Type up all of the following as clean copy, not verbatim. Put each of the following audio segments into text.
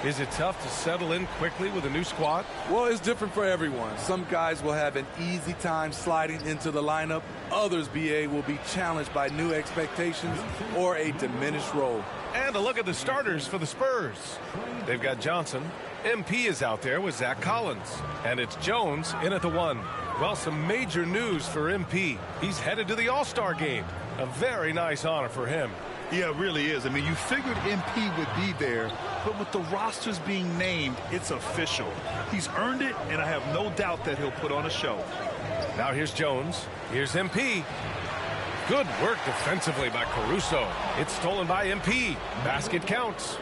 Is it tough to settle in quickly with a new squad? Well, it's different for everyone. Some guys will have an easy time sliding into the lineup. Others, BA, will be challenged by new expectations or a diminished role. And a look at the starters for the Spurs. They've got Johnson. MP is out there with Zach Collins. And it's Jones in at the 1. Well, some major news for MP. He's headed to the All-Star game. A very nice honor for him. Yeah, it really is. I mean, you figured MP would be there, but with the rosters being named, it's official. He's earned it, and I have no doubt that he'll put on a show. Now here's Jones. Here's MP. Good work defensively by Caruso. It's stolen by MP. Basket counts.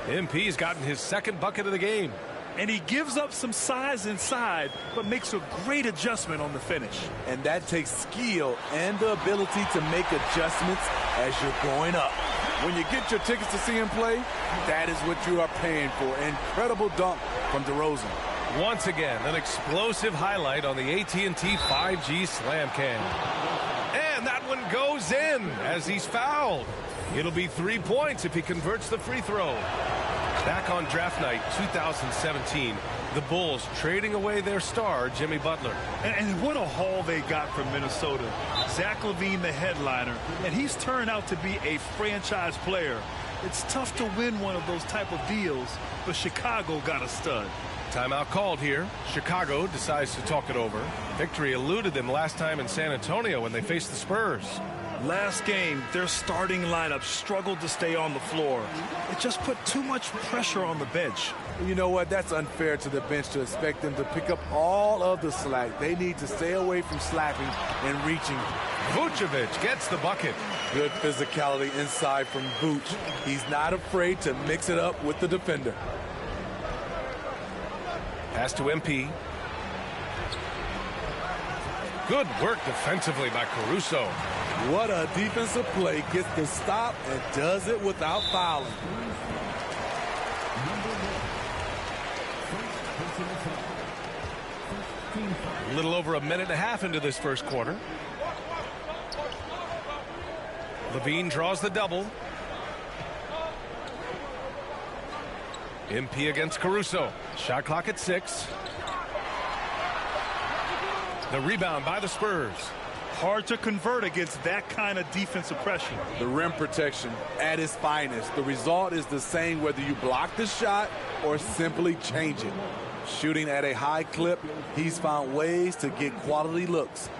MP's gotten his second bucket of the game. And he gives up some size inside, but makes a great adjustment on the finish. And that takes skill and the ability to make adjustments as you're going up. When you get your tickets to see him play, that is what you are paying for. Incredible dunk from DeRozan. Once again, an explosive highlight on the AT&T 5G Slam Cam. And that one goes in as he's fouled. It'll be 3 points if he converts the free throw. Back on draft night 2017, the Bulls trading away their star, Jimmy Butler. And what a haul they got from Minnesota. Zach LaVine, the headliner, and he's turned out to be a franchise player. It's tough to win one of those type of deals, but Chicago got a stud. Timeout called here. Chicago decides to talk it over. Victory eluded them last time in San Antonio when they faced the Spurs. Last game, their starting lineup struggled to stay on the floor. It just put too much pressure on the bench. You know what? That's unfair to the bench to expect them to pick up all of the slack. They need to stay away from slapping and reaching. Vucevic gets the bucket. Good physicality inside from Vooch. He's not afraid to mix it up with the defender. Pass to MP. Good work defensively by Caruso. What a defensive play. Gets the stop and does it without fouling. A little over a minute and a half into this first quarter. LaVine draws the double. MP against Caruso. Shot clock at 6. The rebound by the Spurs. Hard to convert against that kind of defensive pressure. The rim protection at its finest. The result is the same whether you block the shot or simply change it. Shooting at a high clip, he's found ways to get quality looks.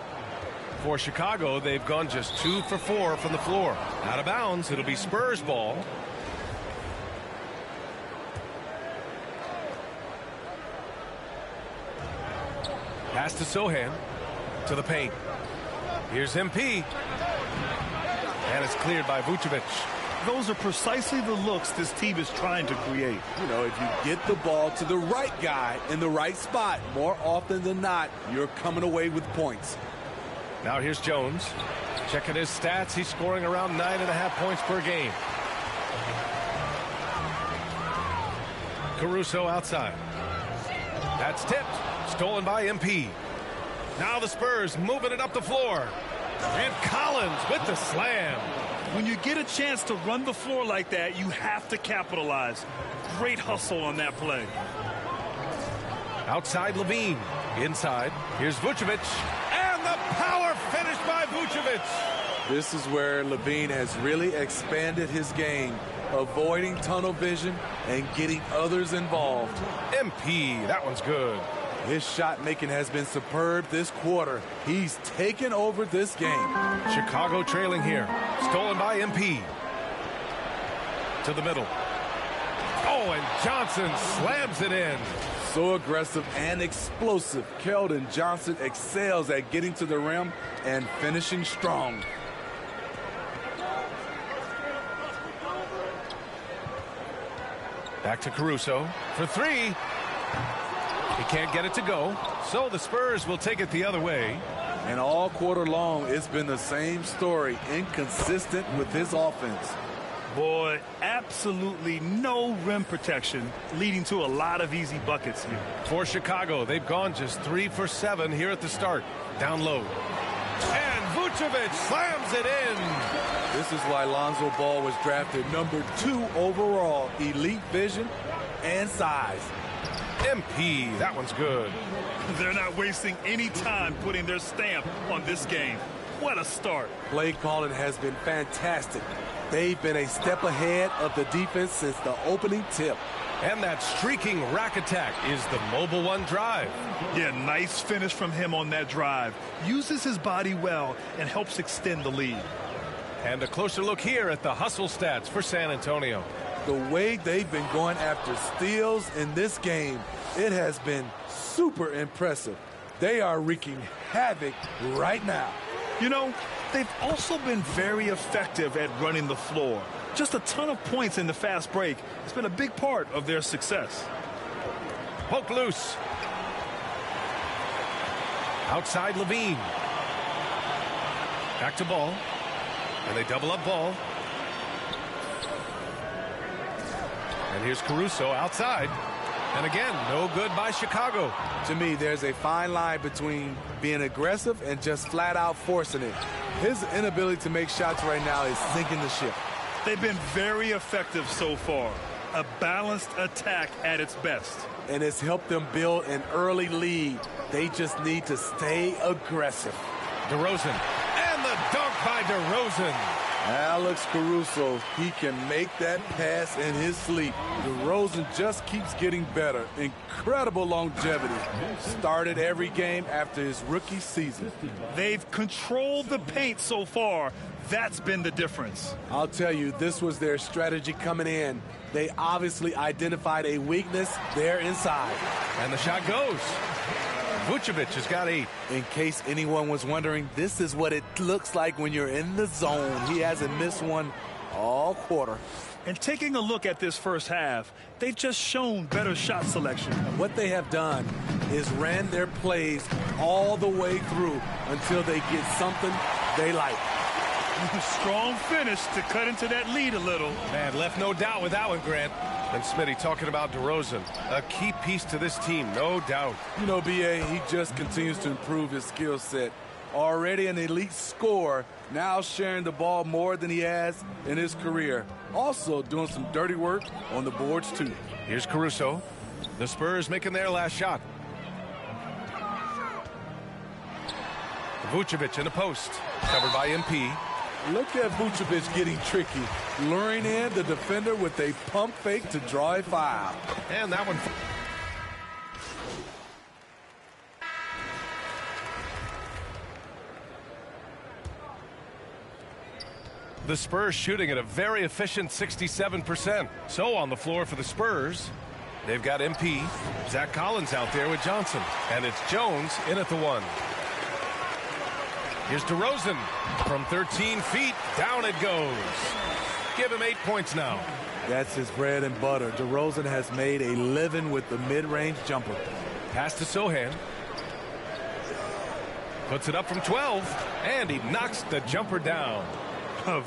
For Chicago, they've gone just 2 for 4 from the floor. Out of bounds, it'll be Spurs ball. Pass to Sohan. To the paint. Here's MP. And it's cleared by Vucevic. Those are precisely the looks this team is trying to create. You know, if you get the ball to the right guy in the right spot, more often than not, you're coming away with points. Now here's Jones. Checking his stats. He's scoring around 9.5 points per game. Caruso outside. That's tipped. Stolen by MP. Now the Spurs moving it up the floor. And Collins with the slam. When you get a chance to run the floor like that, you have to capitalize. Great hustle on that play. Outside LaVine. Inside. Here's Vucevic. And the power finish by Vucevic. This is where LaVine has really expanded his game, avoiding tunnel vision and getting others involved. MP, that one's good. His shot making has been superb this quarter. He's taken over this game. Chicago trailing here. Stolen by MP. To the middle. Oh, and Johnson slams it in. So aggressive and explosive. Keldon Johnson excels at getting to the rim and finishing strong. Back to Caruso for 3. He can't get it to go, so the Spurs will take it the other way. And all quarter long, it's been the same story, inconsistent with his offense. Boy, absolutely no rim protection, leading to a lot of easy buckets here. For Chicago, they've gone just 3 for 7 here at the start. Down low. And Vucevic slams it in. This is why Lonzo Ball was drafted number 2 overall. Elite vision and size. MP, that one's good. They're not wasting any time putting their stamp on this game. What a start. Play calling has been fantastic. They've been a step ahead of the defense since the opening tip. And that streaking rack attack is the Mobile One drive. Yeah, nice finish from him on that drive. Uses his body well and helps extend the lead. And a closer look here at the hustle stats for San Antonio. The way they've been going after steals in this game, it has been super impressive. They are wreaking havoc right now. You know, they've also been very effective at running the floor. Just a ton of points in the fast break. It's been a big part of their success. Poke loose. Outside Levine. Back to ball. And they double up ball. And here's Caruso outside. And again, no good by Chicago. To me, there's a fine line between being aggressive and just flat out forcing it. His inability to make shots right now is sinking the ship. They've been very effective so far. A balanced attack at its best. And it's helped them build an early lead. They just need to stay aggressive. DeRozan. And the dunk by DeRozan. Alex Caruso, he can make that pass in his sleep. DeRozan just keeps getting better. Incredible longevity. Started every game after his rookie season. They've controlled the paint so far. That's been the difference. I'll tell you, this was their strategy coming in. They obviously identified a weakness there inside. And the shot goes. Vucevic has got 8. In case anyone was wondering, this is what it looks like when you're in the zone. He hasn't missed one all quarter. And taking a look at this first half, they've just shown better shot selection. What they have done is ran their plays all the way through until they get something they like. Strong finish to cut into that lead a little. Man, left no doubt with that one, Grant. And Smitty talking about DeRozan, a key piece to this team, no doubt. You know, B.A., he just continues to improve his skill set. Already an elite scorer, now sharing the ball more than he has in his career. Also doing some dirty work on the boards, too. Here's Caruso. The Spurs making their last shot. Vucevic in the post, covered by MP. Look at Vucevic getting tricky, luring in the defender with a pump fake to draw a foul. And that one. The Spurs shooting at a very efficient 67%. So on the floor for the Spurs, they've got MP, Zach Collins out there with Johnson. And it's Jones in at the 1. Here's DeRozan from 13 feet. Down it goes. Give him 8 points now. That's his bread and butter. DeRozan has made a living with the mid-range jumper. Pass to Sohan. Puts it up from 12, and he knocks the jumper down.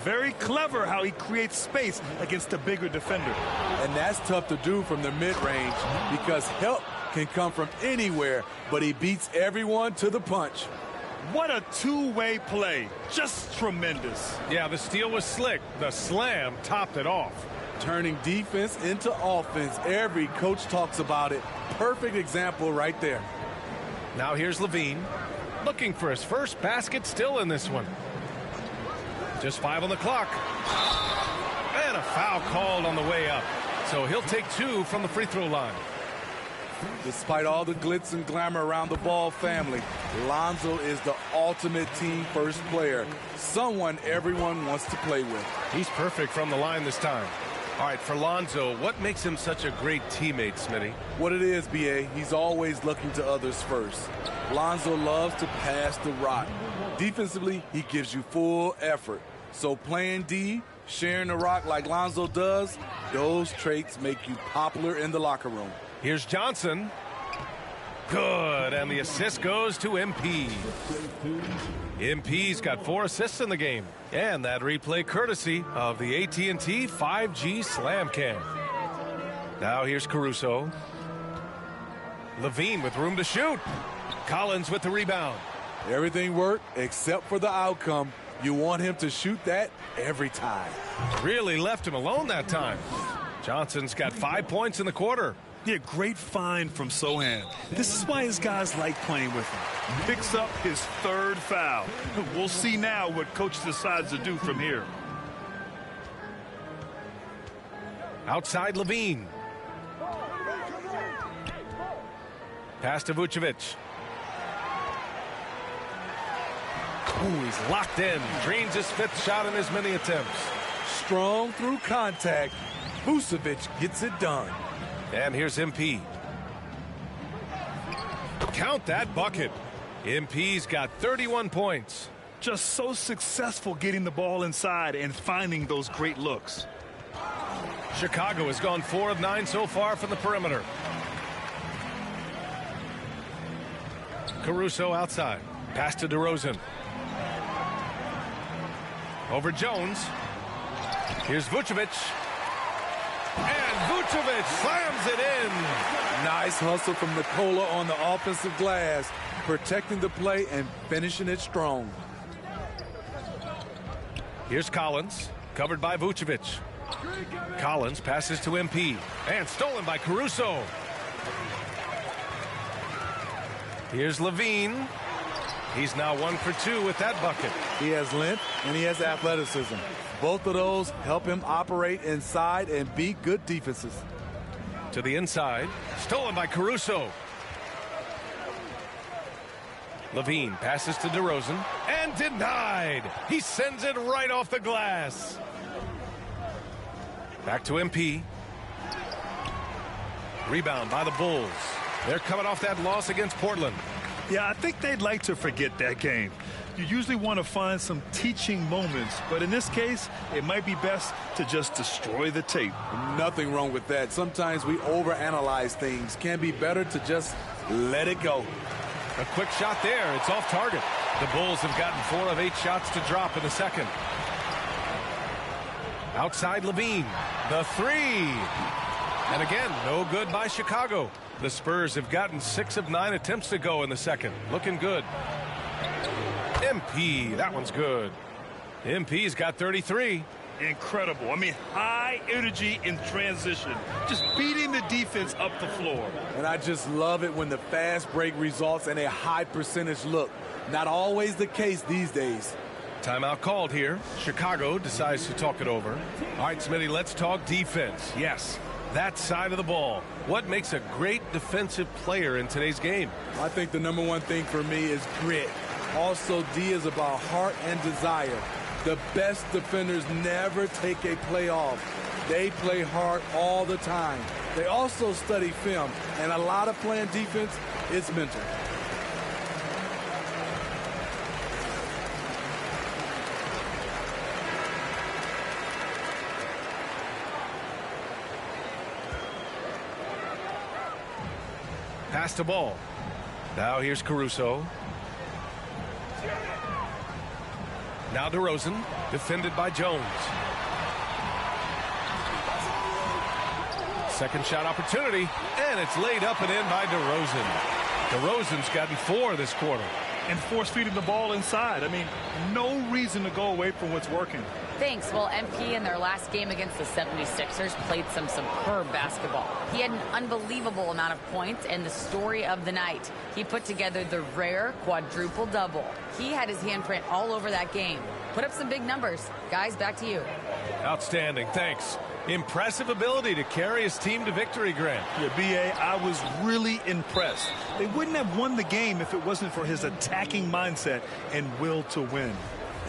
Very clever how he creates space against a bigger defender. And that's tough to do from the mid-range because help can come from anywhere, but he beats everyone to the punch. What a two-way play. Just tremendous. Yeah, the steal was slick. The slam topped it off. Turning defense into offense. Every coach talks about it. Perfect example right there. Now here's Levine. Looking for his first basket still in this one. Just 5 on the clock. And a foul called on the way up. So he'll take 2 from the free throw line. Despite all the glitz and glamour around the Ball family, Lonzo is the ultimate team first player. Someone everyone wants to play with. He's perfect from the line this time. All right, for Lonzo, what makes him such a great teammate, Smitty? What it is, B.A., he's always looking to others first. Lonzo loves to pass the rock. Defensively, he gives you full effort. So playing D, sharing the rock like Lonzo does, those traits make you popular in the locker room. Here's Johnson. Good, and the assist goes to MP. MP's got 4 assists in the game. And that replay courtesy of the AT&T 5G Slam Cam. Now here's Caruso. Levine with room to shoot. Collins with the rebound. Everything worked except for the outcome. You want him to shoot that every time. Really left him alone that time. Johnson's got 5 points in the quarter. Yeah, great find from Sohan. This is why his guys like playing with him. Picks up his 3rd foul. We'll see now what coach decides to do from here. Outside Levine. Pass to Vucevic. Ooh, he's locked in. Drains his 5th shot in as many attempts. Strong through contact. Vucevic gets it done. And here's MP. Count that bucket. MP's got 31 points. Just so successful getting the ball inside and finding those great looks. Chicago has gone 4 of 9 so far from the perimeter. Caruso outside. Pass to DeRozan. Over Jones. Here's Vucevic. And Vucevic slams it in. Nice hustle from Nikola on the offensive glass, protecting the play and finishing it strong. Here's Collins, covered by Vucevic. Collins passes to MP, and stolen by Caruso. Here's Levine. He's now 1 for 2 with that bucket. He has length and he has athleticism. Both of those help him operate inside and beat good defenses. To the inside, stolen by Caruso. Levine passes to DeRozan, and denied. He sends it right off the glass. Back to MP. Rebound by the Bulls. They're coming off that loss against Portland. Yeah, I think they'd like to forget that game. You usually want to find some teaching moments, but in this case, it might be best to just destroy the tape. Nothing wrong with that. Sometimes we overanalyze things. Can be better to just let it go. A quick shot there. It's off target. The Bulls have gotten 4 of 8 shots to drop in the second. Outside Levine. The 3. And again, no good by Chicago. The Spurs have gotten 6 of 9 attempts to go in the second. Looking good. MP, that one's good. MP's got 33. Incredible. I mean, high energy in transition. Just beating the defense up the floor. And I just love it when the fast break results in a high percentage look. Not always the case these days. Timeout called here. Chicago decides to talk it over. All right, Smitty, let's talk defense. Yes, that side of the ball. What makes a great defensive player in today's game? I think the number one thing for me is grit. Also, D is about heart and desire. The best defenders never take a play off. They play hard all the time. They also study film, and a lot of playing defense is mental. Pass the ball. Now here's Caruso. Now DeRozan, defended by Jones. Second shot opportunity, and it's laid up and in by DeRozan. DeRozan's gotten 4 this quarter. And force-feeding the ball inside. I mean, no reason to go away from what's working. Thanks. Well, MP in their last game against the 76ers played some superb basketball. He had an unbelievable amount of points, and the story of the night, he put together the rare quadruple double. He had his handprint all over that game. Put up some big numbers. Guys, back to you. Outstanding. Thanks. Impressive ability to carry his team to victory, Grant. Yeah, B.A., I was really impressed. They wouldn't have won the game if it wasn't for his attacking mindset and will to win.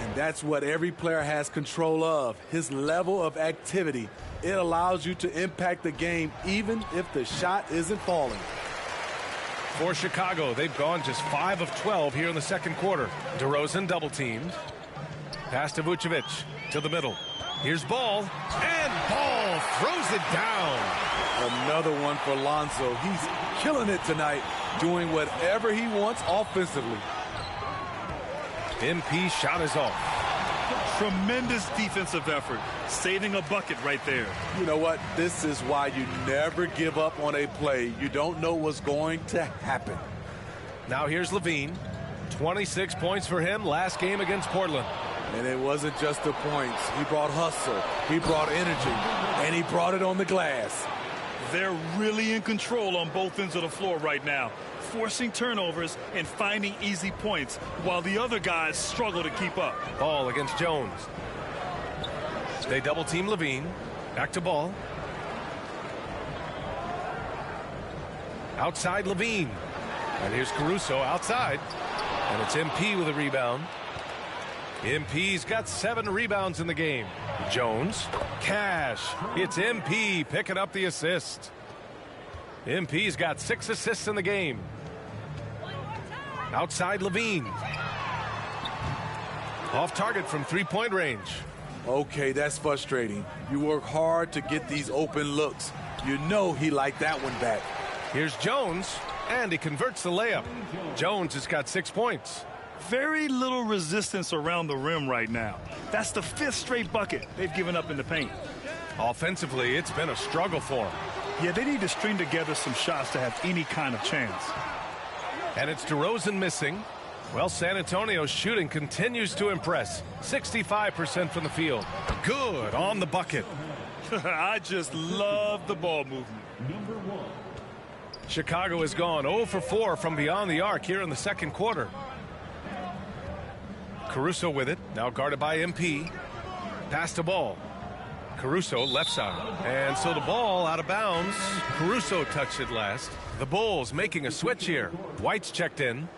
And that's what every player has control of, his level of activity. It allows you to impact the game even if the shot isn't falling. For Chicago, they've gone just 5 of 12 here in the second quarter. DeRozan double-teamed. Pass to Vucevic to the middle. Here's Ball, and Ball throws it down. Another one for Lonzo. He's killing it tonight, doing whatever he wants offensively. MP shot is off. Tremendous defensive effort, saving a bucket right there. You know what? This is why you never give up on a play. You don't know what's going to happen. Now here's Levine. 26 points for him last game against Portland. And it wasn't just the points. He brought hustle, he brought energy, and he brought it on the glass. They're really in control on both ends of the floor right now, forcing turnovers and finding easy points while the other guys struggle to keep up. Ball against Jones. They double team Levine. Back to Ball. Outside Levine. And here's Caruso outside. And it's MP with a rebound. MP's got 7 rebounds in the game. Jones. Cash. It's MP picking up the assist. MP's got 6 assists in the game. Outside Levine. Off target from 3-point range. Okay, that's frustrating. You work hard to get these open looks. You know he liked that one back. Here's Jones, and he converts the layup. Jones has got 6 points. Very little resistance around the rim right now. That's the 5th straight bucket they've given up in the paint. Offensively, it's been a struggle for them. Yeah, they need to string together some shots to have any kind of chance. And it's DeRozan missing. Well, San Antonio's shooting continues to impress. 65% from the field. Good on the bucket. I just love the ball movement. Chicago has gone 0 for 4 from beyond the arc here in the second quarter. Caruso with it, now guarded by MP. Pass to Ball. Caruso left side. And so the ball out of bounds. Caruso touched it last. The Bulls making a switch here. White's checked in.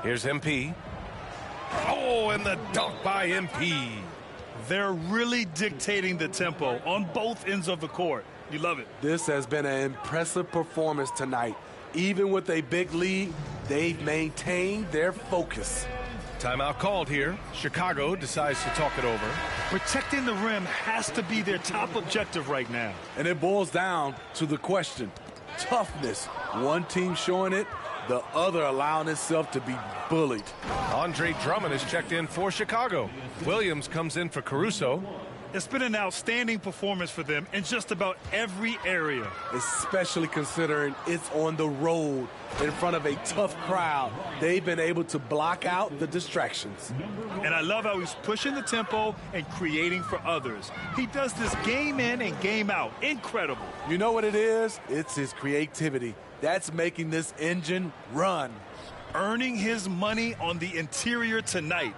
Here's MP. Oh, and the dunk by MP. They're really dictating the tempo on both ends of the court. You love it. This has been an impressive performance tonight. Even with a big lead, they've maintained their focus. Timeout called here. Chicago decides to talk it over. Protecting the rim has to be their top objective right now. And it boils down to the question. Toughness. One team showing it, the other allowing itself to be bullied. Andre Drummond is checked in for Chicago. Williams comes in for Caruso. It's been an outstanding performance for them in just about every area. Especially considering it's on the road in front of a tough crowd. They've been able to block out the distractions. And I love how he's pushing the tempo and creating for others. He does this game in and game out. Incredible. You know what it is? It's his creativity. That's making this engine run. Earning his money on the interior tonight.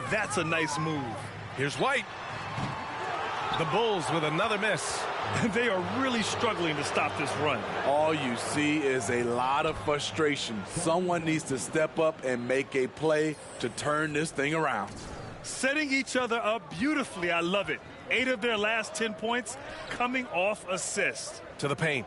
That's a nice move. Here's White. The Bulls with another miss. They are really struggling to stop this run. All you see is a lot of frustration. Someone needs to step up and make a play to turn this thing around. Setting each other up beautifully. I love it. 8 of their last 10 points coming off assists. To the paint.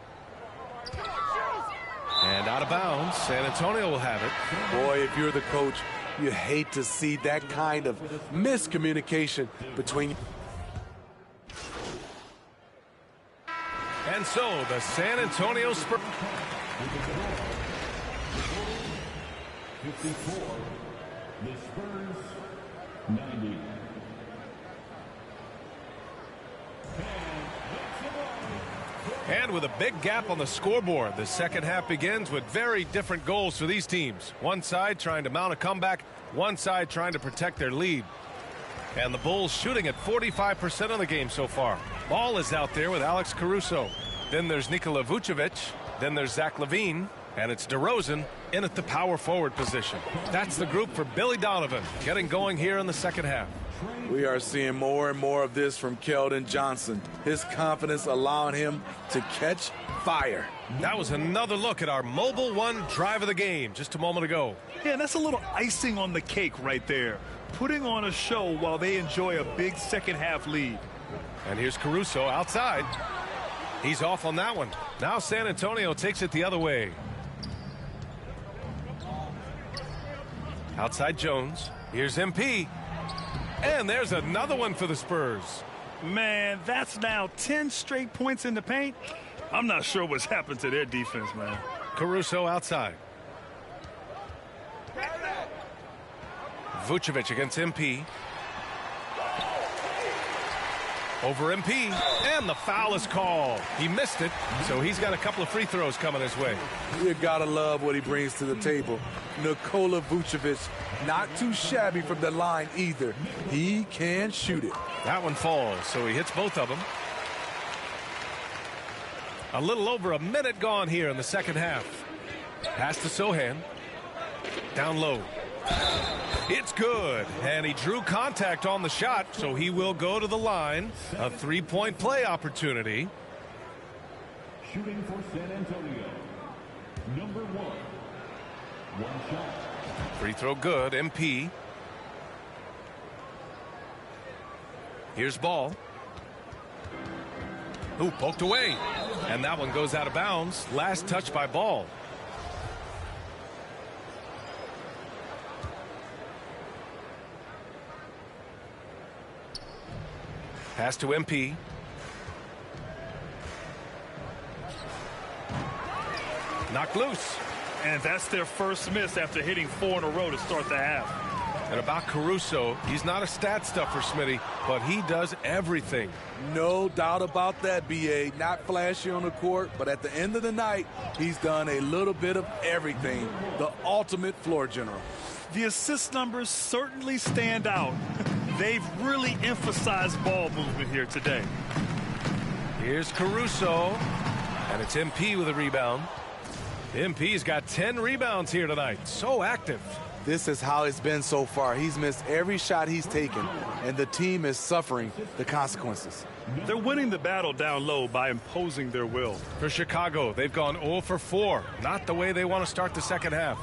And out of bounds. San Antonio will have it. Boy, if you're the coach, you hate to see that kind of miscommunication between. And so the San Antonio Spurs. 54, the Spurs 90. And with a big gap on the scoreboard, the second half begins with very different goals for these teams. One side trying to mount a comeback, one side trying to protect their lead. And the Bulls shooting at 45% of the game so far. Ball is out there with Alex Caruso. Then there's Nikola Vucevic. Then there's Zach LaVine. And it's DeRozan in at the power forward position. That's the group for Billy Donovan getting going here in the second half. We are seeing more and more of this from Keldon Johnson. His confidence allowing him to catch fire. That was another look at our Mobile One drive of the game just a moment ago. Yeah, that's a little icing on the cake right there. Putting on a show while they enjoy a big second half lead. And here's Caruso outside. He's off on that one. Now San Antonio takes it the other way. Outside Jones. Here's MP. And there's another one for the Spurs. Man, that's now 10 straight points in the paint. I'm not sure what's happened to their defense, man. Caruso outside. Vucevic against MP. Over MP, and the foul is called. He missed it, so he's got a couple of free throws coming his way. You gotta love what he brings to the table. Nikola Vucevic, not too shabby from the line either. He can shoot it. That one falls, so he hits both of them. A little over a minute gone here in the second half. Pass to Sohan. Down low. It's good, and he drew contact on the shot, so he will go to the line. A three-point play opportunity. Shooting for San Antonio, number 1. One shot. Free throw good, MP. Here's Ball. Ooh, poked away. And that one goes out of bounds. Last touch by Ball. Pass to MP. Knocked loose. And that's their first miss after hitting 4 in a row to start the half. And about Caruso, he's not a stat stuffer, Smitty, but he does everything. No doubt about that, B.A. Not flashy on the court, but at the end of the night, he's done a little bit of everything. The ultimate floor general. The assist numbers certainly stand out. They've really emphasized ball movement here today. Here's Caruso, and it's MP with a rebound. MP's got 10 rebounds here tonight. So active. This is how it's been so far. He's missed every shot he's taken, and the team is suffering the consequences. They're winning the battle down low by imposing their will. For Chicago, they've gone 0 for 4. Not the way they want to start the second half.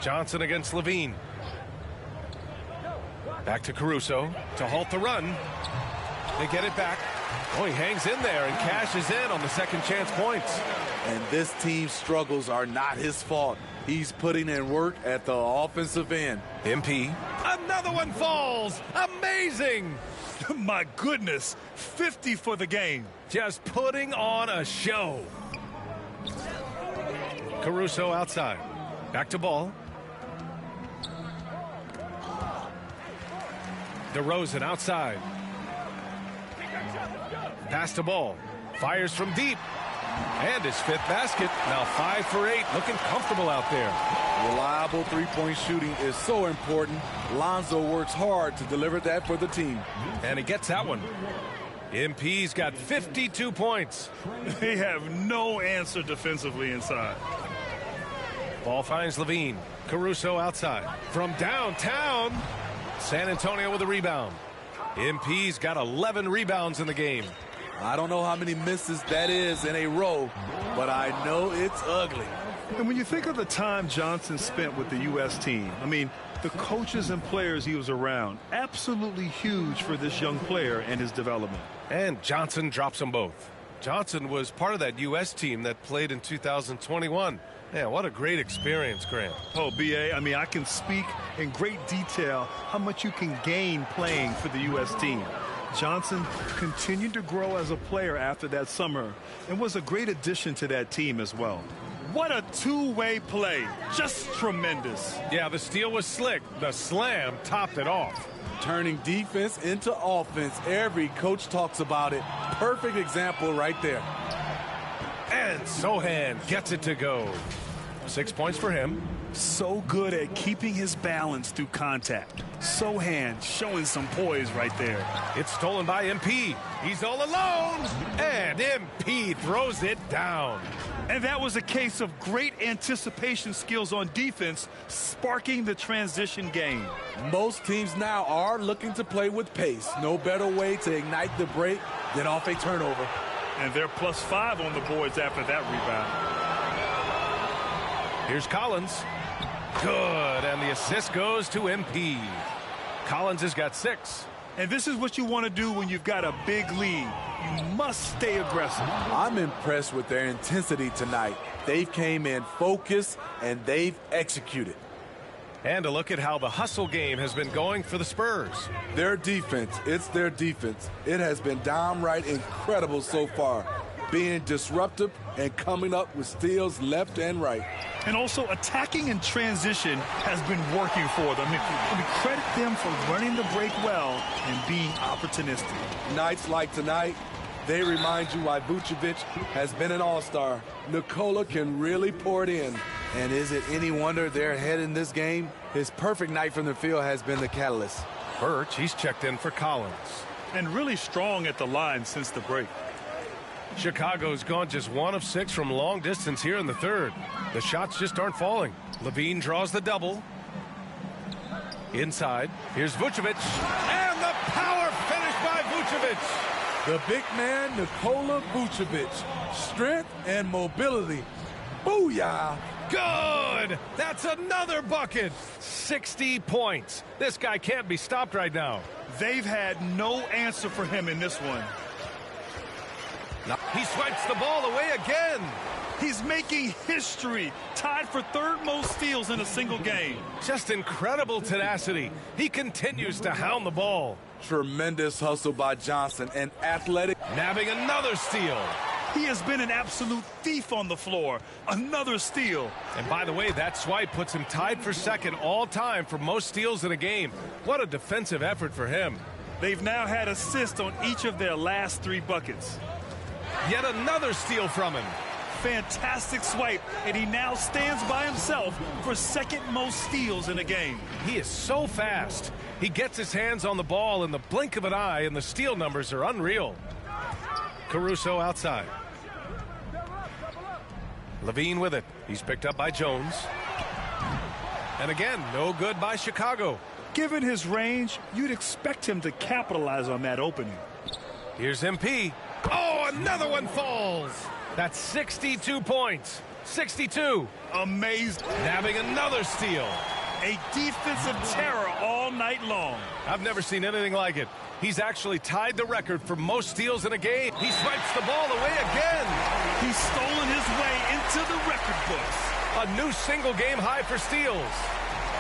Johnson against Levine. Back to Caruso to halt the run. They get it back. Oh, he hangs in there and cashes in on the second chance points. And this team's struggles are not his fault. He's putting in work at the offensive end. MP. Another one falls. Amazing. My goodness. 50 for the game. Just putting on a show. Caruso outside. Back to Ball. DeRozan outside. Pass to Ball. Fires from deep. And his 5th basket. Now 5 for 8. Looking comfortable out there. Reliable three-point shooting is so important. Lonzo works hard to deliver that for the team. And he gets that one. MP's got 52 points. They have no answer defensively inside. Ball finds Levine. Caruso outside. From downtown. San Antonio with a rebound. MP's got 11 rebounds in the game. I don't know how many misses that is in a row, but I know it's ugly. And when you think of the time Johnson spent with the U.S. team, I mean, the coaches and players he was around, absolutely huge for this young player and his development. And Johnson drops them both. Johnson was part of that U.S. team that played in 2021. Man, what a great experience, Grant. Oh, B.A., I mean, I can speak in great detail how much you can gain playing for the U.S. team. Johnson continued to grow as a player after that summer and was a great addition to that team as well. What a two-way play. Just tremendous. Yeah, the steal was slick. The slam topped it off. Turning defense into offense. Every coach talks about it. Perfect example right there. And Sohan gets it to go. 6 points for him. So good at keeping his balance through contact. Sohan showing some poise right there. It's stolen by MP. He's all alone. And MP throws it down. And that was a case of great anticipation skills on defense, sparking the transition game. Most teams now are looking to play with pace. No better way to ignite the break than off a turnover. And they're +5 on the boards after that rebound. Here's Collins. Good, and the assist goes to MP. Collins has got 6. And this is what you want to do when you've got a big lead. You must stay aggressive. I'm impressed with their intensity tonight. They've came in focused, and they've executed. And a look at how the hustle game has been going for the Spurs. Their defense, it's their defense. It has been downright incredible so far, being disruptive and coming up with steals left and right. And also attacking in transition has been working for them. We credit them for running the break well and being opportunistic. Nights like tonight, they remind you why Vucevic has been an all-star. Nikola can really pour it in. And is it any wonder they're ahead in this game? His perfect night from the field has been the catalyst. Birch, he's checked in for Collins. And really strong at the line since the break. Chicago's gone just 1 of 6 from long distance here in the third. The shots just aren't falling. Levine draws the double. Inside, here's Vucevic. And the power finish by Vucevic. The big man, Nikola Vucevic. Strength and mobility. Booyah! Good! That's another bucket. 60 points. This guy can't be stopped right now. They've had no answer for him in this one. He swipes the ball away again. He's making history, tied for third most steals in a single game. Just incredible tenacity. He continues to hound the ball. Tremendous hustle by Johnson and athletic. Nabbing another steal. He has been an absolute thief on the floor. Another steal. And by the way, that swipe puts him tied for second all time for most steals in a game. What a defensive effort for him. They've now had assists on each of their last 3 buckets. Yet another steal from him. Fantastic swipe, and he now stands by himself for second most steals in a game. He is so fast. He gets his hands on the ball in the blink of an eye, and the steal numbers are unreal. Caruso outside. Levine with it. He's picked up by Jones. And again, no good by Chicago. Given his range, you'd expect him to capitalize on that opening. Here's MP. Oh, another one falls. That's 62 points. 62. Amazing. Nabbing another steal. A defensive terror all night long. I've never seen anything like it. He's actually tied the record for most steals in a game. He swipes the ball away again. He's stolen his way into the record books. A new single game high for steals.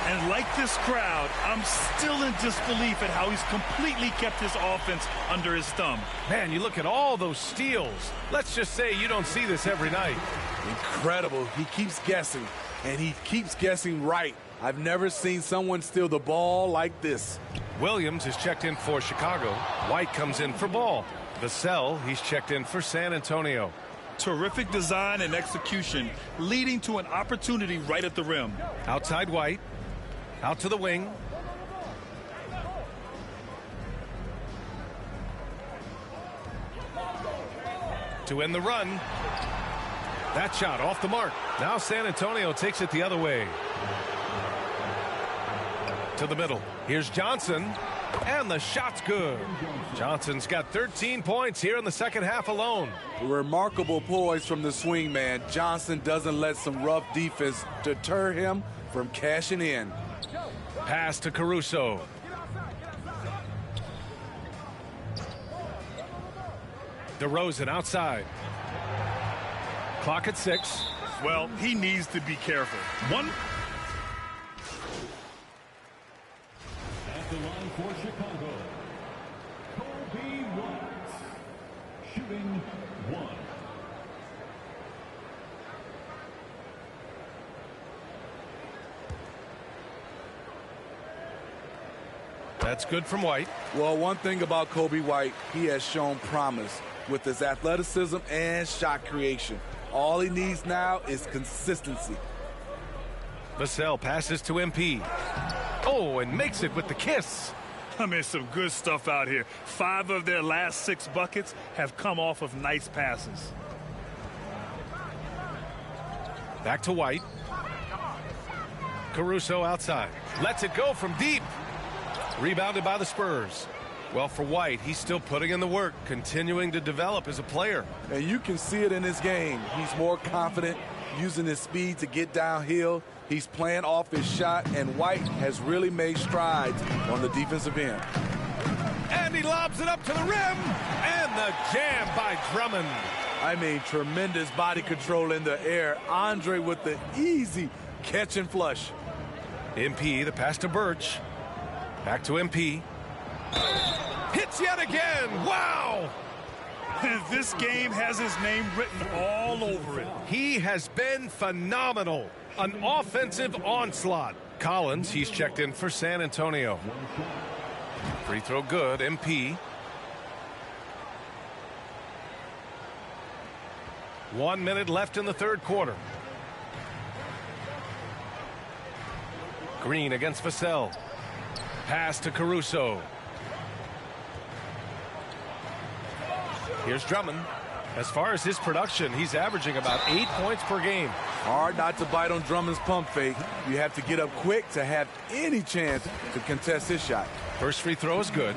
And like this crowd, I'm still in disbelief at how he's completely kept his offense under his thumb. Man, you look at all those steals. Let's just say you don't see this every night. Incredible. He keeps guessing, and he keeps guessing right. I've never seen someone steal the ball like this. Williams is checked in for Chicago. White comes in for Ball. Vassell, he's checked in for San Antonio. Terrific design and execution, leading to an opportunity right at the rim. Outside White. Out to the wing. To end the run. That shot off the mark. Now San Antonio takes it the other way. To the middle. Here's Johnson. And the shot's good. Johnson's got 13 points here in the second half alone. Remarkable poise from the swing man. Johnson doesn't let some rough defense deter him from cashing in. Pass to Caruso. DeRozan outside. Clock at 6. Well, he needs to be careful. One. At the line for Chicago, Kobe White, shooting 1. That's good from White. Well, one thing about Kobe White, he has shown promise with his athleticism and shot creation. All he needs now is consistency. Vassell passes to MP. Oh, and makes it with the kiss. I mean, some good stuff out here. 5 of their last 6 buckets have come off of nice passes. Back to White. Caruso outside. Lets it go from deep. Rebounded by the Spurs. Well, for White, he's still putting in the work, continuing to develop as a player. And you can see it in his game. He's more confident, using his speed to get downhill. He's playing off his shot, and White has really made strides on the defensive end. And he lobs it up to the rim. And the jam by Drummond. I mean, tremendous body control in the air. Andre with the easy catch and flush. MP, the pass to Birch. Back to MP. Hits yet again. Wow! This game has his name written all over it. He has been phenomenal. An offensive onslaught. Collins, he's checked in for San Antonio. Free throw good. MP. 1 minute left in the third quarter. Green against Vassell. Pass to Caruso. Here's Drummond. As far as his production, he's averaging about 8 points per game. Hard not to bite on Drummond's pump fake. You have to get up quick to have any chance to contest his shot. First free throw is good.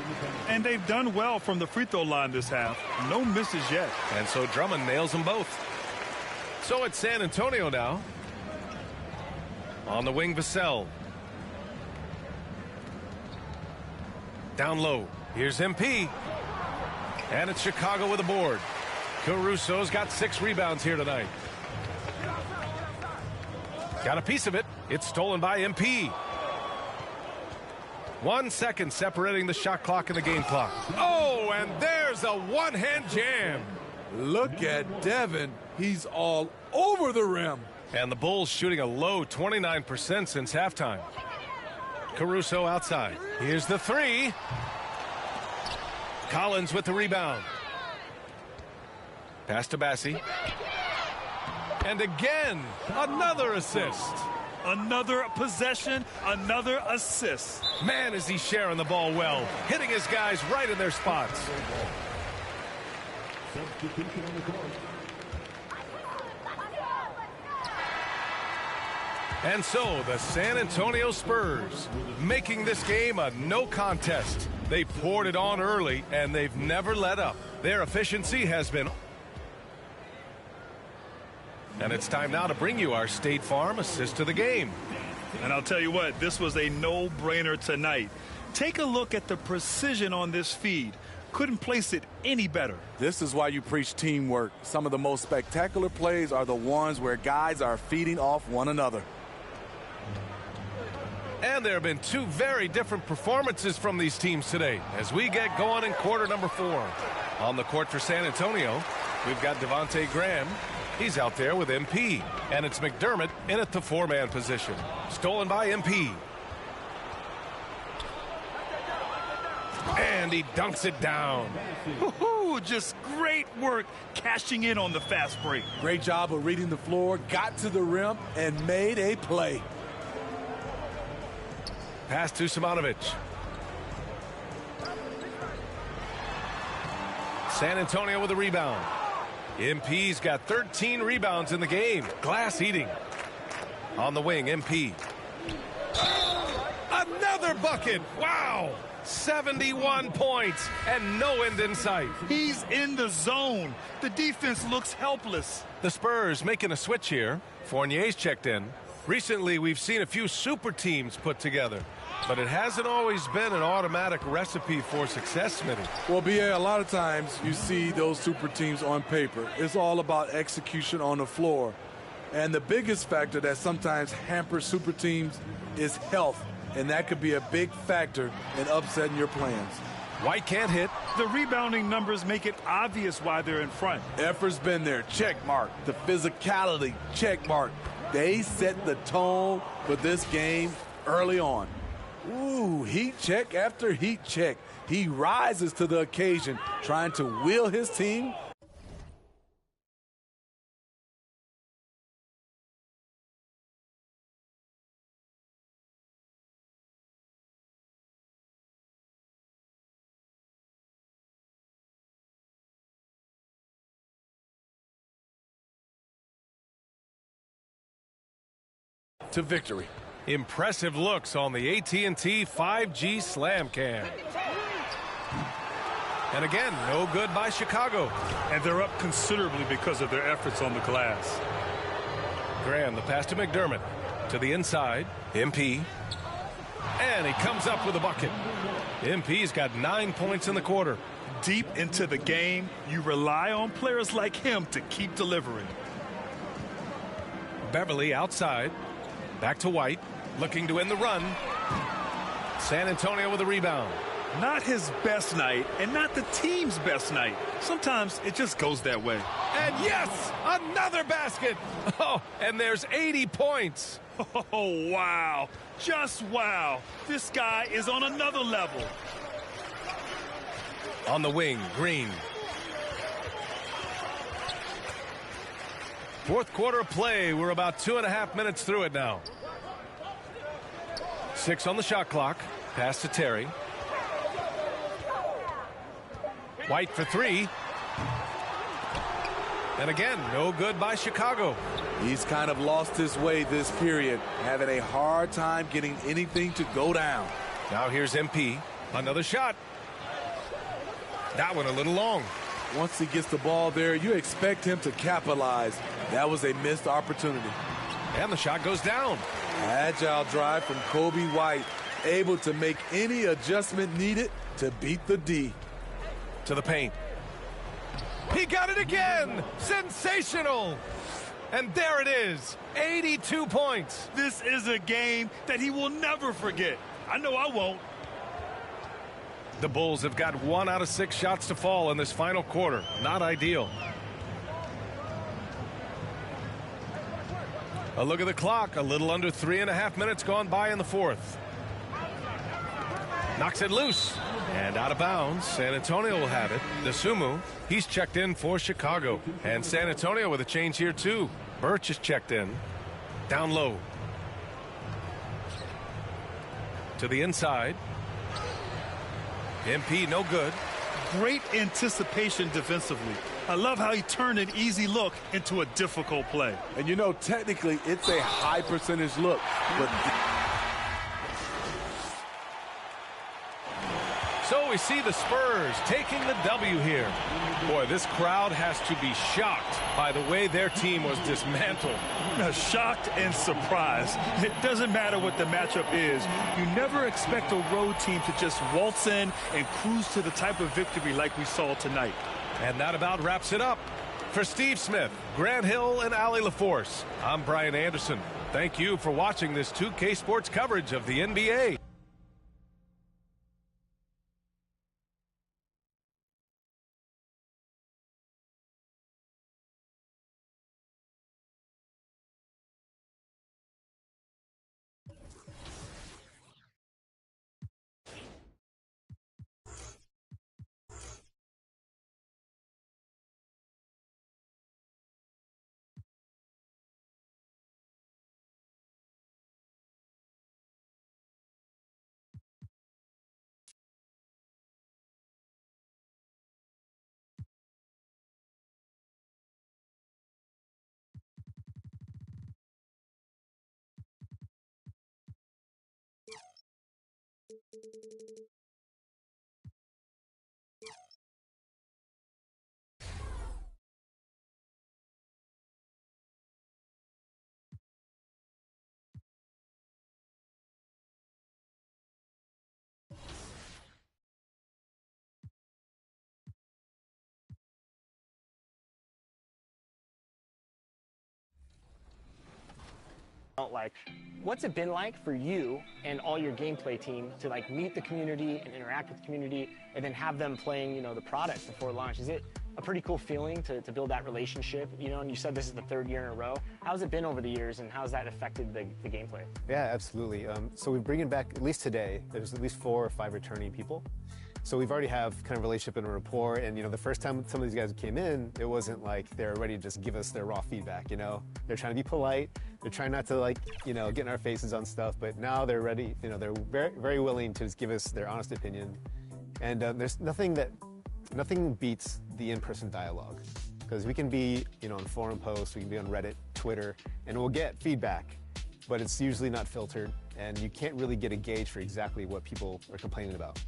And they've done well from the free throw line this half. No misses yet. And so Drummond nails them both. So it's San Antonio now. On the wing, Vassell. Down low. Here's MP. And it's Chicago with a board. Caruso's got 6 rebounds here tonight. Got a piece of it. It's stolen by MP. 1 second separating the shot clock and the game clock. Oh, and there's a one-hand jam. Look at Devin. He's all over the rim. And the Bulls shooting a low 29% since halftime. Caruso outside. Here's the three. Collins with the rebound. Pass to Bassi. And again, another assist. Another possession, another assist. Man, is he sharing the ball well, hitting his guys right in their spots. Substitution on the court. And so the San Antonio Spurs making this game a no contest. They poured it on early and they've never let up. Their efficiency has been. And it's time now to bring you our State Farm assist of the game. And I'll tell you what, this was a no-brainer tonight. Take a look at the precision on this feed. Couldn't place it any better. This is why you preach teamwork. Some of the most spectacular plays are the ones where guys are feeding off one another. And there have been 2 very different performances from these teams today as we get going in quarter number 4. On the court for San Antonio, we've got Devontae Graham. He's out there with MP. And it's McDermott in at the 4-man position. Stolen by MP. And he dunks it down. Just great work cashing in on the fast break. Great job of reading the floor, got to the rim, and made a play. Pass to Simonovic. San Antonio with a rebound. MP's got 13 rebounds in the game. Glass eating. On the wing, MP. Another bucket. Wow. 71 points and no end in sight. He's in the zone. The defense looks helpless. The Spurs making a switch here. Fournier's checked in. Recently, we've seen a few super teams put together, but it hasn't always been an automatic recipe for success, Smitty. Well, BA, a lot of times you see those super teams on paper. It's all about execution on the floor. And the biggest factor that sometimes hampers super teams is health, and that could be a big factor in upsetting your plans. White can't hit. The rebounding numbers make it obvious why they're in front. Effort's been there, check mark. The physicality, check mark. They set the tone for this game early on. Ooh, heat check after heat check. He rises to the occasion, trying to will his team. To victory. Impressive looks on the AT&T 5G Slam Cam. And again, no good by Chicago. And they're up considerably because of their efforts on the glass. Graham, the pass to McDermott. To the inside, MP. And he comes up with a bucket. MP's got 9 points in the quarter. Deep into the game, you rely on players like him to keep delivering. Beverly outside. Back to White. looking to win the run. San Antonio with a rebound. Not his best night and not the team's best night. Sometimes it just goes that way. And yes, another basket. Oh, and there's 80 points. Oh, wow. Just wow. This guy is on another level. On the wing, Green. Fourth quarter of play. We're about 2.5 minutes through it now. 6 on the shot clock. Pass to Terry. White for 3. And again, no good by Chicago. He's kind of lost his way this period, having a hard time getting anything to go down. Now here's MP. Another shot. That one a little long. Once he gets the ball there, you expect him to capitalize. That was a missed opportunity. And the shot goes down. Agile drive from Kobe White, able to make any adjustment needed to beat the D. To the paint. He got it again! Sensational! And there it is, 82 points. This is a game that he will never forget. I know I won't. The Bulls have got 1 out of 6 shots to fall in this final quarter. Not ideal. A look at the clock. A little under 3.5 minutes gone by in the fourth. Knocks it loose. And out of bounds. San Antonio will have it. Dosunmu, he's checked in for Chicago. And San Antonio with a change here too. Birch is checked in. Down low. To the inside. MP no good. Great anticipation defensively. I love how he turned an easy look into a difficult play. And you know, technically, it's a high percentage look, but so we see the Spurs taking the W here. Boy, this crowd has to be shocked by the way their team was dismantled. Shocked and surprised. It doesn't matter what the matchup is. You never expect a road team to just waltz in and cruise to the type of victory like we saw tonight. And that about wraps it up. For Steve Smith, Grant Hill, and Allie LaForce, I'm Brian Anderson. Thank you for watching this 2K Sports coverage of the NBA. Like, what's it been like for you and all your gameplay team to like meet the community and interact with the community and then have them playing, you know, the product before launch? Is it a pretty cool feeling to build that relationship, you know? And you said this is the 3rd year in a row. How's it been over the years, and how's that affected the gameplay? Yeah, absolutely. So we're bringing back, at least today, there's at least 4 or 5 returning people. So we've already have kind of relationship and a rapport, and you know, the first time some of these guys came in, it wasn't like they're ready to just give us their raw feedback, you know? They're trying to be polite, they're trying not to like, you know, get in our faces on stuff, but now they're ready, you know, they're very, very willing to just give us their honest opinion. And there's nothing beats the in-person dialogue. Because we can be, you know, on forum posts, we can be on Reddit, Twitter, and we'll get feedback, but it's usually not filtered, and you can't really get a gauge for exactly what people are complaining about.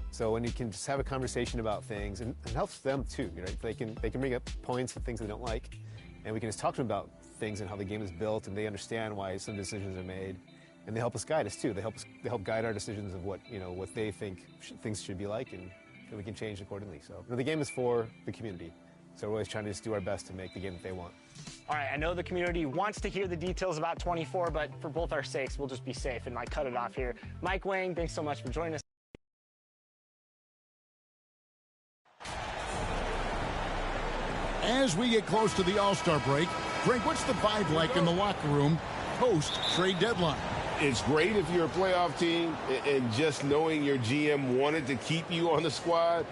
So when you can just have a conversation about things, and it helps them too, right? They can bring up points and things they don't like, and we can just talk to them about things and how the game is built, and they understand why some decisions are made, and they help us guide us too. They help guide our decisions of what, you know, what they think things should be like, and we can change accordingly. So, you know, the game is for the community, So we're always trying to just do our best to make the game that they want. All right, I know the community wants to hear the details about 24, but for both our sakes, we'll just be safe and cut it off here. Mike Wang, thanks so much for joining us. As we get close to the All-Star break, Greg, what's the vibe like in the locker room post-trade deadline? It's great if you're a playoff team and just knowing your GM wanted to keep you on the squad.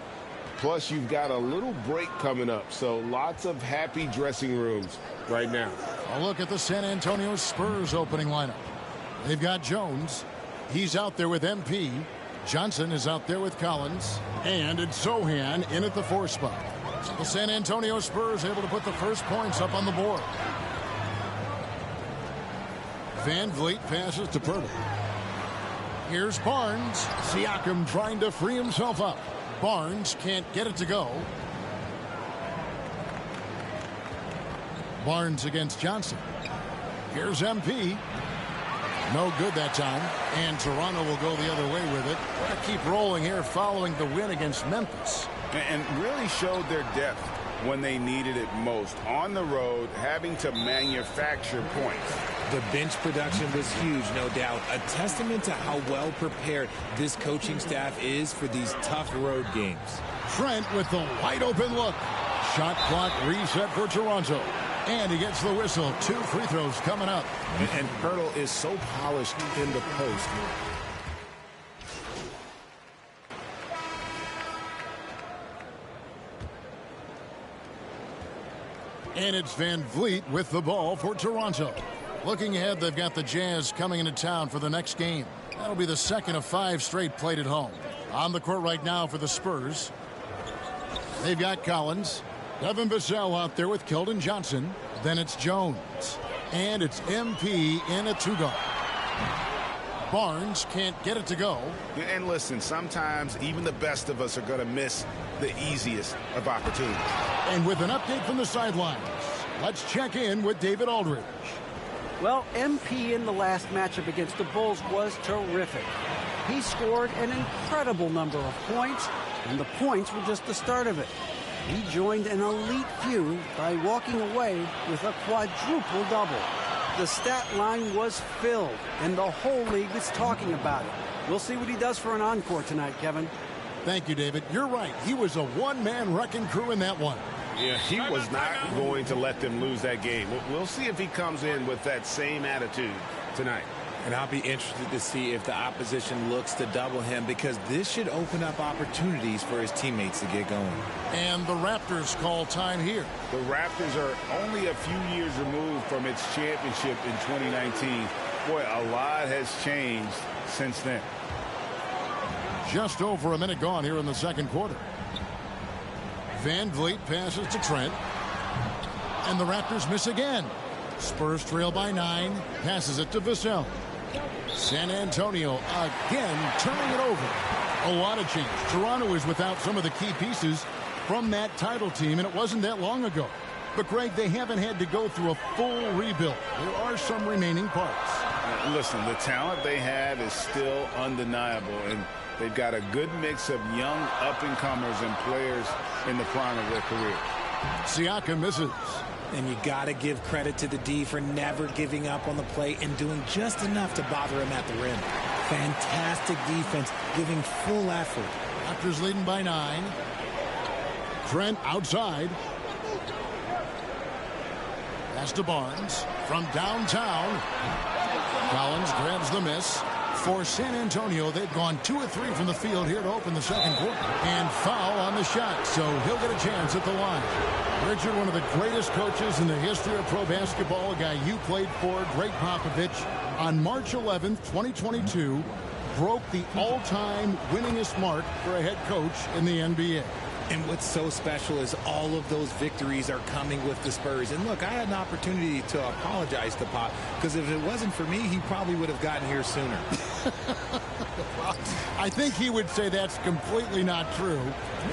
Plus, you've got a little break coming up, so lots of happy dressing rooms right now. A look at the San Antonio Spurs opening lineup. They've got Jones. He's out there with MP. Johnson is out there with Collins. And it's Zohan in at the 4 spot. So the San Antonio Spurs able to put the first points up on the board. Van Vliet passes to Pirtle. Here's Barnes. Siakam trying to free himself up. Barnes can't get it to go. Barnes against Johnson. Here's MP. No good that time. And Toronto will go the other way with it. We're going to keep rolling here following the win against Memphis. And really showed their depth when they needed it most. On the road, having to manufacture points. The bench production was huge, no doubt. A testament to how well prepared this coaching staff is for these tough road games. Trent with the wide open look. Shot clock reset for Toronto. And he gets the whistle. 2 free throws coming up. And Pirtle is so polished in the post. And it's Van Vliet with the ball for Toronto. Looking ahead, they've got the Jazz coming into town for the next game. That'll be the second of 5 straight played at home. On the court right now for the Spurs. They've got Collins. Devin Vassell out there with Keldon Johnson. Then it's Jones. And it's MP in a 2-guard. Barnes can't get it to go. And listen, sometimes even the best of us are going to miss the easiest of opportunities. And with an update from the sidelines, let's check in with David Aldridge. Well, MP in the last matchup against the Bulls was terrific. He scored an incredible number of points, and the points were just the start of it. He joined an elite few by walking away with a quadruple double. The stat line was filled, and the whole league is talking about it. We'll see what he does for an encore tonight, Kevin. Thank you, David. You're right. He was a one-man wrecking crew in that one. Yeah, he was not going to let them lose that game. We'll see if he comes in with that same attitude tonight. And I'll be interested to see if the opposition looks to double him, because this should open up opportunities for his teammates to get going. And the Raptors call time here. The Raptors are only a few years removed from its championship in 2019. Boy, a lot has changed since then. Just over a minute gone here in the second quarter. Van Vliet passes to Trent. And the Raptors miss again. Spurs trail by 9. Passes it to Vassell. San Antonio again turning it over. A lot of change. Toronto is without some of the key pieces from that title team, and it wasn't that long ago. But, Greg, they haven't had to go through a full rebuild. There are some remaining parts. Listen, the talent they have is still undeniable, and they've got a good mix of young up-and-comers and players in the prime of their career. Siakam misses. And you got to give credit to the D for never giving up on the play and doing just enough to bother him at the rim. Fantastic defense, giving full effort. Raptors leading by 9. Trent outside. Pass to Barnes from downtown. Collins grabs the miss. For San Antonio, they've gone 2 of 3 from the field here to open the second quarter. And foul on the shot, so he'll get a chance at the line. Richard, one of the greatest coaches in the history of pro basketball, a guy you played for, Greg Popovich, on March 11th, 2022, broke the all-time winningest mark for a head coach in the NBA. And what's so special is all of those victories are coming with the Spurs. And look, I had an opportunity to apologize to Pop, because if it wasn't for me, he probably would have gotten here sooner. Well, I think he would say that's completely not true.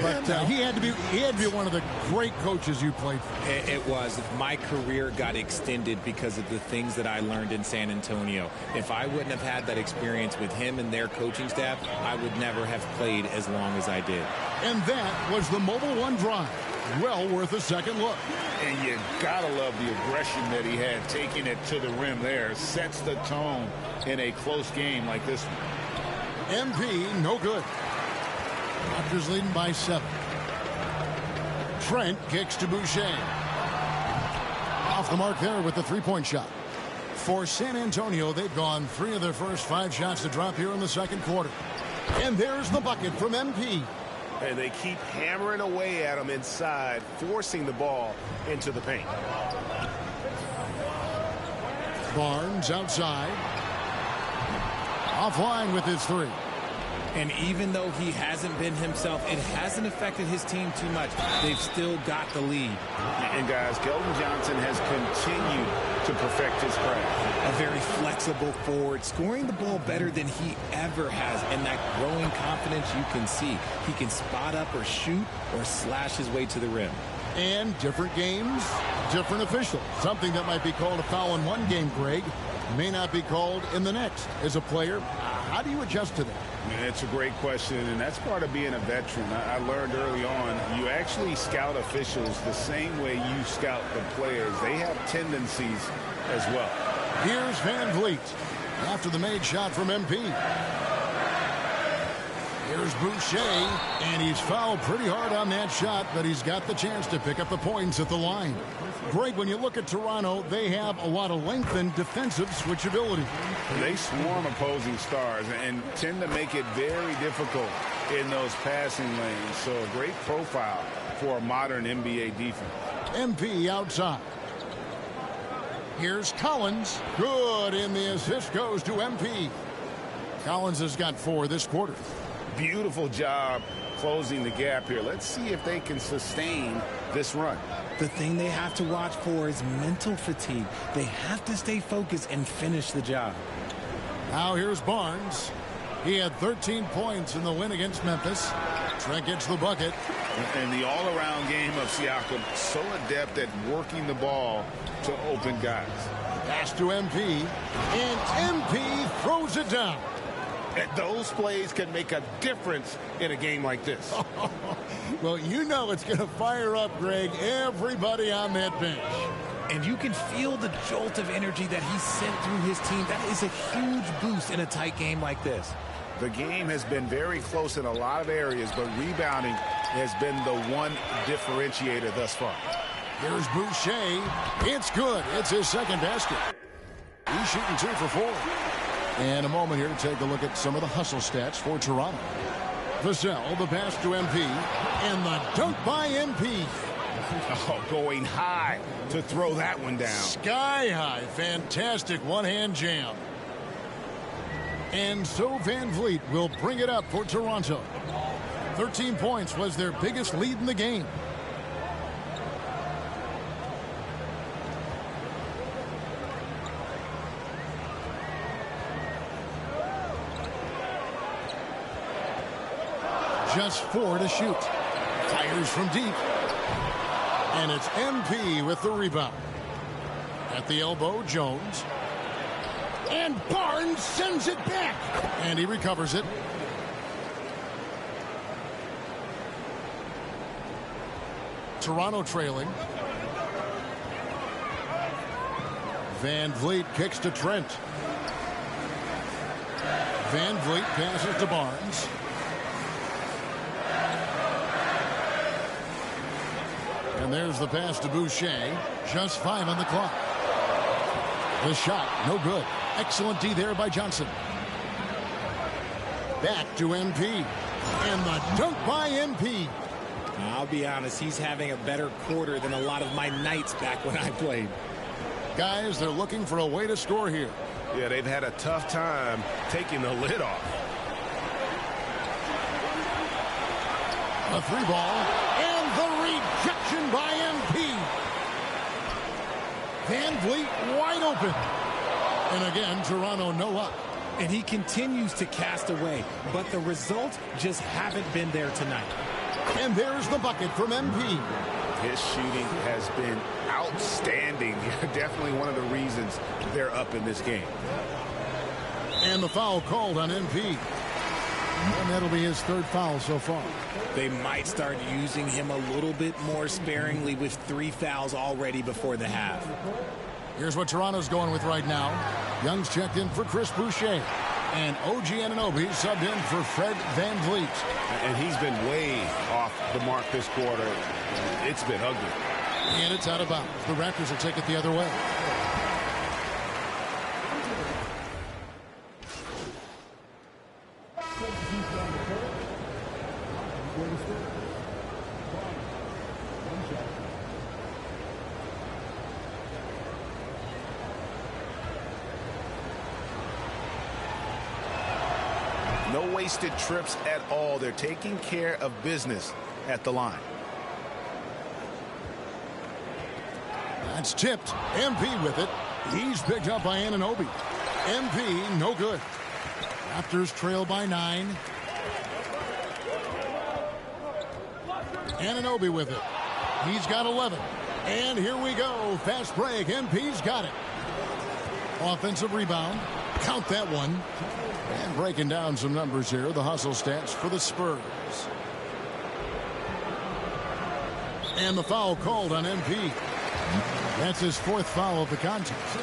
But he had to be one of the great coaches you played for. It was. My career got extended because of the things that I learned in San Antonio. If I wouldn't have had that experience with him and their coaching staff, I would never have played as long as I did. And that was the Mobile One Drive. Well worth a second look. And you gotta love the aggression that he had, taking it to the rim there. Sets the tone in a close game like this one. MP, no good. Raptors leading by 7. Trent kicks to Boucher. Off the mark there with the three-point shot. For San Antonio, they've gone 3 of their first 5 shots to drop here in the second quarter. And there's the bucket from MP. And they keep hammering away at him inside, forcing the ball into the paint. Barnes outside. Offline with his 3. And even though he hasn't been himself, it hasn't affected his team too much. They've still got the lead. And guys, Keldon Johnson has continued to perfect his craft. A very flexible forward, scoring the ball better than he ever has. And that growing confidence you can see. He can spot up or shoot or slash his way to the rim. And different games, different officials. Something that might be called a foul in one game, Greg, may not be called in the next. As a player, how do you adjust to that? It's a great question, and that's part of being a veteran. I learned early on, you actually scout officials the same way you scout the players. They have tendencies as well. Here's Van Vliet after the made shot from MP. Here's Boucher, and he's fouled pretty hard on that shot, but he's got the chance to pick up the points at the line. Greg, when you look at Toronto, they have a lot of length and defensive switchability. They swarm opposing stars and tend to make it very difficult in those passing lanes. So a great profile for a modern NBA defense. MP outside. Here's Collins. Good, and the assist goes to MP. Collins has got 4 this quarter. Beautiful job closing the gap here. Let's see if they can sustain this run. The thing they have to watch for is mental fatigue. They have to stay focused and finish the job. Now here's Barnes. He had 13 points in the win against Memphis. Trent gets the bucket. And the all-around game of Siakam, so adept at working the ball to open guys. Pass to MP, and MP throws it down. And those plays can make a difference in a game like this. Well, you know it's going to fire up, Greg, everybody on that bench. And you can feel the jolt of energy that he sent through his team. That is a huge boost in a tight game like this. The game has been very close in a lot of areas, but rebounding has been the one differentiator thus far. Here's Boucher. It's good. It's his second basket. He's shooting 2 for 4. And a moment here to take a look at some of the hustle stats for Toronto. Vassell, the pass to MP, and the dunk by MP. Oh, going high to throw that one down. Sky high. Fantastic one-hand jam. And so Van Vliet will bring it up for Toronto. 13 points was their biggest lead in the game. Just 4 to shoot. Fires from deep. And it's MP with the rebound. At the elbow, Jones. And Barnes sends it back. And he recovers it. Toronto trailing. Van Vliet kicks to Trent. Van Vliet passes to Barnes. And there's the pass to Boucher. Just 5 on the clock. The shot, no good. Excellent D there by Johnson. Back to MP. And the dunk by MP. I'll be honest, he's having a better quarter than a lot of my nights back when I played. Guys, they're looking for a way to score here. Yeah, they've had a tough time taking the lid off. A 3 ball. And the rejection by MP. Van Vliet wide open. And again, Toronto no up. And he continues to cast away, but the results just haven't been there tonight. And there's the bucket from MP. His shooting has been outstanding. Definitely one of the reasons they're up in this game. And the foul called on MP. And that'll be his third foul so far. They might start using him a little bit more sparingly with 3 fouls already before the half. Here's what Toronto's going with right now. Young's checked in for Chris Boucher. And OG Anunoby subbed in for Fred VanVleet. And he's been way off the mark this quarter. It's been ugly. And it's out of bounds. The Raptors will take it the other way. No wasted trips at all. They're taking care of business at the line. That's tipped. MP with it. He's picked up by Anunoby. MP, no good. Raptors trail by 9. Anunoby with it. He's got 11. And here we go. Fast break. MP's got it. Offensive rebound. Count that one. And breaking down some numbers here. The hustle stats for the Spurs. And the foul called on MP. That's his 4th foul of the contest.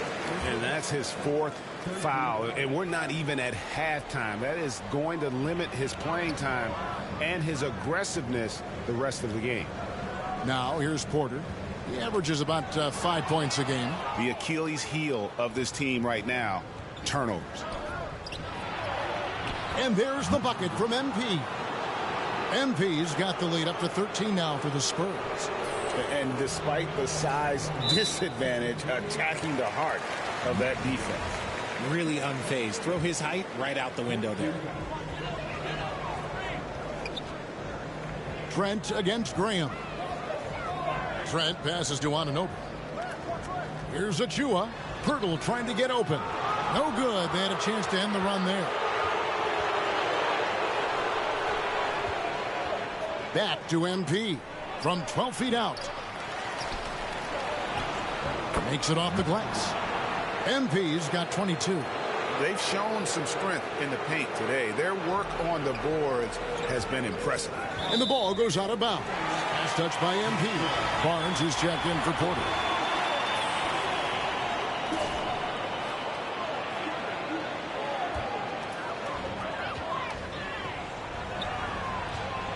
And that's his 4th foul. And we're not even at halftime. That is going to limit his playing time and his aggressiveness the rest of the game. Now here's Porter. He averages about 5 points a game. The Achilles heel of this team right now, turnovers. And there's the bucket from MP. MP's got the lead up to 13 now for the Spurs. And despite the size disadvantage, attacking the heart of that defense. Really unfazed. Throw his height right out the window there. Trent against Graham. Trent passes to Anunoby. Here's Achua. Pirtle trying to get open. No good. They had a chance to end the run there. Back to MP from 12 feet out. Makes it off the glass. MP's got 22. They've shown some strength in the paint today. Their work on the boards has been impressive. And the ball goes out of bounds. Pass touched by MP. Barnes is checked in for Porter.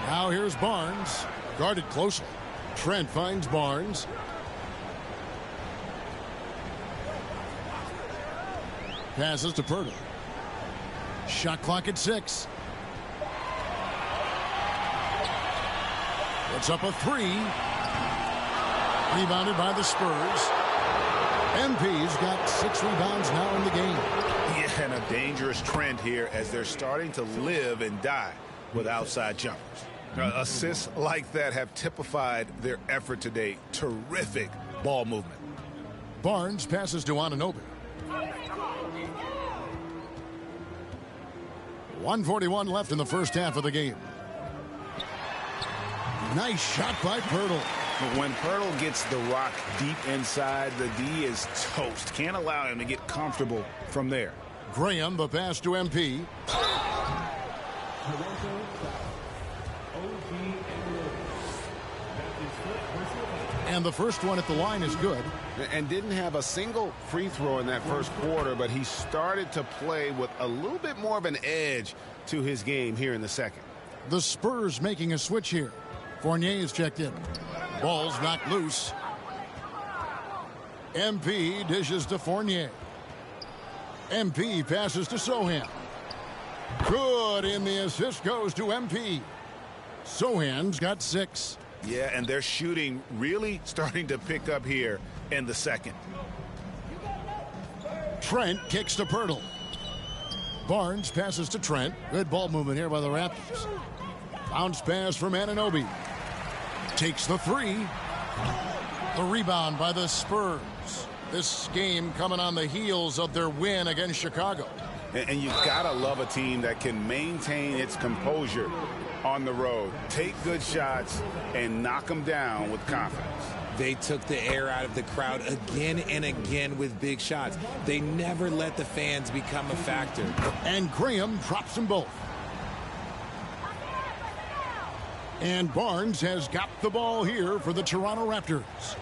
Now here's Barnes. Guarded closely. Trent finds Barnes. Passes to Pirtle. Shot clock at 6. It's up a 3. Rebounded by the Spurs. MP's got 6 rebounds now in the game. Yeah, and a dangerous trend here as they're starting to live and die with outside jumpers. Assists like that have typified their effort today. Terrific ball movement. Barnes passes to Anunoby. 1:41 left in the first half of the game. Nice shot by Pirtle. But when Pirtle gets the rock deep inside, the D is toast. Can't allow him to get comfortable from there. Graham, the pass to MP. And the first one at the line is good. And didn't have a single free throw in that first quarter, but he started to play with a little bit more of an edge to his game here in the second. The Spurs making a switch here. Fournier is checked in. Ball's knocked loose. MP dishes to Fournier. MP passes to Sohan. Good, and the assist goes to MP. Sohan's got 6. Yeah, and their shooting really starting to pick up here in the second. Trent kicks to Pirtle. Barnes passes to Trent. Good ball movement here by the Raptors. Bounce pass from Anunoby. Takes the 3. The rebound by the Spurs. This game coming on the heels of their win against Chicago. And you've got to love a team that can maintain its composure on the road. Take good shots and knock them down with confidence. They took the air out of the crowd again and again with big shots. They never let the fans become a factor. And Graham drops them both. And Barnes has got the ball here for the Toronto Raptors.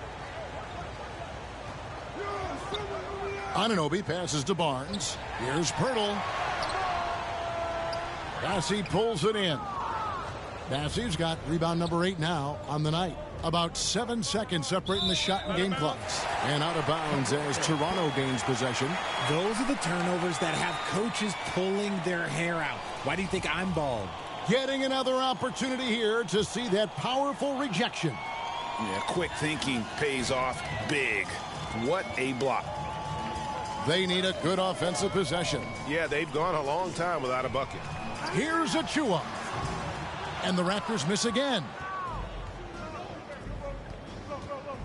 Anunoby passes to Barnes. Here's Pirtle. Bassey pulls it in. Bassey's got rebound number 8 now on the night. About 7 seconds separating the shot and game clocks. And out of bounds as Toronto gains possession. Those are the turnovers that have coaches pulling their hair out. Why do you think I'm bald? Getting another opportunity here to see that powerful rejection. Yeah, quick thinking pays off big. What a block. They need a good offensive possession. Yeah, they've gone a long time without a bucket. Here's Achua. And the Raptors miss again.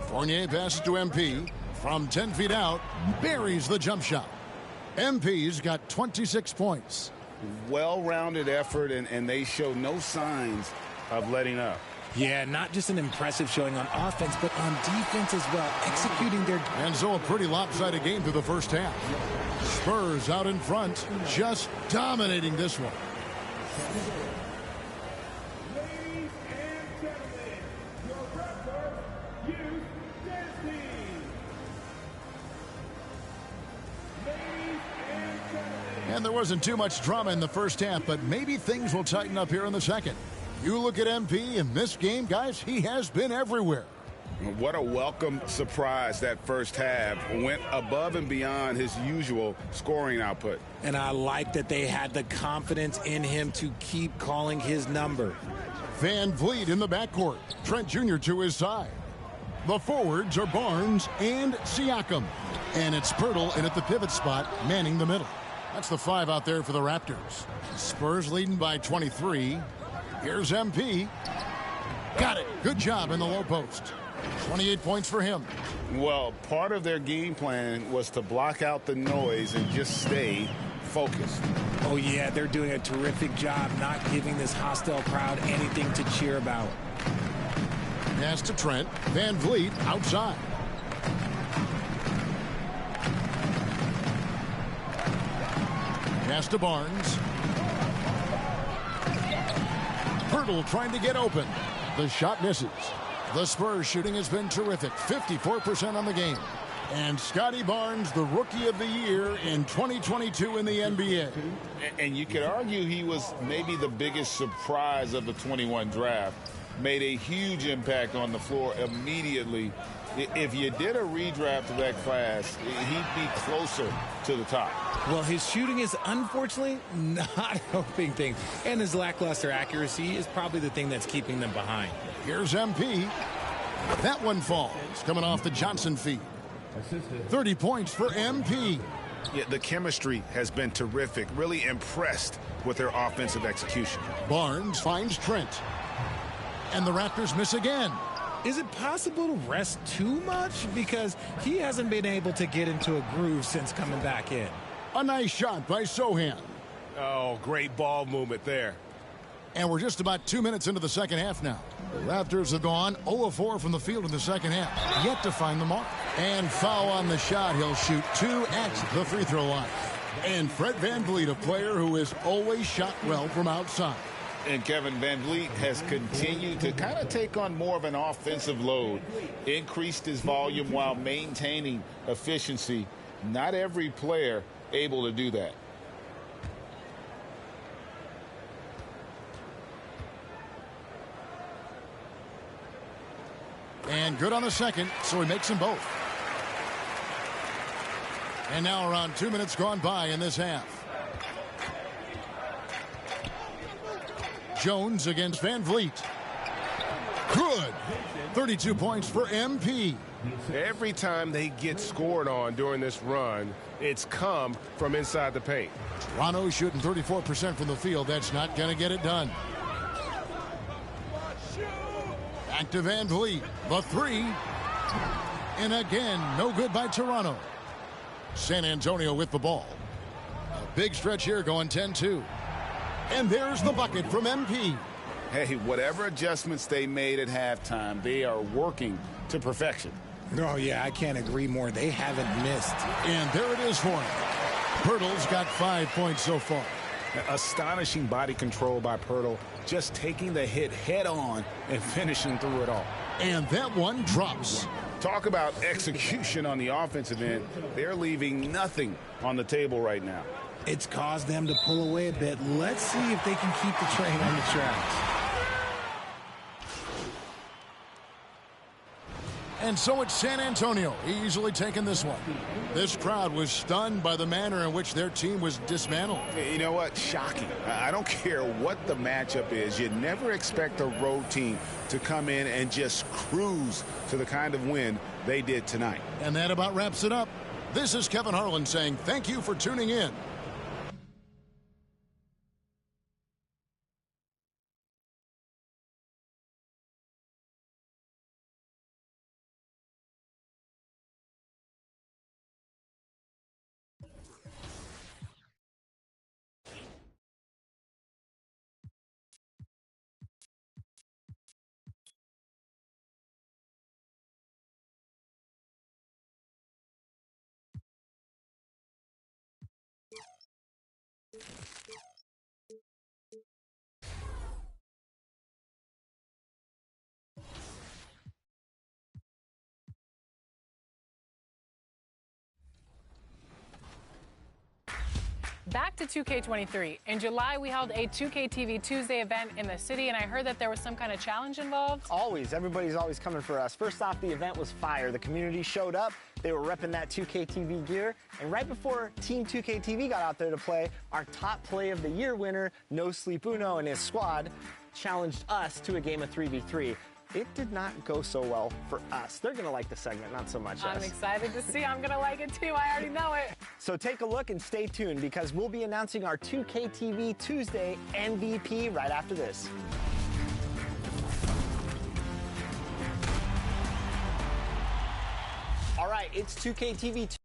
Fournier passes to MP. From 10 feet out, buries the jump shot. MP's got 26 points. Well-rounded effort, and they show no signs of letting up. Yeah, not just an impressive showing on offense, but on defense as well, executing their... And so a pretty lopsided game through the first half. Spurs out in front, just dominating this one. Ladies and gentlemen, your Raptors youth dance team. Ladies and gentlemen. And there wasn't too much drama in the first half, but maybe things will tighten up here in the second. You look at MP in this game, guys, he has been everywhere. What a welcome surprise that first half. Went above and beyond his usual scoring output. And I like that they had the confidence in him to keep calling his number. Van Vliet in the backcourt. Trent Jr. to his side. The forwards are Barnes and Siakam. And it's Pirtle in at the pivot spot, manning the middle. That's the 5 out there for the Raptors. Spurs leading by 23. Here's MP. Got it. Good job in the low post. 28 points for him. Well, part of their game plan was to block out the noise and just stay focused. Oh, yeah, they're doing a terrific job not giving this hostile crowd anything to cheer about. Pass to Trent. Van Vliet outside. Pass to Barnes. Pirtle trying to get open. The shot misses. The Spurs shooting has been terrific. 54% on the game. And Scotty Barnes, the Rookie of the Year in 2022 in the NBA. And you could argue he was maybe the biggest surprise of the 21 draft. Made a huge impact on the floor immediately. If you did a redraft of that class, he'd be closer to the top. Well, his shooting is unfortunately not helping things. And his lackluster accuracy is probably the thing that's keeping them behind. Here's MP. That one falls, coming off the Johnson feed. 30 points for MP. Yeah, the chemistry has been terrific. Really impressed with their offensive execution. Barnes finds Trent. And the Raptors miss again. Is it possible to rest too much? Because he hasn't been able to get into a groove since coming back in. A nice shot by Sohan. Oh, great ball movement there. And we're just about 2 minutes into the second half now. The Raptors have gone 0 of 4 from the field in the second half. Yet to find the mark. And foul on the shot. He'll shoot 2 at the free throw line. And Fred VanVleet, a player who has always shot well from outside. And Kevin VanVleet has continued to kind of take on more of an offensive load. Increased his volume while maintaining efficiency. Not every player able to do that. And good on the second, so he makes them both. And now around 2 minutes gone by in this half. Jones against VanVleet. Good. 32 points for MP. Every time they get scored on during this run, it's come from inside the paint. Toronto shooting 34% from the field. That's not going to get it done. Back to VanVleet. The 3. And again, no good by Toronto. San Antonio with the ball. A big stretch here going 10-2. And there's the bucket from MP. Hey, whatever adjustments they made at halftime, they are working to perfection. Oh, yeah, I can't agree more. They haven't missed. And there it is for him. Pirtle's got 5 points so far. Astonishing body control by Pirtle, just taking the hit head on and finishing through it all. And that one drops. Talk about execution on the offensive end. They're leaving nothing on the table right now. It's caused them to pull away a bit. Let's see if they can keep the train on the tracks. And so it's San Antonio easily taking this one. This crowd was stunned by the manner in which their team was dismantled. You know what? Shocking. I don't care what the matchup is. You never expect a road team to come in and just cruise to the kind of win they did tonight. And that about wraps it up. This is Kevin Harlan saying thank you for tuning in. Back to 2K23. In July, we held a 2K TV Tuesday event in the city, and I heard that there was some kind of challenge involved. Always. Everybody's always coming for us. First off, the event was fire. The community showed up. They were repping that 2K TV gear. And right before Team 2K TV got out there to play, our top play of the year winner, No Sleep Uno and his squad, challenged us to a game of 3v3. It did not go so well for us. They're going to like the segment, not so much us. I'm excited to see. I'm going to like it too. I already know it. So take a look and stay tuned because we'll be announcing our 2K TV Tuesday MVP right after this. All right, it's 2K TV.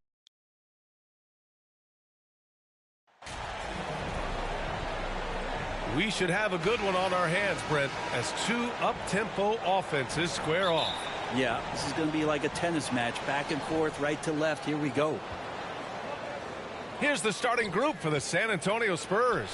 We should have a good one on our hands, Brent, as two up-tempo offenses square off. Yeah, this is going to be like a tennis match, back and forth, right to left. Here we go. Here's the starting group for the San Antonio Spurs.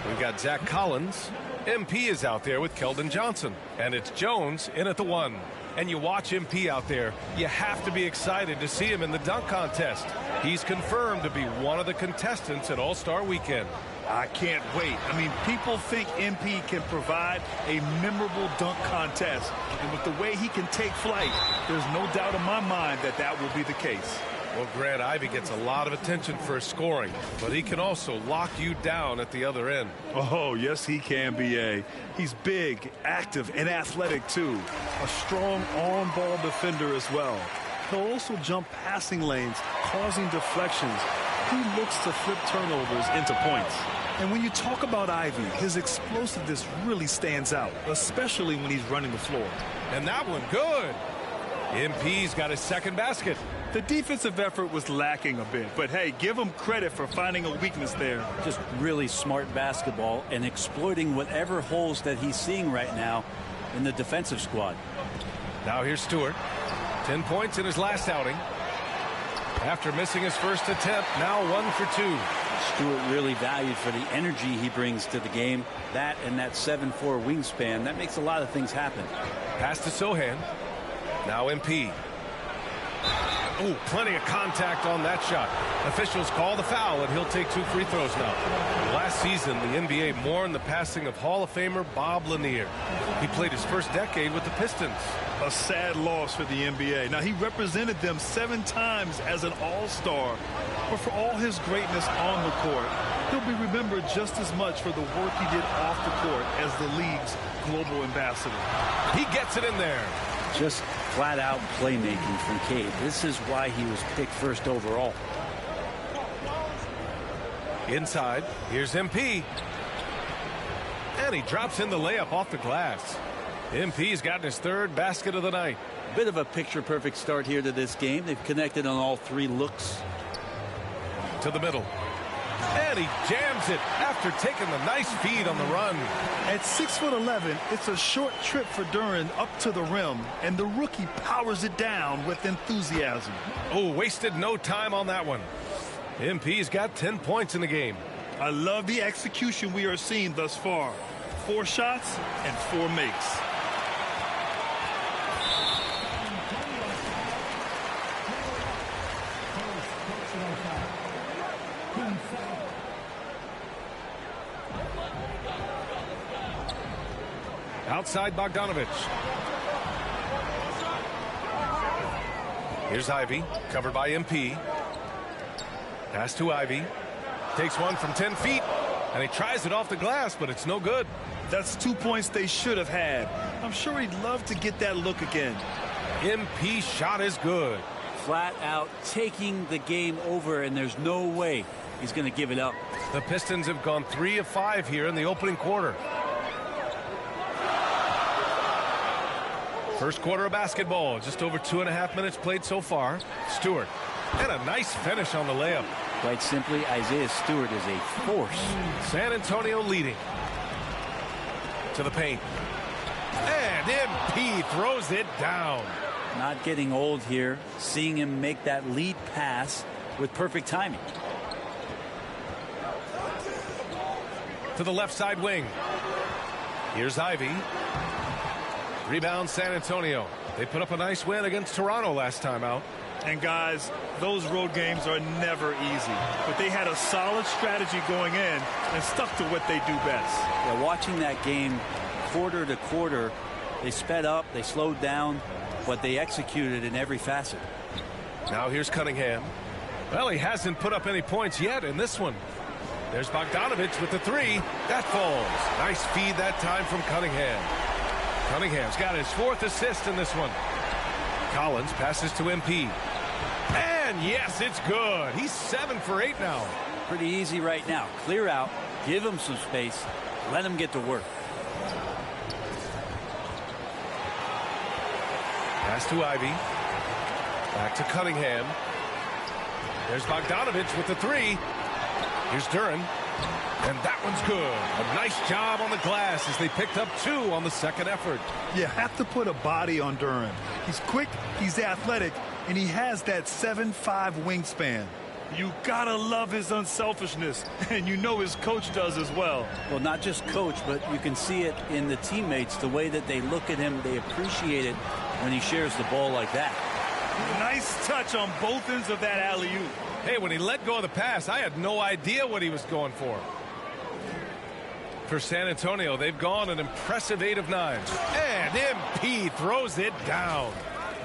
We've got Zach Collins. MP is out there with Keldon Johnson. And it's Jones in at the 1. And you watch MP out there, you have to be excited to see him in the dunk contest. He's confirmed to be one of the contestants at All-Star Weekend. I can't wait. I mean, people think MP can provide a memorable dunk contest. And with the way he can take flight, there's no doubt in my mind that that will be the case. Well, Grant, Ivey gets a lot of attention for his scoring, but he can also lock you down at the other end. Oh, yes, he can, B.A. He's big, active, and athletic, too. A strong on-ball defender as well. He'll also jump passing lanes, causing deflections. He looks to flip turnovers into points. And when you talk about Ivey, his explosiveness really stands out, especially when he's running the floor. And that one good. MP's got his second basket. The defensive effort was lacking a bit, but hey, give him credit for finding a weakness there. Just really smart basketball and exploiting whatever holes that he's seeing right now in the defensive squad. Now here's Stewart. 10 points in his last outing. After missing his first attempt, now 1 for 2. Stewart really valued for the energy he brings to the game. That and that 7'4" wingspan, that makes a lot of things happen. Pass to Sohan. Now MP. Oh, plenty of contact on that shot. Officials call the foul, and he'll take 2 free throws now. Last season, the NBA mourned the passing of Hall of Famer Bob Lanier. He played his first decade with the Pistons. A sad loss for the NBA. Now, he represented them 7 times as an all-star. But for all his greatness on the court, he'll be remembered just as much for the work he did off the court as the league's global ambassador. He gets it in there. Just flat-out playmaking from Cade. This is why he was picked first overall. Inside, here's MP. And he drops in the layup off the glass. MP's gotten his 3rd basket of the night. Bit of a picture-perfect start here to this game. They've connected on all 3 looks. To the middle. And he jams it after taking the nice feed on the run. At 6'11", it's a short trip for Duren up to the rim, and the rookie powers it down with enthusiasm. Oh, wasted no time on that one. MP's got 10 points in the game. I love the execution we are seeing thus far. 4 shots and 4 makes. Outside Bogdanovich. Here's Ivy, covered by MP. Pass to Ivy. Takes one from 10 feet, and he tries it off the glass, but it's no good. That's 2 points they should have had. I'm sure he'd love to get that look again. MP shot is good. Flat out taking the game over, and there's no way he's going to give it up. The Pistons have gone 3 of 5 here in the opening quarter. First quarter of basketball, just over 2.5 minutes played so far. Stewart, and a nice finish on the layup. Quite simply, Isaiah Stewart is a force. San Antonio leading. To the paint. And MP throws it down. Not getting old here, seeing him make that lead pass with perfect timing. To the left side wing. Here's Ivy. Rebound San Antonio. They put up a nice win against Toronto last time out. And guys, those road games are never easy. But they had a solid strategy going in and stuck to what they do best. Yeah, watching that game quarter to quarter, they sped up, they slowed down, but they executed in every facet. Now here's Cunningham. Well, he hasn't put up any points yet in this one. There's Bogdanovich with the 3. That falls. Nice feed that time from Cunningham. Cunningham's got his 4th assist in this one. Collins passes to MP. And yes, it's good. He's 7 for 8 now. Pretty easy right now. Clear out, give him some space, let him get to work. Pass to Ivy. Back to Cunningham. There's Bogdanovich with the 3. Here's Duren. And that one's good. A nice job on the glass as they picked up 2 on the second effort. You have to put a body on Duren. He's quick, he's athletic, and he has that 7'5" wingspan. You gotta love his unselfishness, and you know his coach does as well. Well, not just coach, but you can see it in the teammates, the way that they look at him. They appreciate it when he shares the ball like that. Nice touch on both ends of that alley-oop. Hey, when he let go of the pass, I had no idea what he was going for. For San Antonio, they've gone an impressive 8 of 9. And MP throws it down.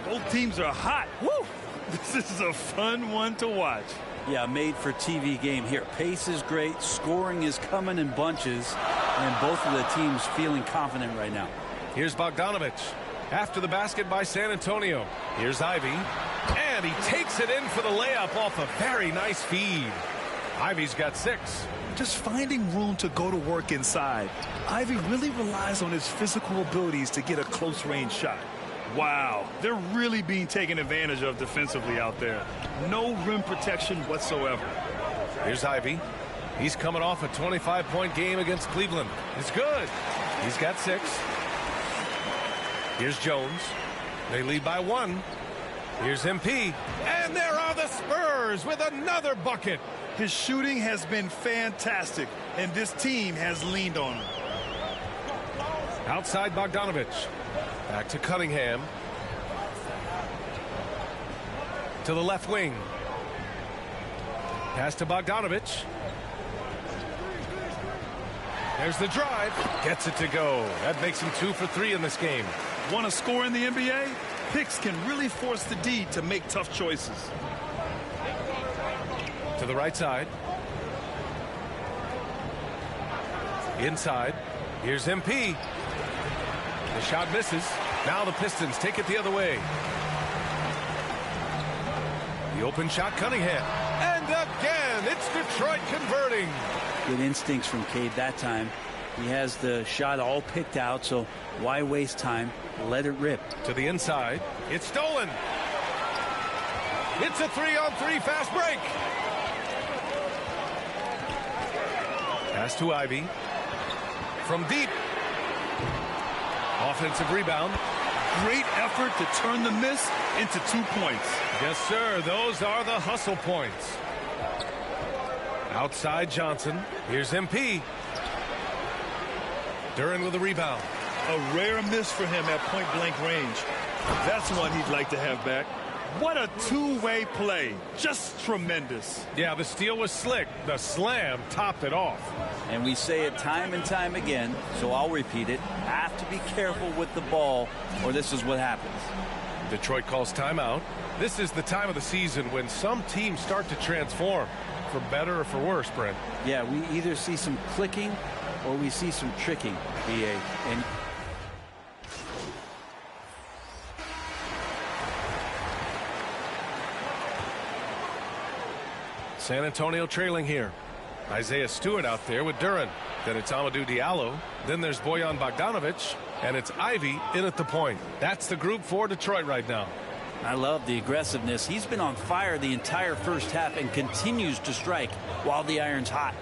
Both teams are hot. Woo! This is a fun one to watch. Yeah, made for TV game here. Pace is great. Scoring is coming in bunches. And both of the teams feeling confident right now. Here's Bogdanovich. After the basket by San Antonio. Here's Ivy. And he takes it in for the layup off a very nice feed. Ivy's got 6. Just finding room to go to work inside. Ivy really relies on his physical abilities to get a close-range shot. Wow, they're really being taken advantage of defensively out there. No rim protection whatsoever. Here's Ivy. He's coming off a 25-point game against Cleveland. It's good. He's got 6. Here's Jones. They lead by 1. Here's MP. And there are the Spurs with another bucket. His shooting has been fantastic, and this team has leaned on him. Outside Bogdanovich. Back to Cunningham. To the left wing. Pass to Bogdanovich. There's the drive. Gets it to go. That makes him 2 for 3 in this game. Want to score in the NBA? Picks can really force the D to make tough choices. To the right side. Inside. Here's MP. The shot misses. Now the Pistons take it the other way. The open shot, Cunningham. And again, it's Detroit converting. Good instincts from Cade that time. He has the shot all picked out, so why waste time? Let it rip. To the inside. It's stolen. It's a 3-on-3 fast break. Pass to Ivy. From deep. Offensive rebound. Great effort to turn the miss into 2 points. Yes, sir. Those are the hustle points. Outside Johnson. Here's MP. Duren with a rebound. A rare miss for him at point-blank range. That's one he'd like to have back. What a two-way play. Just tremendous. Yeah, the steal was slick. The slam topped it off. And we say it time and time again, so I'll repeat it. Have to be careful with the ball, or this is what happens. Detroit calls timeout. This is the time of the season when some teams start to transform, for better or for worse, Brent. Yeah, we either see some clicking or we see some tricking, BA. And San Antonio trailing here. Isaiah Stewart out there with Duren. Then it's Amadou Diallo. Then there's Bojan Bogdanovic. And it's Ivy in at the point. That's the group for Detroit right now. I love the aggressiveness. He's been on fire the entire first half and continues to strike while the iron's hot.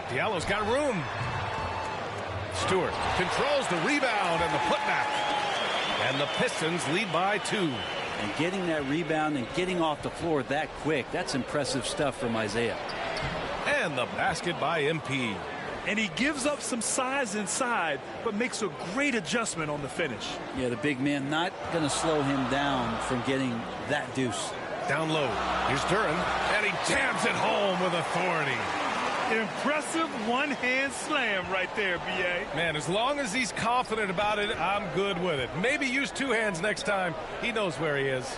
Diallo's got room. Stewart controls the rebound and the putback. And the Pistons lead by 2. And getting that rebound and getting off the floor that quick, that's impressive stuff from Isaiah. And the basket by MP. And he gives up some size inside, but makes a great adjustment on the finish. Yeah, the big man not going to slow him down from getting that deuce. Down low. Here's Duren, and he jams it home with authority. Impressive one-hand slam right there, B.A. Man, as long as he's confident about it, I'm good with it. Maybe use 2 hands next time. He knows where he is.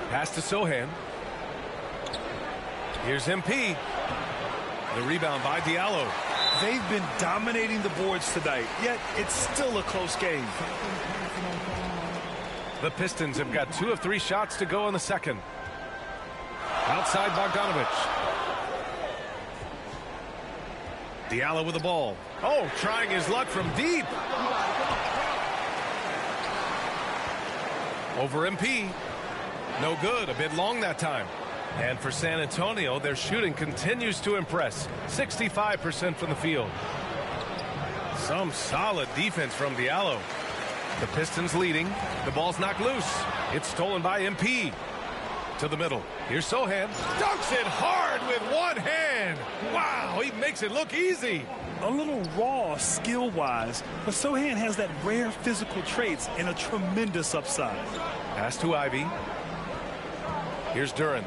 Pass to Sohan. Here's MP. The rebound by Diallo. They've been dominating the boards tonight, yet it's still a close game. The Pistons have got 2 of 3 shots to go in the second. Outside Bogdanovic. Diallo with the ball. Oh, trying his luck from deep. Over MP. No good. A bit long that time. And for San Antonio, their shooting continues to impress. 65% from the field. Some solid defense from Diallo. The Pistons leading. The ball's knocked loose. It's stolen by MP. To the middle. Here's Sohan. Dunks it hard with one hand. Wow, he makes it look easy. A little raw skill-wise, but Sohan has that rare physical traits and a tremendous upside. Pass to Ivy. Here's Duren.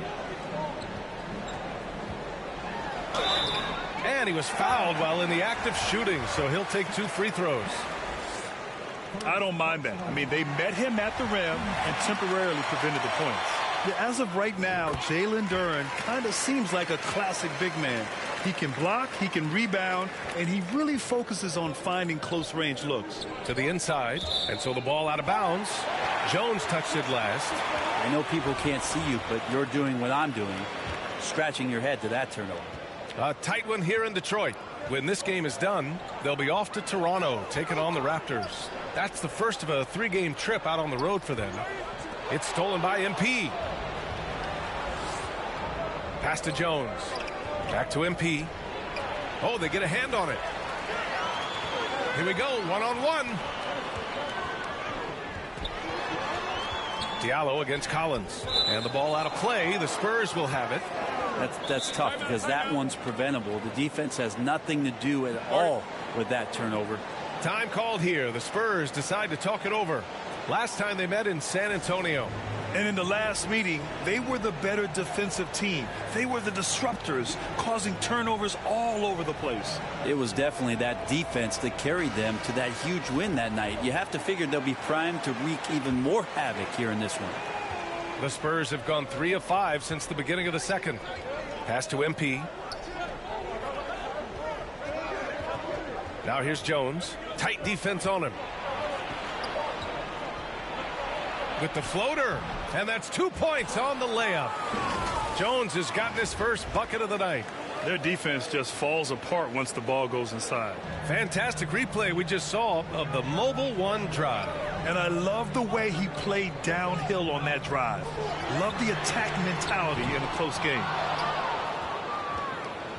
And he was fouled while in the act of shooting, so he'll take 2 free throws. I don't mind that. I mean, they met him at the rim and temporarily prevented the points. Yeah, as of right now, Jalen Duren kind of seems like a classic big man. He can block, he can rebound, and he really focuses on finding close-range looks. To the inside, and so the ball out of bounds. Jones touched it last. I know people can't see you, but you're doing what I'm doing, scratching your head to that turnover. A tight one here in Detroit. When this game is done, they'll be off to Toronto, taking on the Raptors. That's the first of a 3-game trip out on the road for them. It's stolen by MP. Pass to Jones. Back to MP. Oh, they get a hand on it. Here we go, one-on-one. Diallo against Collins. And the ball out of play. The Spurs will have it. That's tough because that one's preventable. The defense has nothing to do at all with that turnover. Time called here. The Spurs decide to talk it over. Last time they met in San Antonio. And in the last meeting, they were the better defensive team. They were the disruptors, causing turnovers all over the place. It was definitely that defense that carried them to that huge win that night. You have to figure they'll be primed to wreak even more havoc here in this one. The Spurs have gone 3 of 5 since the beginning of the second. Pass to MP. Now here's Jones. Tight defense on him. With the floater. And that's 2 points on the layup. Jones has gotten his first bucket of the night. Their defense just falls apart once the ball goes inside. Fantastic replay we just saw of the mobile 1 drive. And I love the way he played downhill on that drive. Love the attack mentality in a close game.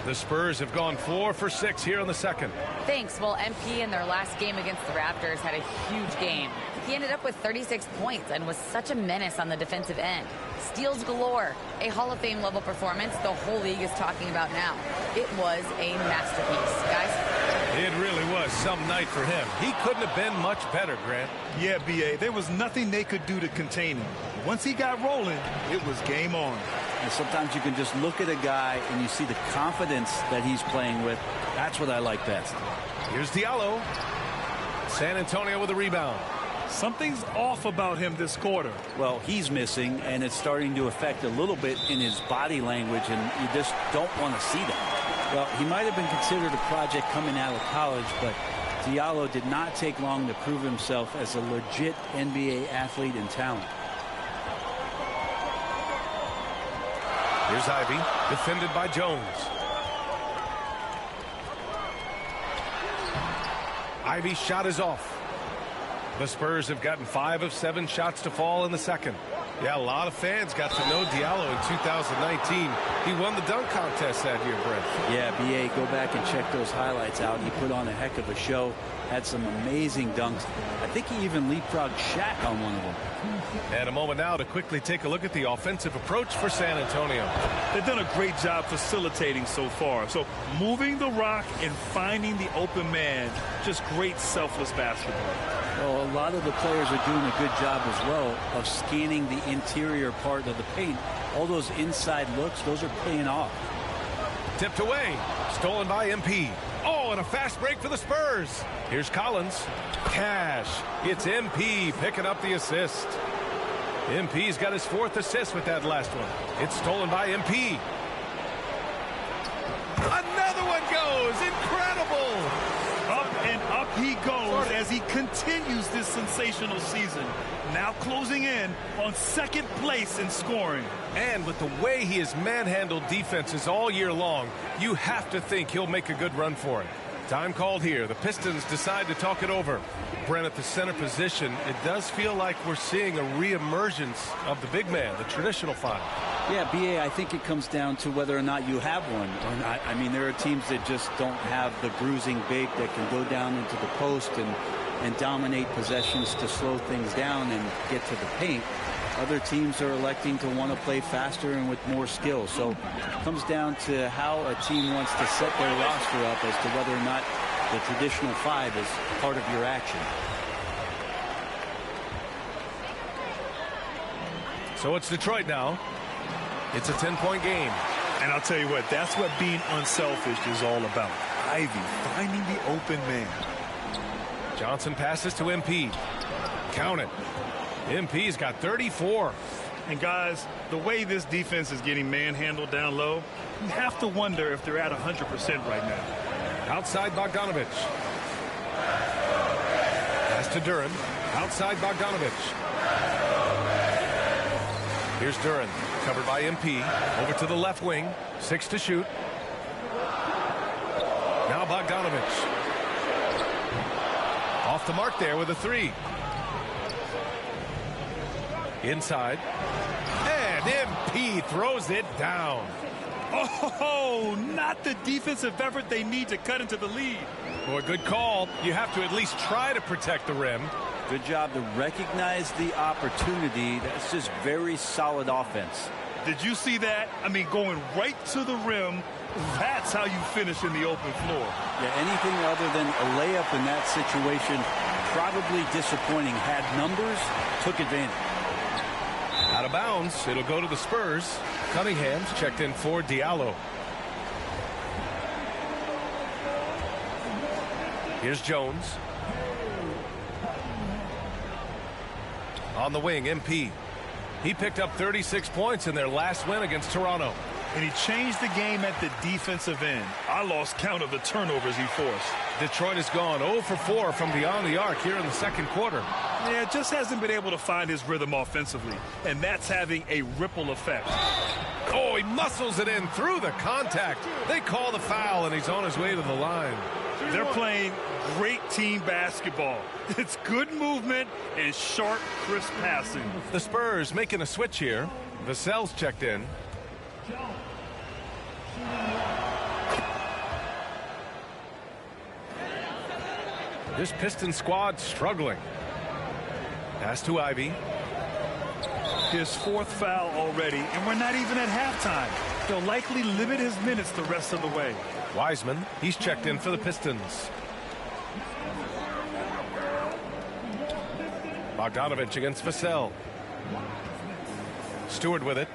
The Spurs have gone 4 for 6 here in the second. Thanks. Well, MP in their last game against the Raptors had a huge game. He ended up with 36 points and was such a menace on the defensive end. Steals galore. A Hall of Fame level performance the whole league is talking about now. It was a masterpiece, guys. It really was some night for him. He couldn't have been much better, Grant. Yeah, B.A. There was nothing they could do to contain him. Once he got rolling, it was game on. And sometimes you can just look at a guy and you see the confidence that he's playing with. That's what I like best. Here's Diallo. San Antonio with a rebound. Something's off about him this quarter. Well, he's missing, and it's starting to affect a little bit in his body language, and you just don't want to see that. Well, he might have been considered a project coming out of college, but Diallo did not take long to prove himself as a legit NBA athlete and talent. Here's Ivy, defended by Jones. Ivy's shot is off. The Spurs have gotten 5 of 7 shots to fall in the second. Yeah, a lot of fans got to know Diallo in 2019. He won the dunk contest that year, Brent. Yeah, B.A., go back and check those highlights out. He put on a heck of a show, had some amazing dunks. I think he even leapfrogged Shaq on one of them. And a moment now to quickly take a look at the offensive approach for San Antonio. They've done a great job facilitating so far. So moving the rock and finding the open man, just great selfless basketball. Well, a lot of the players are doing a good job as well of scanning the interior part of the paint. All those inside looks, those are paying off. Tipped away, stolen by MP. Oh, and a fast break for the Spurs. Here's Collins. Cash. It's MP picking up the assist. MP's got his 4th assist with that last one. It's stolen by MP. Another one goes. Incredible. Up and up he goes as he continues this sensational season. Now closing in on 2nd place in scoring. And with the way he has manhandled defenses all year long, you have to think he'll make a good run for it. Time called here. The Pistons decide to talk it over. Brent, at the center position, it does feel like we're seeing a reemergence of the big man, the traditional 5. Yeah, B.A., I think it comes down to whether or not you have one or not. I mean, there are teams that just don't have the bruising big that can go down into the post and dominate possessions to slow things down and get to the paint. Other teams are electing to want to play faster and with more skill. So it comes down to how a team wants to set their roster up as to whether or not the traditional 5 is part of your action. So it's Detroit now. It's a 10-point game. And I'll tell you what, that's what being unselfish is all about. Ivy finding the open man. Johnson passes to MP. Count it. MP's got 34. And guys, the way this defense is getting manhandled down low, you have to wonder if they're at 100% right now. Outside Bogdanovich. Pass to Duren. Outside Bogdanovich. Here's Duren, covered by MP. Over to the left wing. 6 to shoot. Now Bogdanovich. Off the mark there with a 3. Inside. And MP throws it down. Oh, not the defensive effort they need to cut into the lead. Boy, good call. You have to at least try to protect the rim. Good job to recognize the opportunity. That's just very solid offense. Did you see that? I mean, going right to the rim. That's how you finish in the open floor. Yeah, anything other than a layup in that situation, probably disappointing. Had numbers, took advantage. Out of bounds. It'll go to the Spurs. Cunningham's checked in for Diallo. Here's Jones. On the wing, MP. He picked up 36 points in their last win against Toronto. And he changed the game at the defensive end. I lost count of the turnovers he forced. Detroit has gone 0 for 4 from beyond the arc here in the second quarter. Yeah, just hasn't been able to find his rhythm offensively. And that's having a ripple effect. Oh, he muscles it in through the contact. They call the foul, and he's on his way to the line. They're playing great team basketball. It's good movement and sharp, crisp passing. The Spurs making a switch here. Vassell's checked in. This Pistons squad struggling. Pass to Ivy. His fourth foul already, and we're not even at halftime. They'll likely limit his minutes the rest of the way. Wiseman, he's checked in for the Pistons. Bogdanovich against Vassell. Stewart with it.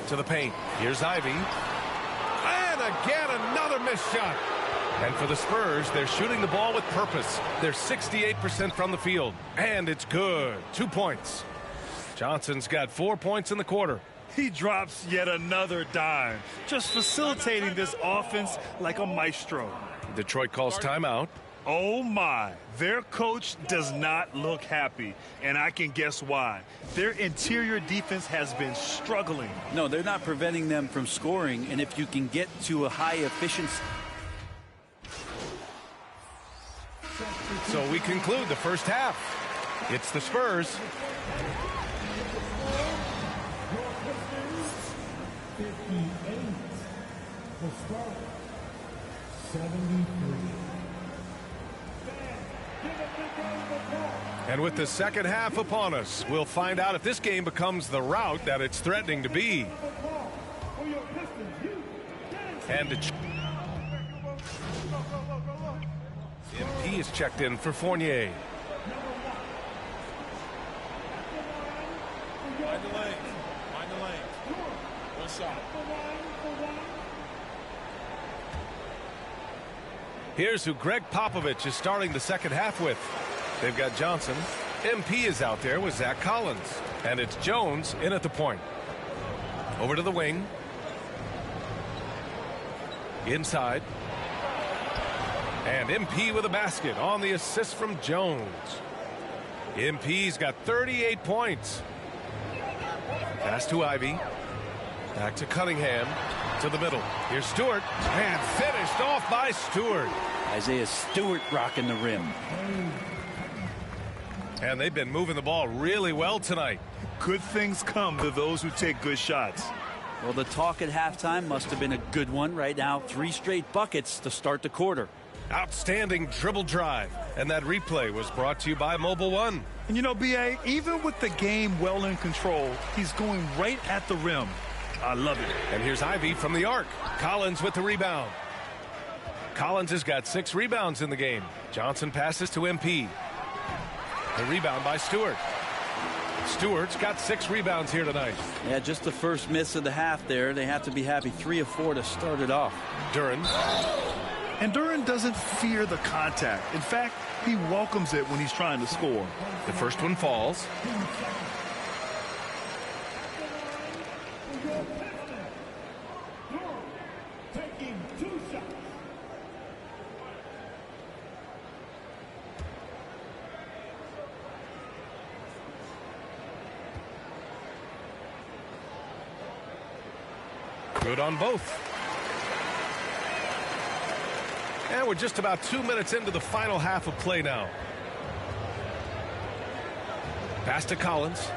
To the paint. Here's Ivy. And again, another missed shot. And for the Spurs, they're shooting the ball with purpose. They're 68% from the field. And it's good. 2 points. Johnson's got 4 points in the quarter. He drops yet another dime, just facilitating this offense like a maestro. Detroit calls timeout. Oh my, their coach does not look happy, and I can guess why. Their interior defense has been struggling. No, they're not preventing them from scoring, and if you can get to a high efficiency. So we conclude the first half. It's the Spurs. 58. The Spurs. 73. And with the second half upon us, we'll find out if this game becomes the rout that it's threatening to be. And MP is checked in for Fournier. Mind the lane. Mind the lane. One shot. Here's who Greg Popovich is starting the second half with. They've got Johnson. MP is out there with Zach Collins. And it's Jones in at the point. Over to the wing. Inside. And MP with a basket on the assist from Jones. MP's got 38 points. Pass to Ivy. Back to Cunningham. To the middle. Here's Stewart. And finished off by Stewart. Isaiah Stewart rocking the rim. And they've been moving the ball really well tonight. Good things come to those who take good shots. Well, the talk at halftime must have been a good one. Right now, 3 straight buckets to start the quarter. Outstanding dribble drive. And that replay was brought to you by Mobile One. And you know, B.A., even with the game well in control, he's going right at the rim. I love it. And here's Ivy from the arc. Collins with the rebound. Collins has got 6 rebounds in the game. Johnson passes to MP. The rebound by Stewart. Stewart's got 6 rebounds here tonight. Yeah, just the first miss of the half there. They have to be happy. 3 of 4 to start it off. Duren. And Duren doesn't fear the contact. In fact, he welcomes it when he's trying to score. The first one falls. Taking 2 shots. Good on both. And we're just about 2 minutes into the final half of play now. Pass to Collins.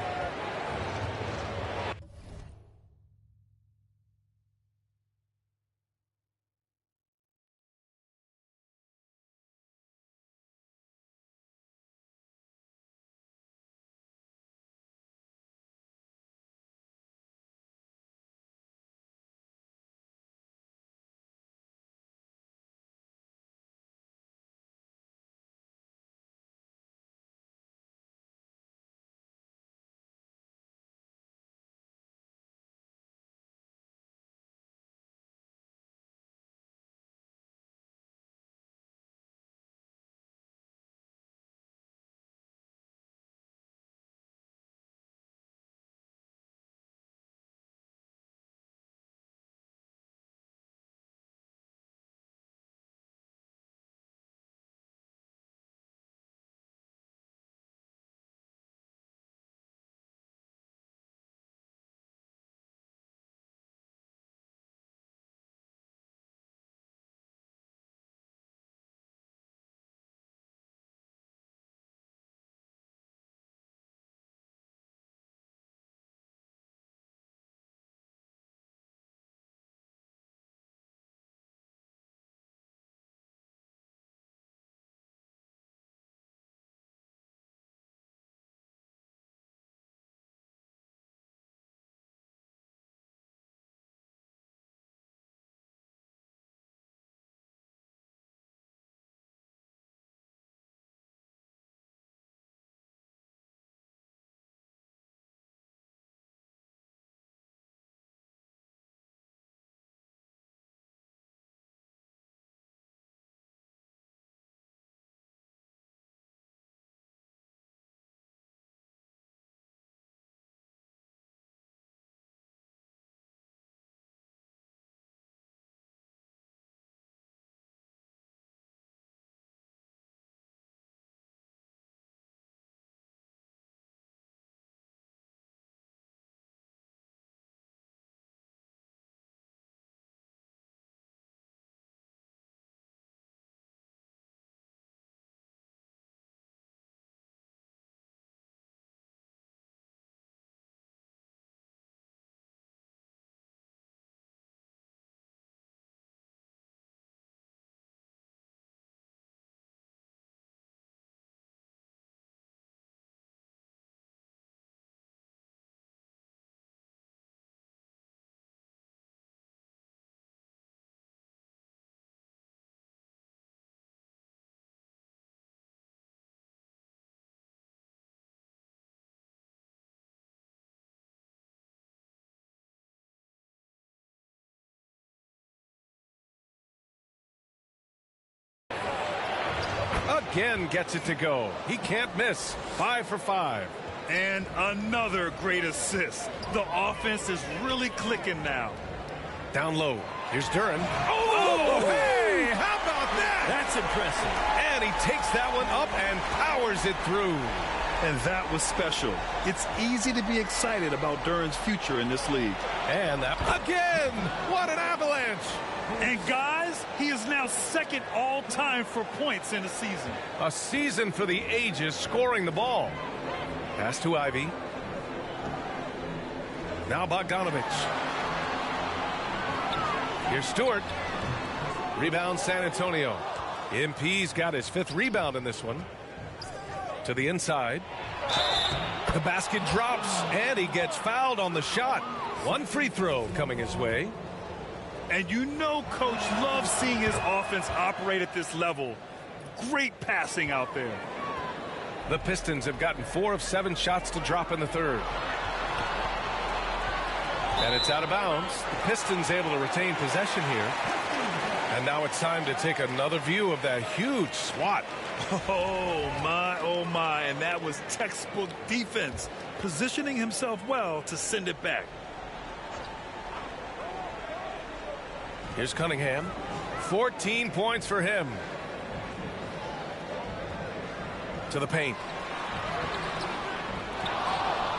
again gets it to go. He can't miss. 5 for 5. And another great assist. The offense is really clicking now. Down low. Here's Duran. Oh, hey, how about that? That's impressive. And he takes that one up and powers it through. And that was special. It's easy to be excited about Duran's future in this league. And that again. What an avalanche. And guys, he is now second all-time for points in a season. A season for the ages, scoring the ball. Pass to Ivy. Now Bogdanovich. Here's Stewart. Rebound San Antonio. MP's got his 5th rebound in this one. To the inside. The basket drops, and he gets fouled on the shot. 1 free throw coming his way. And you know Coach loves seeing his offense operate at this level. Great passing out there. The Pistons have gotten 4 of 7 shots to drop in the 3rd. And it's out of bounds. The Pistons able to retain possession here. And now it's time to take another view of that huge swat. Oh my, and that was textbook defense, positioning himself well to send it back. Here's Cunningham. 14 points for him. To the paint.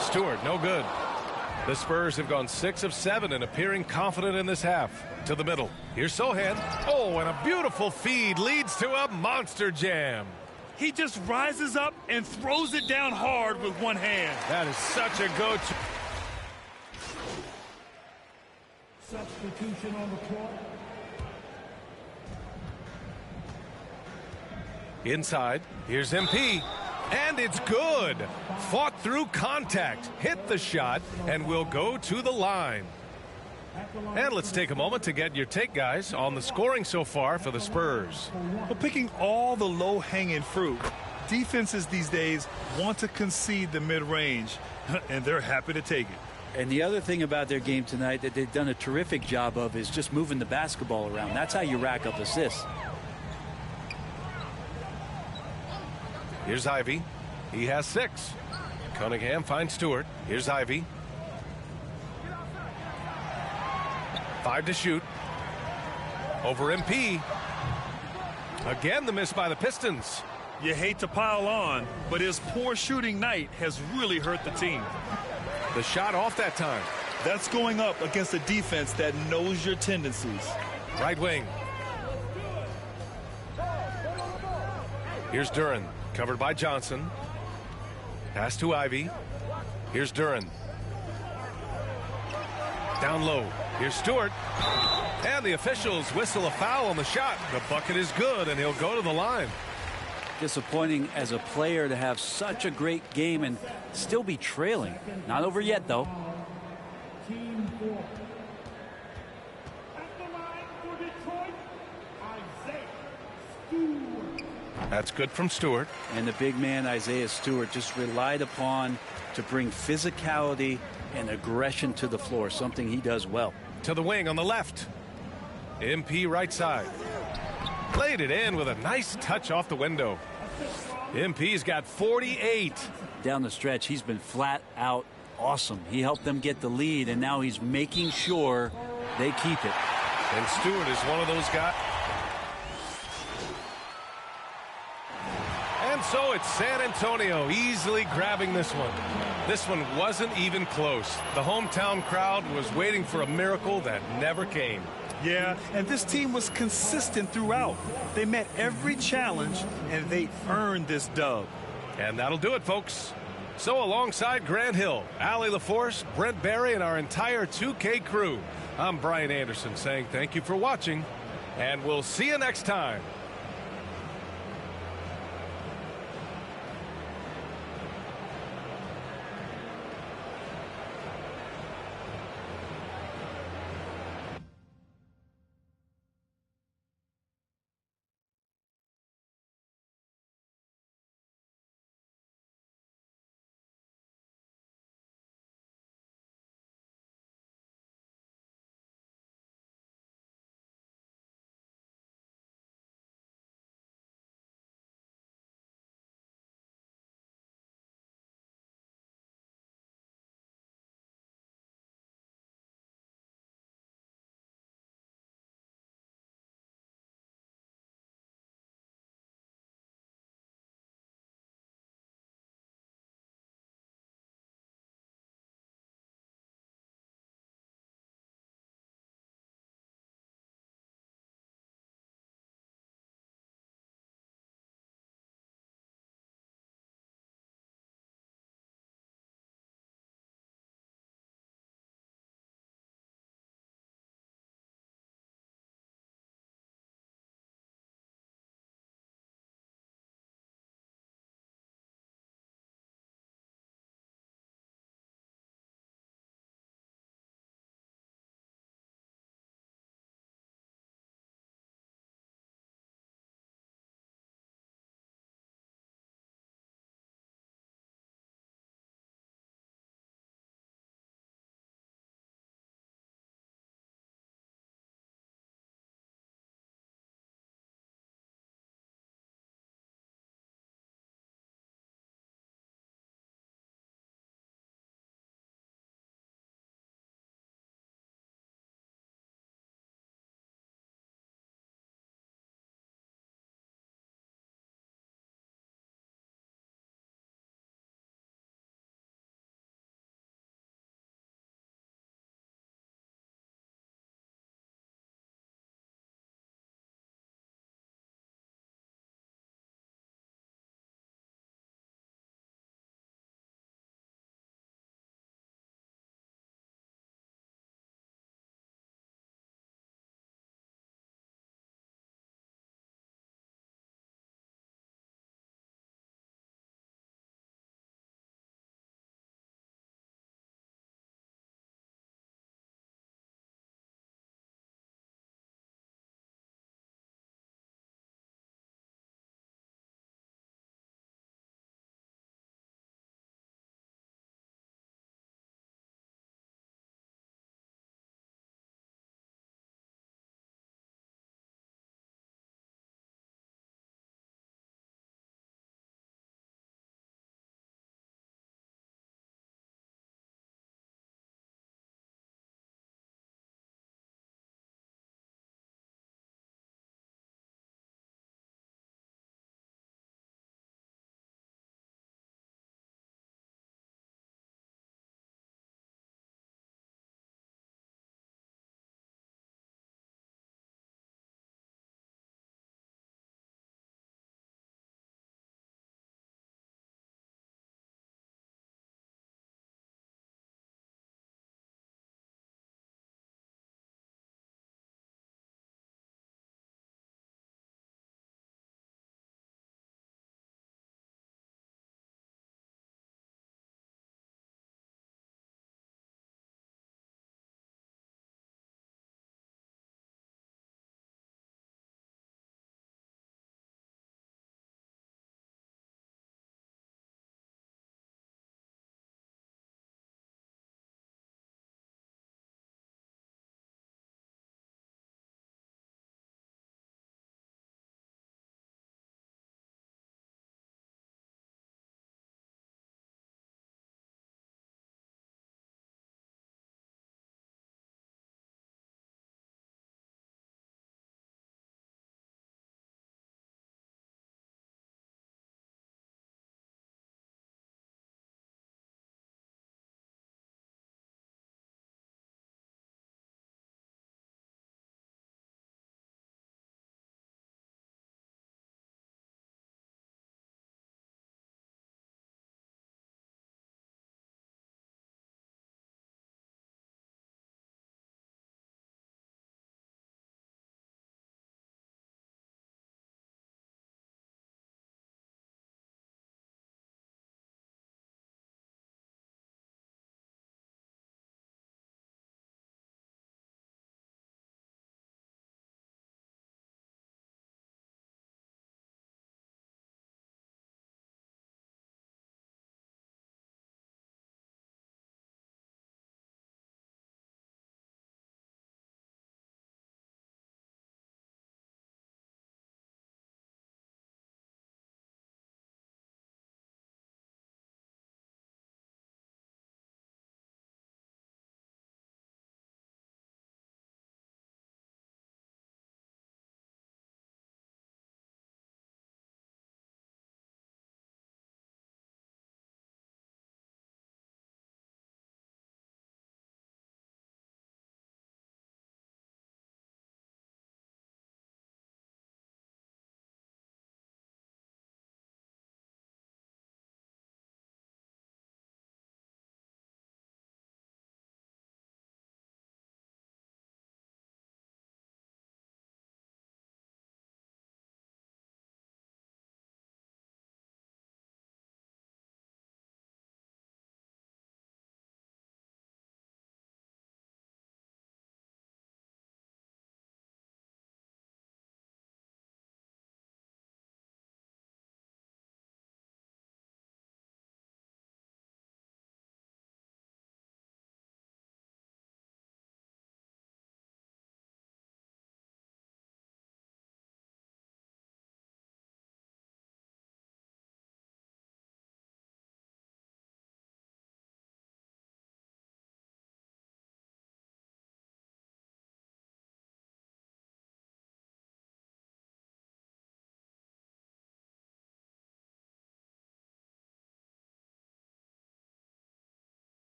Stewart, no good. The Spurs have gone 6 of 7 and appearing confident in this half. To the middle. Here's Sohan. Oh, and a beautiful feed leads to a monster jam. He just rises up and throws it down hard with one hand. That is such a go-to. Substitution on the court. Inside. Here's MP. And it's good. Fought through contact. Hit the shot and will go to the line. And let's take a moment to get your take, guys, on the scoring so far for the Spurs. Well, picking all the low-hanging fruit, defenses these days want to concede the mid-range, and they're happy to take it. And the other thing about their game tonight that they've done a terrific job of is just moving the basketball around. That's how you rack up assists. Here's Ivy. He has 6. Cunningham finds Stewart. Here's Ivy. 5 to shoot. Over MP. Again, the miss by the Pistons. You hate to pile on, but his poor shooting night has really hurt the team. The shot off that time. That's going up against a defense that knows your tendencies. Right wing. Here's Duran. Covered by Johnson. Pass to Ivy. Here's Duran. Down low. Here's Stewart. And the officials whistle a foul on the shot. The bucket is good, and he'll go to the line. Disappointing as a player to have such a great game and still be trailing. Not over yet, though. Team 4. At the line for Detroit, Isaiah Stewart. That's good from Stewart. And the big man, Isaiah Stewart, just relied upon to bring physicality and aggression to the floor, something he does well. To the wing on the left. MP right side. Played it in with a nice touch off the window. MP's got 48. Down the stretch, he's been flat out awesome. He helped them get the lead, and now he's making sure they keep it. And Stewart is one of those guys. And so it's San Antonio easily grabbing this one. This one wasn't even close. The hometown crowd was waiting for a miracle that never came. Yeah, and this team was consistent throughout. They met every challenge, and they earned this dub. And that'll do it, folks. So alongside Grant Hill, Allie LaForce, Brent Barry, and our entire 2K crew, I'm Brian Anderson saying thank you for watching, and we'll see you next time.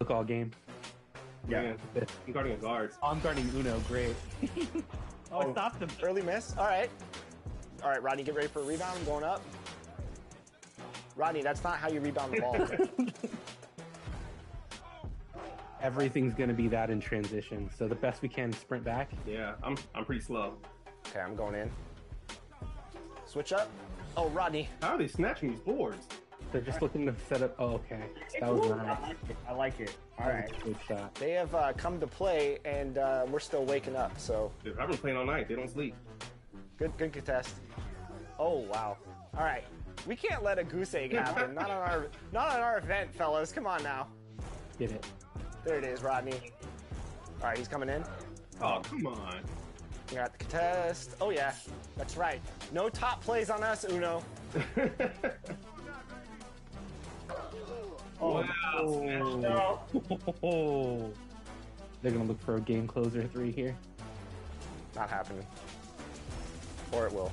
Look all game. Yeah. I'm guarding a guard. Oh, I'm guarding Uno. Great. I stopped him. Early miss. All right. All right, Rodney, get ready for a rebound. I'm going up. Rodney, that's not how you rebound the ball. Everything's gonna be that in transition. So the best we can is sprint back. Yeah, I'm pretty slow. Okay, I'm going in. Switch up. Oh, Rodney. How are they snatching these boards? They're just looking to set up. Oh, okay. That was nice. I like it. All right. Good shot. They have come to play, and we're still waking up. So Dude, I've been playing all night. They don't sleep. good contest. Oh wow. All right. We can't let a goose egg happen. not on our event, fellas. Come on now. Get it. There it is, Rodney. All right, he's coming in. Oh, come on. We got the contest. Oh yeah, that's right. No top plays on us, Uno. Oh, wow. Oh. They're gonna look for a game closer 3 here. Not happening. Or it will.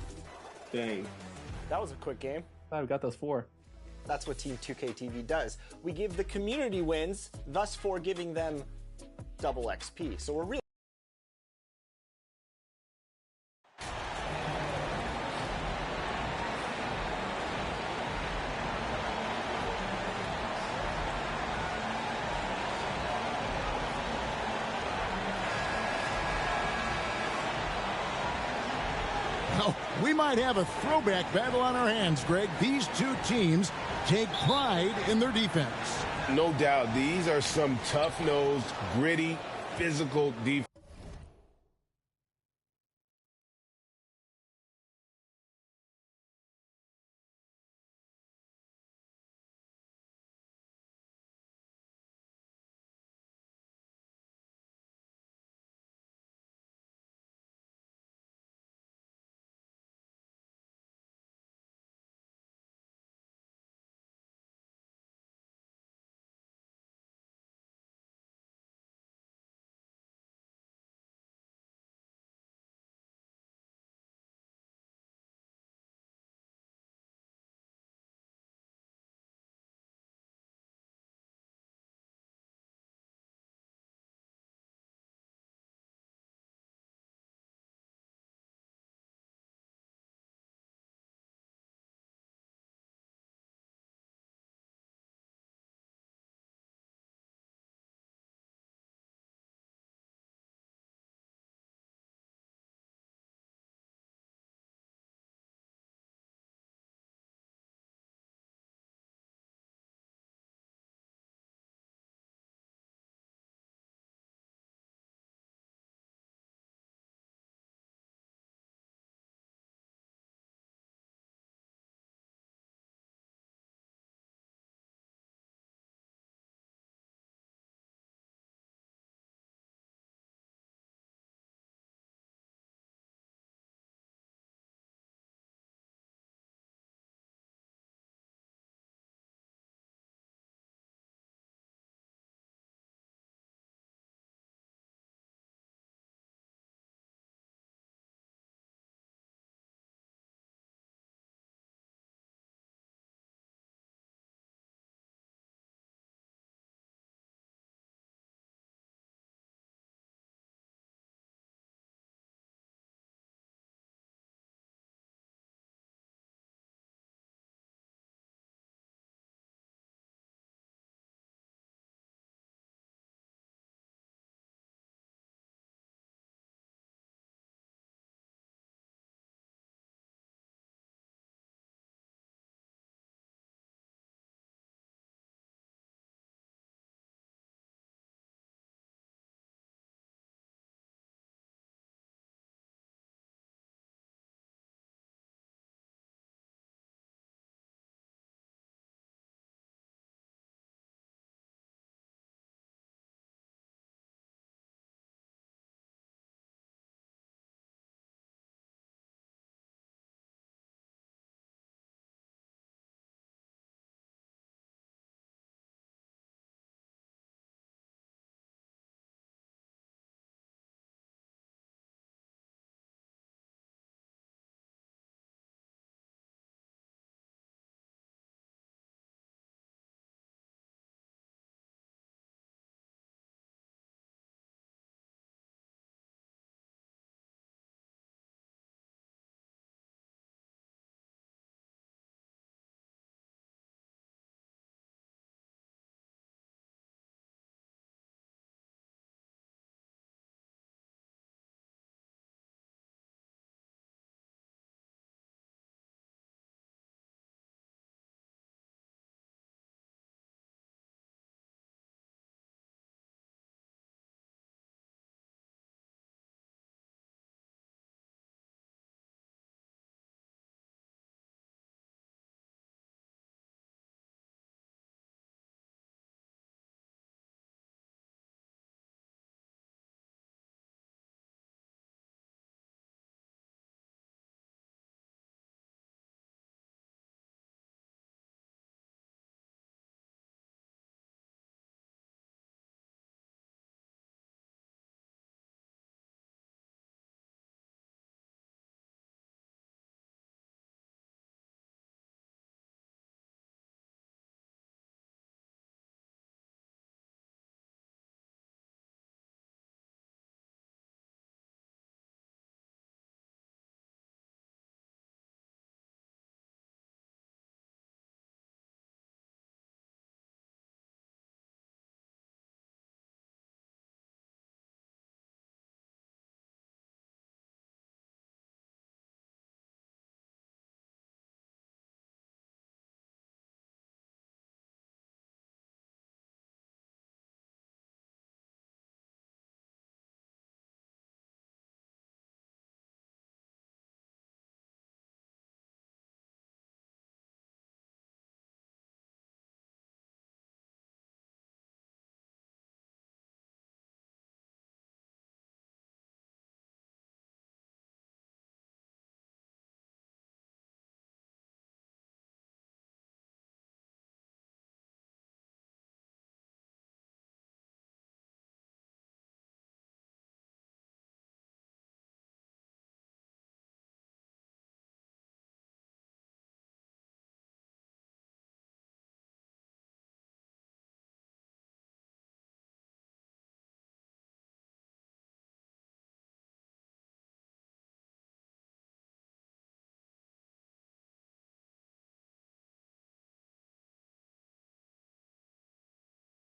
Dang. That was a quick game. I've got those 4. That's what Team 2K TV does. We give the community wins, thus for giving them double XP. So we're really Well, we might have a throwback battle on our hands, Greg. These two teams take pride in their defense. No doubt. These are some tough-nosed, gritty, physical defense.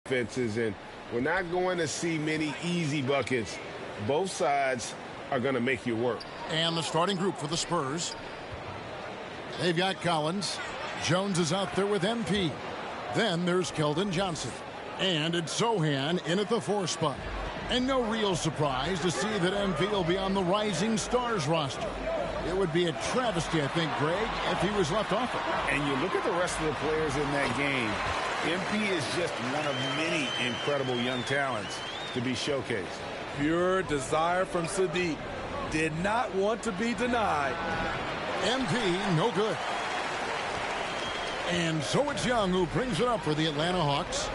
offenses, and we're not going to see many easy buckets. Both sides are going to make you work. And the starting group for the Spurs. They've got Collins. Jones is out there with MP. Then there's Keldon Johnson. And it's Zohan in at the 4 spot. And no real surprise to see that MP will be on the Rising Stars roster. It would be a travesty, I think, Greg, if he was left off it. And you look at the rest of the players in that game. MP is just one of many incredible young talents to be showcased. Pure desire from Sadiq. Did not want to be denied. MP, no good. And so it's Young who brings it up for the Atlanta Hawks.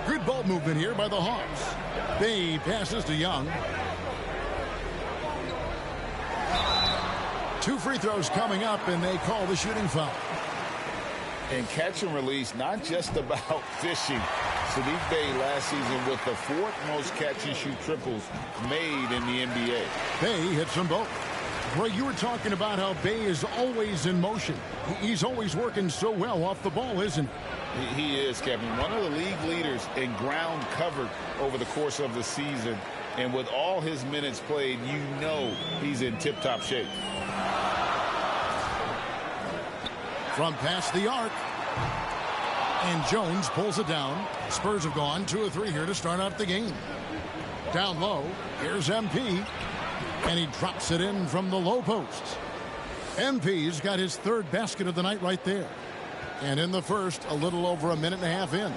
Good ball movement here by the Hawks. Bay passes to Young. 2 free throws coming up, and they call the shooting foul. And catch and release, not just about fishing. Sadiq Bey last season with the 4th most catch and shoot triples made in the NBA. Bay hits them both. Greg, you were talking about how Bay is always in motion. He's always working so well off the ball, isn't he? He is, Kevin. One of the league leaders in ground covered over the course of the season. And with all his minutes played, you know he's in tip-top shape. From past the arc. And Jones pulls it down. Spurs have gone 2 of 3 here to start out the game. Down low, here's MP. And he drops it in from the low post. MP's got his 3rd basket of the night right there. And in the first, a little over a minute and a half in.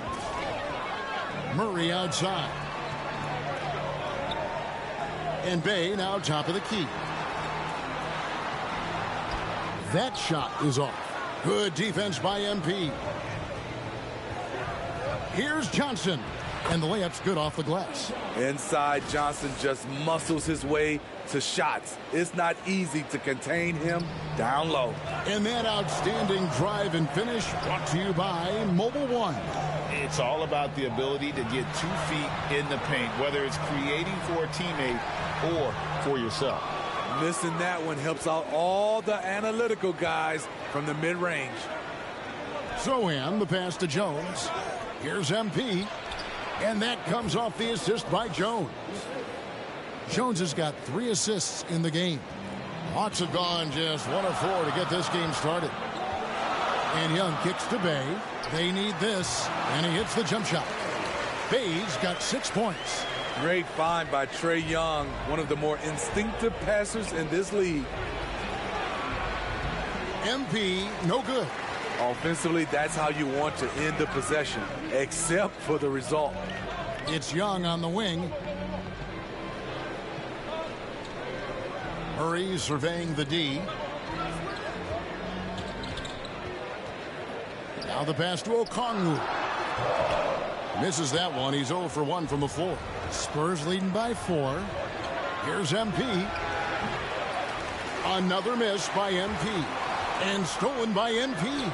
Murray outside. And Bay now top of the key. That shot is off. Good defense by MP. Here's Johnson. And the layup's good off the glass. Inside, Johnson just muscles his way to shots. It's not easy to contain him down low. And that outstanding drive and finish brought to you by Mobile One. It's all about the ability to get 2 feet in the paint, whether it's creating for a teammate or for yourself. Missing that one helps out all the analytical guys from the mid-range. Zohan, the pass to Jones. Here's MP. And that comes off the assist by Jones. Jones has got 3 assists in the game. Hawks have gone just 1 of 4 to get this game started. And Young kicks to Bay. They need this. And he hits the jump shot. Bay's got 6 points. Great find by Trae Young, one of the more instinctive passers in this league. MP, no good. Offensively, that's how you want to end the possession, except for the result. It's Young on the wing. Murray surveying the D. Now the pass to Okongwu. Misses that one. He's 0 for 1 from the floor. Spurs leading by 4. Here's MP. Another miss by MP. And stolen by MP.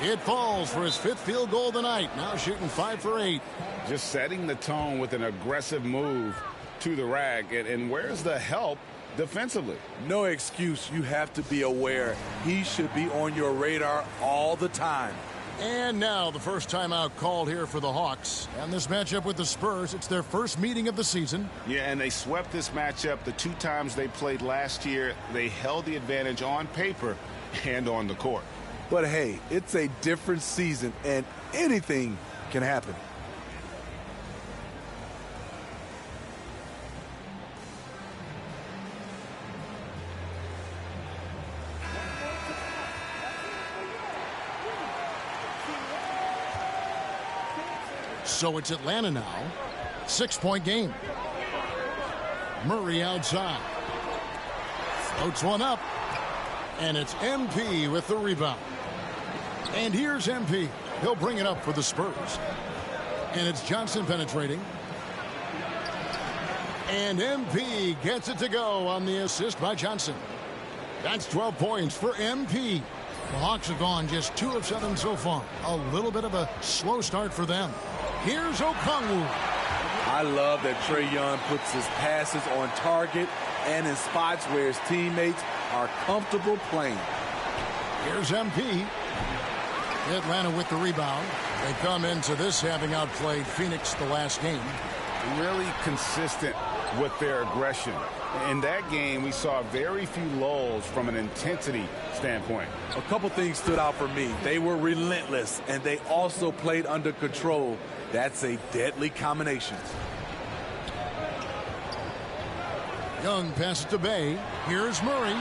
It falls for his 5th field goal of the night. Now shooting 5 for 8. Just setting the tone with an aggressive move to the rack. And where's the help defensively? No excuse. You have to be aware. He should be on your radar all the time. And now the first timeout called here for the Hawks. And this matchup with the Spurs, it's their first meeting of the season. Yeah, and they swept this matchup the 2 times they played last year. They held the advantage on paper and on the court. But hey, it's a different season and anything can happen. So it's Atlanta now. 6-point game. Murray outside. Floats one up. And it's MP with the rebound. And here's MP. He'll bring it up for the Spurs. And it's Johnson penetrating. And MP gets it to go on the assist by Johnson. That's 12 points for MP. The Hawks have gone just 2 of 7 so far. A little bit of a slow start for them. Here's Okongwu. I love that Trae Young puts his passes on target and in spots where his teammates are comfortable playing. Here's MP. Atlanta with the rebound. They come into this having outplayed Phoenix the last game. Really consistent with their aggression. In that game, we saw very few lulls from an intensity standpoint. A couple things stood out for me. They were relentless, and they also played under control. That's a deadly combination. Young passes to Bay. Here's Murray.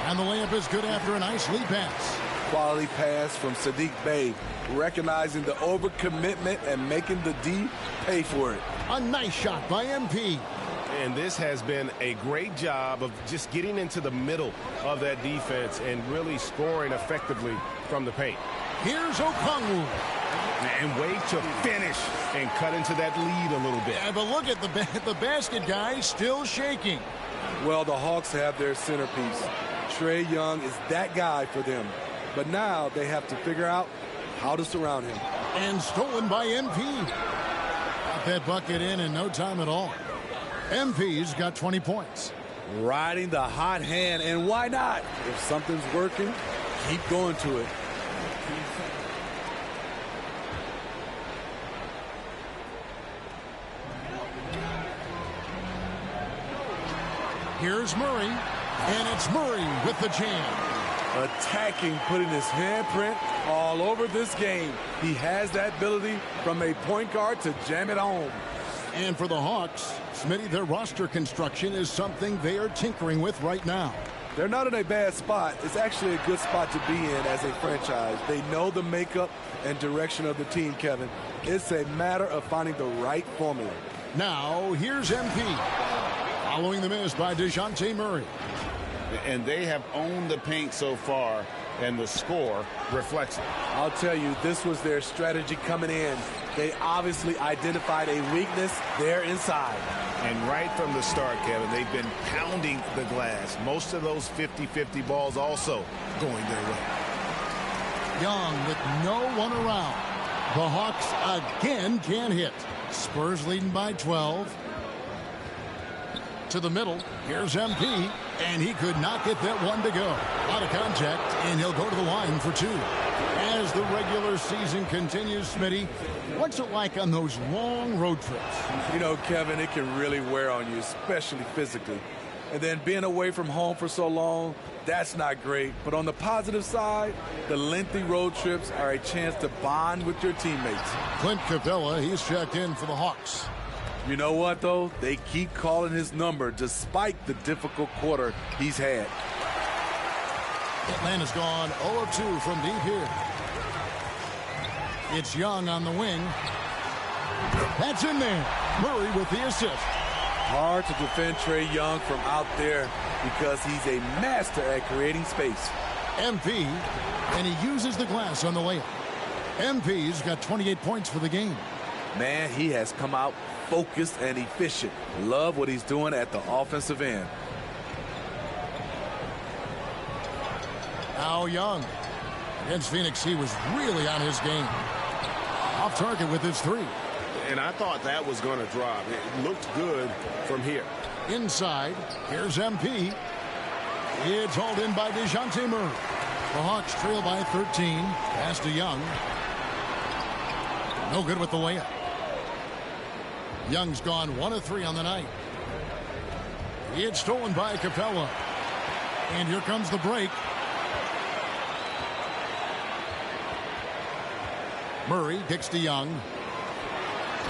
And the layup is good after a nice lead pass. Quality pass from Sadiq Bey, recognizing the overcommitment and making the D pay for it. A nice shot by MP. And this has been a great job of just getting into the middle of that defense and really scoring effectively from the paint. Here's Okongwu. And wait to finish and cut into that lead a little bit. Yeah, but look at the basket guy still shaking. Well, the Hawks have their centerpiece. Trae Young is that guy for them. But now they have to figure out how to surround him. And stolen by MP. Got that bucket in no time at all. MP's got 20 points. Riding the hot hand, and why not? If something's working, keep going to it. Here's Murray, and it's Murray with the jam. Attacking, putting his handprint all over this game. He has that ability from a point guard to jam it home. And for the Hawks, Smitty, their roster construction is something they are tinkering with right now. They're not in a bad spot. It's actually a good spot to be in as a franchise. They know the makeup and direction of the team, Kevin. It's a matter of finding the right formula. Now, here's MP. Following the miss by DeJounte Murray. And they have owned the paint so far, and the score reflects it. I'll tell you, this was their strategy coming in. They obviously identified a weakness there inside. And right from the start, Kevin, they've been pounding the glass. Most of those 50-50 balls also going their way. Young with no one around. The Hawks again can't hit. Spurs leading by 12. To the middle. Here's MP. And he could not get that one to go. Out of contact, and he'll go to the line for two. As the regular season continues, Smitty, what's it like on those long road trips? You know, Kevin, it can really wear on you, especially physically. And then being away from home for so long, that's not great. But on the positive side, the lengthy road trips are a chance to bond with your teammates. Clint Capella, he's checked in for the Hawks. You know what, though? They keep calling his number despite the difficult quarter he's had. Atlanta's gone 0-2 from deep here. It's Young on the wing. That's in there. Murray with the assist. Hard to defend Trae Young from out there because he's a master at creating space. MP, and he uses the glass on the layup. MP's got 28 points for the game. Man, he has come out focused and efficient. Love what he's doing at the offensive end. Now Young. Against Phoenix, he was really on his game. Off target with his three. And I thought that was going to drop. It looked good from here. Inside, here's MP. It's hauled in by DeJounte Murray. The Hawks trail by 13. Pass to Young. No good with the layup. Young's gone 1 of 3 on the night. It's stolen by Capella. And here comes the break. Murray kicks to Young.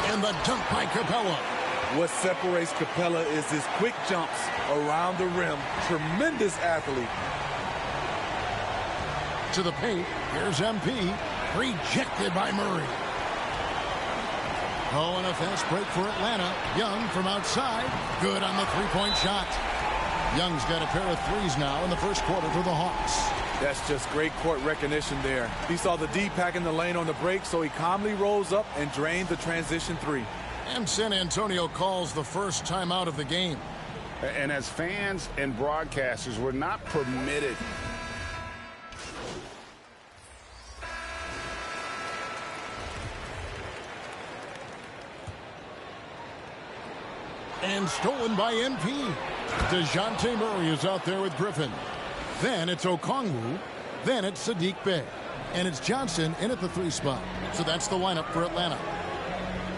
And the dunk by Capella. What separates Capella is his quick jumps around the rim. Tremendous athlete. To the paint. Here's MP. Rejected by Murray. Oh, and a fast break for Atlanta. Young from outside. Good on the three-point shot. Young's got a pair of threes now in the first quarter for the Hawks. That's just great court recognition there. He saw the D pack in the lane on the break, so he calmly rose up and drained the transition three. And San Antonio calls the first timeout of the game. And as fans and broadcasters, we're not permitted and stolen by MP. DeJounte Murray is out there with Griffin. Then it's Okongwu. Then it's Sadiq Bey. And it's Johnson in at the 3 spot. So that's the lineup for Atlanta.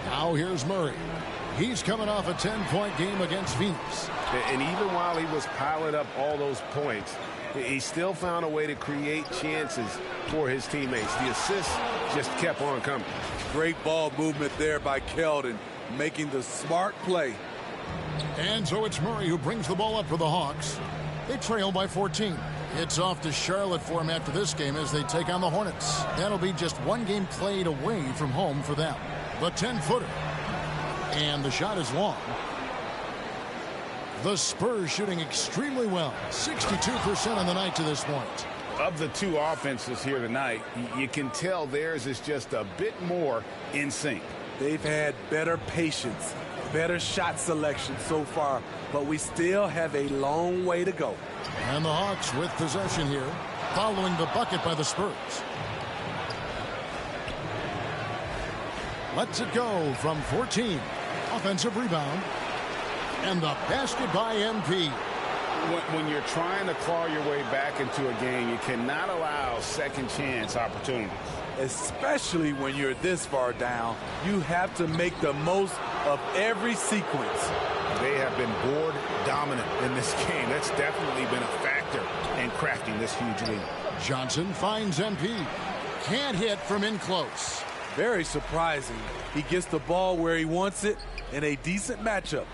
Now here's Murray. He's coming off a 10-point game against Phoenix. And even while he was piling up all those points, he still found a way to create chances for his teammates. The assists just kept on coming. Great ball movement there by Keldon, making the smart play. And so it's Murray who brings the ball up for the Hawks. They trail by 14. It's off to Charlotte for him after this game as they take on the Hornets. That'll be just one game played away from home for them. The 10-footer. And the shot is long. The Spurs shooting extremely well. 62% on the night to this point. Of the two offenses here tonight, you can tell theirs is just a bit more in sync. They've had better patience, better shot selection so far, but we still have a long way to go. And the Hawks with possession here, following the bucket by the Spurs. Lets it go from 14. Offensive rebound. And the basket by MP. When you're trying to claw your way back into a game, you cannot allow second chance opportunities. Especially when you're this far down, you have to make the most of every sequence. They have been board dominant in this game. That's definitely been a factor in crafting this huge lead. Johnson finds MP. Can't hit from in close. Very surprising. He gets the ball where he wants it in a decent matchup.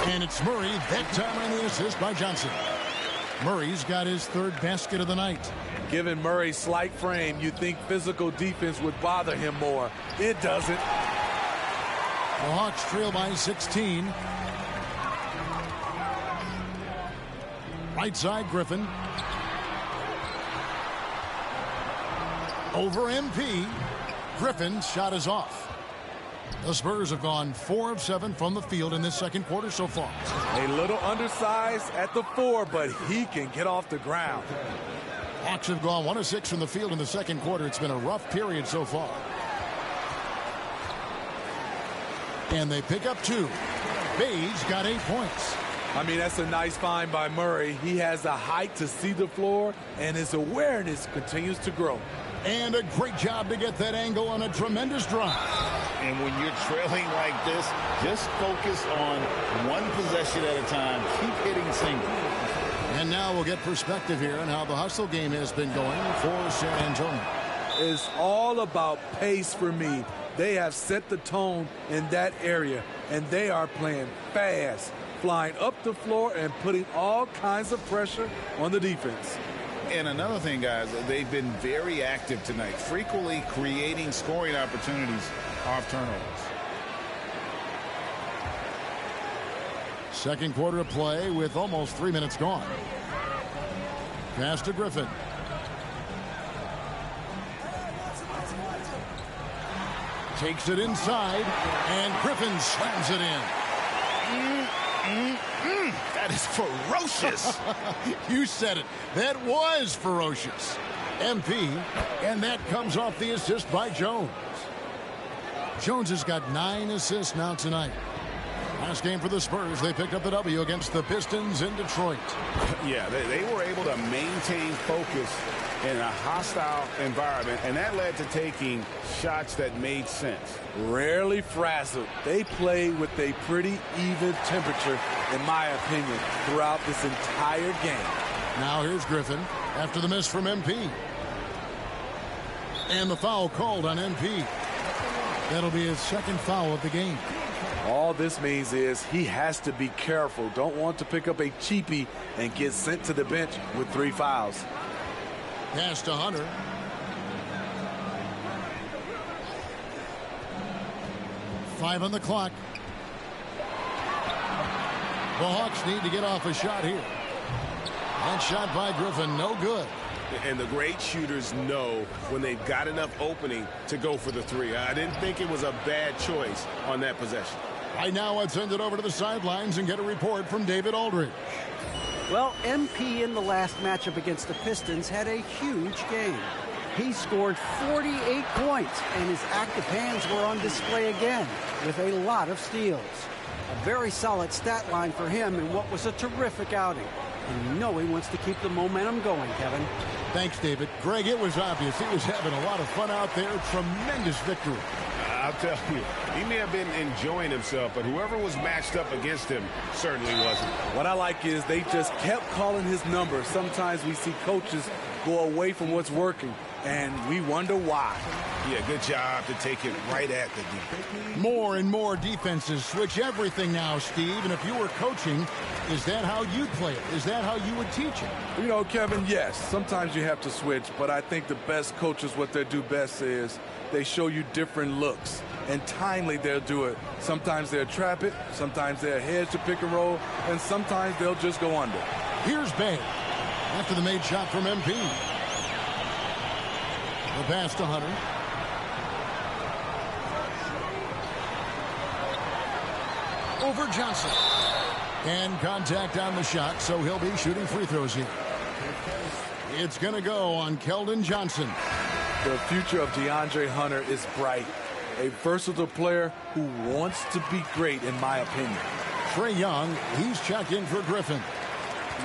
And it's Murray, that time on the assist by Johnson. Murray's got his 3rd basket of the night. Given Murray's slight frame, you'd think physical defense would bother him more. It doesn't. The Hawks trail by 16. Right side, Griffin. Over MP. Griffin's shot is off. The Spurs have gone 4 of 7 from the field in this second quarter so far. A little undersized at the 4, but he can get off the ground. Hawks have gone 1 of 6 from the field in the second quarter. It's been a rough period so far. And they pick up 2. Bade's got 8 points. I mean, that's a nice find by Murray. He has the height to see the floor, and his awareness continues to grow. And a great job to get that angle on a tremendous drive. And when you're trailing like this, just focus on one possession at a time. Keep hitting singles. And now we'll get perspective here on how the hustle game has been going for San Antonio. It's all about pace for me. They have set the tone in that area, and they are playing fast, flying up the floor and putting all kinds of pressure on the defense. And another thing, guys, they've been very active tonight, frequently creating scoring opportunities off turnovers. Second quarter of play with almost 3 minutes gone. Pass to Griffin. Takes it inside, and Griffin slams it in. That is ferocious. You said it. That was ferocious. MP, and that comes off the assist by Jones. Jones has got 9 assists now tonight. Last game for the Spurs, they picked up the W against the Pistons in Detroit. Yeah, they were able to maintain focus in a hostile environment, and that led to taking shots that made sense. Rarely frazzled. They play with a pretty even temperature, in my opinion, throughout this entire game. Now here's Griffin after the miss from MP. And the foul called on MP. That'll be his 2nd foul of the game. All this means is he has to be careful. Don't want to pick up a cheapie and get sent to the bench with 3 fouls. Pass to Hunter. Five on the clock. The Hawks need to get off a shot here. That shot by Griffin, no good. And the great shooters know when they've got enough opening to go for the 3. I didn't think it was a bad choice on that possession. Right now, let's send it over to the sidelines and get a report from David Aldridge. Well, MP in the last matchup against the Pistons had a huge game. He scored 48 points, and his active hands were on display again with a lot of steals. A very solid stat line for him in what was a terrific outing. And you know he wants to keep the momentum going, Kevin. Thanks, David. Greg, it was obvious he was having a lot of fun out there. Tremendous victory. I'll tell you, he may have been enjoying himself, but whoever was matched up against him certainly wasn't. What I like is they just kept calling his number. Sometimes we see coaches go away from what's working, and we wonder why. Yeah, good job to take it right at the defense. More and more defenses switch everything now, Steve. And if you were coaching, is that how you'd play it? Is that how you would teach it? You know, Kevin, yes, sometimes you have to switch, but I think the best coaches, what they do best is they show you different looks. And timely, they'll do it. Sometimes they'll trap it, sometimes they'll hedge to pick and roll, and sometimes they'll just go under. Here's Bay after the made shot from MP. The pass to Hunter. Over Johnson. And contact on the shot, so he'll be shooting free throws here. It's going to go on Keldon Johnson. The future of DeAndre Hunter is bright. A versatile player who wants to be great, in my opinion. Trae Young, he's checked in for Griffin.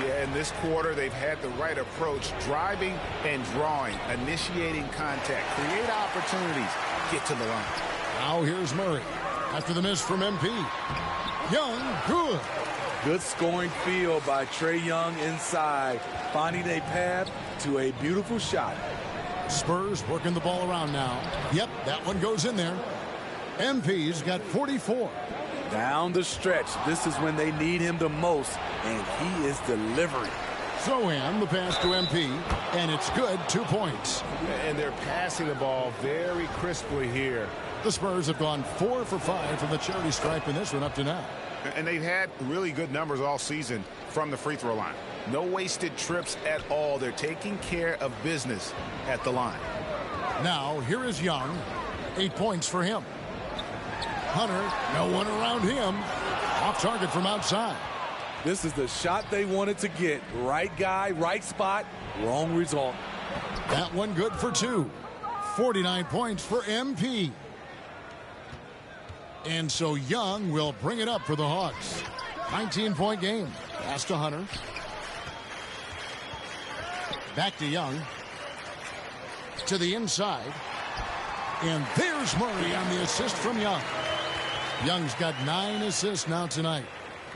Yeah, in this quarter, they've had the right approach, driving and drawing, initiating contact, create opportunities, get to the line. Now here's Murray after the miss from MP. Young, good. Good scoring field by Trae Young inside, finding a path to a beautiful shot. Spurs working the ball around now. Yep, that one goes in there. MP's got 44. Down the stretch, this is when they need him the most, and he is delivering. Sohan, the pass to MP, and it's good, 2 points. And they're passing the ball very crisply here. The Spurs have gone 4 for 5 from the charity stripe in this one up to now. And they've had really good numbers all season from the free throw line. No wasted trips at all. They're taking care of business at the line. Now, here is Young. 8 points for him. Hunter, no one around him. Off target from outside. This is the shot they wanted to get. Right guy, right spot, wrong result. That one good for 2. 49 points for MP. And so Young will bring it up for the Hawks. 19-point game. Pass to Hunter. Back to Young. To the inside. And there's Murray on the assist from Young. Young's got 9 assists now tonight.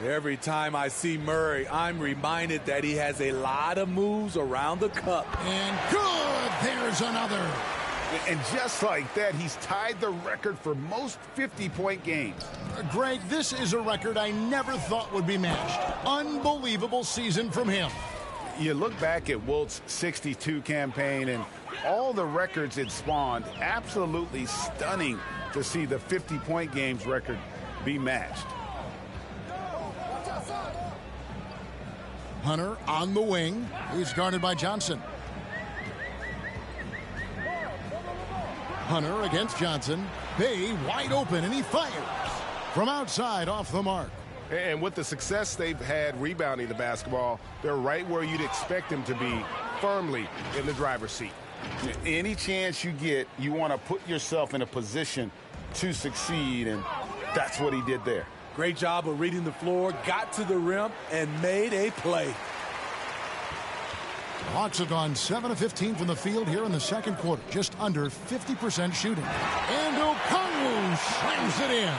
Every time I see Murray, I'm reminded that he has a lot of moves around the cup. And good! There's another. And just like that, he's tied the record for most 50-point games. Greg, this is a record I never thought would be matched. Unbelievable season from him. You look back at Wilt's 62 campaign and all the records it spawned, absolutely stunning to see the 50-point games record be matched. Hunter on the wing. He's guarded by Johnson. Hunter against Johnson. Bay wide open, and he fires from outside off the mark. And with the success they've had rebounding the basketball, they're right where you'd expect them to be, firmly in the driver's seat. Any chance you get, you want to put yourself in a position to succeed, and that's what he did there. Great job of reading the floor, got to the rim, and made a play. The Hawks have gone 7 of 15 from the field here in the second quarter, just under 50% shooting. And Okongwu slams it in.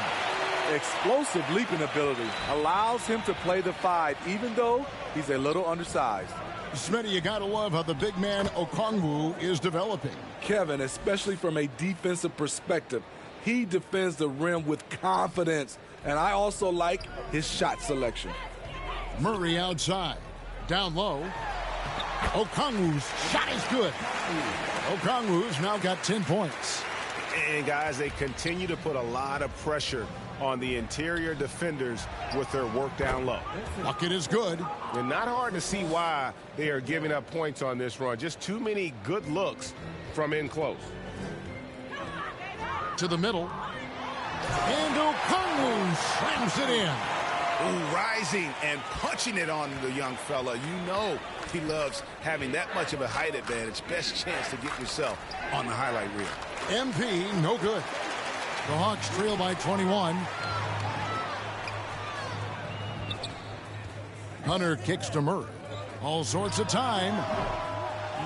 Explosive leaping ability allows him to play the 5, even though he's a little undersized. Smitty, you gotta love how the big man Okongwu is developing. Kevin, especially from a defensive perspective, he defends the rim with confidence, and I also like his shot selection. Murray outside, down low. Okongwu's shot is good. Okongwu's now got 10 points. And guys, they continue to put a lot of pressure on the interior defenders with their work down low. Bucket is good. And not hard to see why they are giving up points on this run. Just too many good looks from in close. To the middle. And Okongwu slams it in. Ooh, rising and punching it on the young fella. You know he loves having that much of a height advantage. Best chance to get yourself on the highlight reel. MP, no good. The Hawks trail by 21. Hunter kicks to Murray. All sorts of time.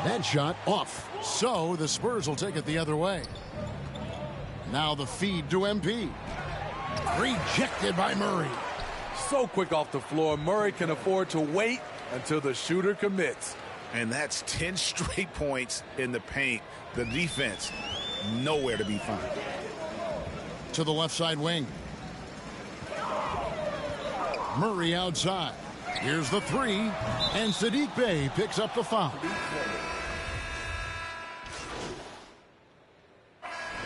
That shot off. So the Spurs will take it the other way. Now the feed to MP. Rejected by Murray. So quick off the floor, Murray can afford to wait until the shooter commits. And that's 10 straight points in the paint. The defense, nowhere to be found. To the left side wing. Murray outside. Here's the three. And Saddiq Bey picks up the foul.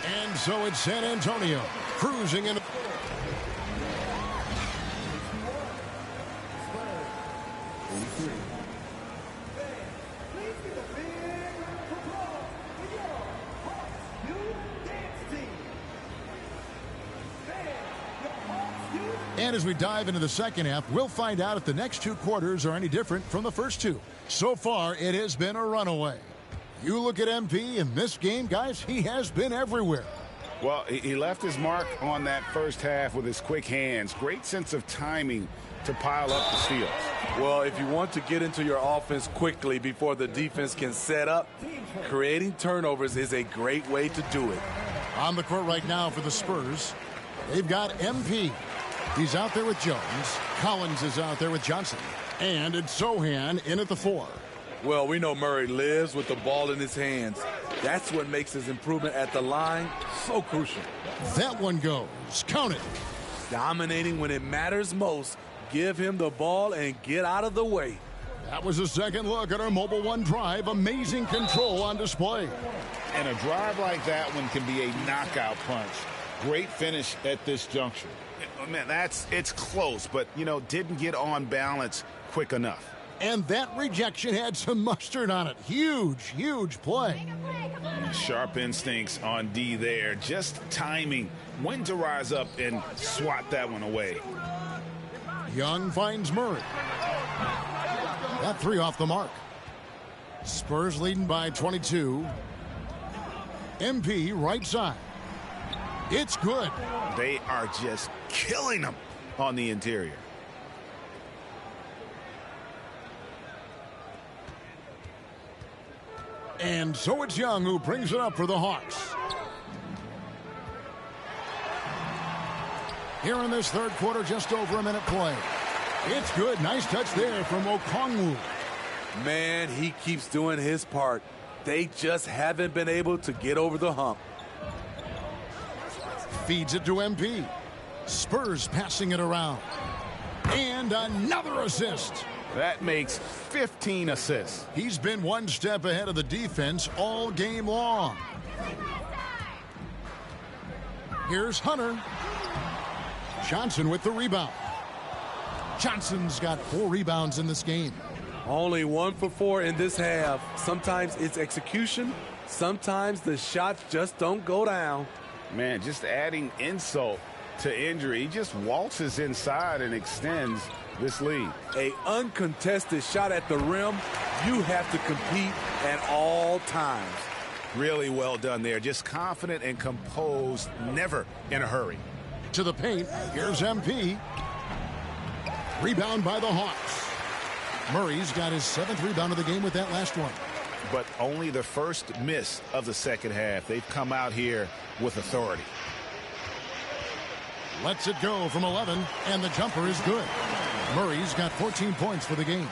And so it's San Antonio cruising in. And as we dive into the second half, we'll find out if the next two quarters are any different from the first two. So far, it has been a runaway. You look at MP in this game, guys, he has been everywhere. Well, he left his mark on that first half with his quick hands. Great sense of timing to pile up the steals. Well, if you want to get into your offense quickly before the defense can set up, creating turnovers is a great way to do it. On the court right now for the Spurs, they've got MP. He's out there with Jones. Collins is out there with Johnson. And it's Sohan in at the 4. Well, we know Murray lives with the ball in his hands. That's what makes his improvement at the line so crucial. That one goes. Count it. Dominating when it matters most. Give him the ball and get out of the way. That was a second look at our Mobile One drive. Amazing control on display. And a drive like that one can be a knockout punch. Great finish at this juncture. Man, it's close, but, didn't get on balance quick enough. And that rejection had some mustard on it. Huge play. Sharp instincts on D there. Just timing when to rise up and swat that one away. Young finds Murray. That three off the mark. Spurs leading by 22. MP right side. It's good. They are just killing them on the interior. And so it's Young who brings it up for the Hawks. Here in this third quarter, just over a minute play. It's good. Nice touch there from Okongwu. Man, he keeps doing his part. They just haven't been able to get over the hump. Feeds it to MP. Spurs passing it around. And another assist. That makes 15 assists. He's been one step ahead of the defense all game long. Here's Hunter. Johnson with the rebound. Johnson's got 4 rebounds in this game. Only 1 for 4 in this half. Sometimes it's execution. Sometimes the shots just don't go down. Man, just adding insult to injury. He just waltzes inside and extends this lead. A uncontested shot at the rim. You have to compete at all times. Really well done there. Just confident and composed, never in a hurry. To the paint, here's MP. Rebound by the Hawks. Murray's got his 7th rebound of the game with that last one. But only the first miss of the second half. They've come out here with authority. Lets it go from 11, and the jumper is good. Murray's got 14 points for the game.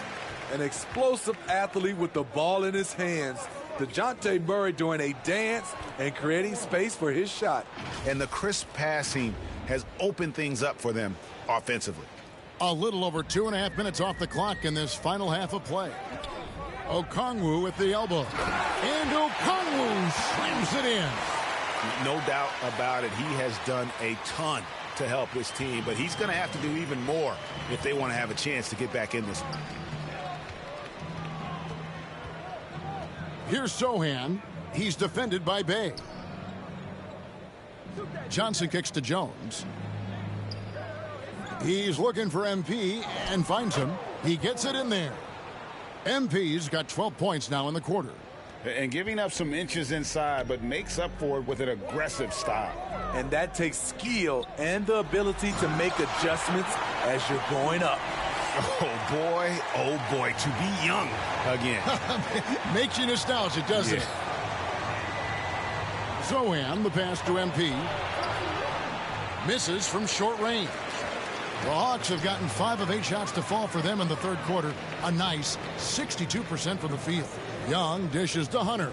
An explosive athlete with the ball in his hands. DeJounte Murray doing a dance and creating space for his shot. And the crisp passing has opened things up for them offensively. A little over 2.5 minutes off the clock in this final half of play. Okongwu with the elbow. And Okongwu slams it in. No doubt about it. He has done a ton to help his team, but he's going to have to do even more if they want to have a chance to get back in this one. Here's Sohan. He's defended by Bey. Johnson kicks to Jones. He's looking for MP and finds him. He gets it in there. MP's got 12 points now in the quarter. And giving up some inches inside, but makes up for it with an aggressive style. And that takes skill and the ability to make adjustments as you're going up. Oh boy, to be young again. Makes you nostalgic, doesn't it? Zohan, the pass to MP. Misses from short range. The Hawks have gotten 5 of 8 shots to fall for them in the third quarter. A nice 62% from the field. Young dishes to Hunter.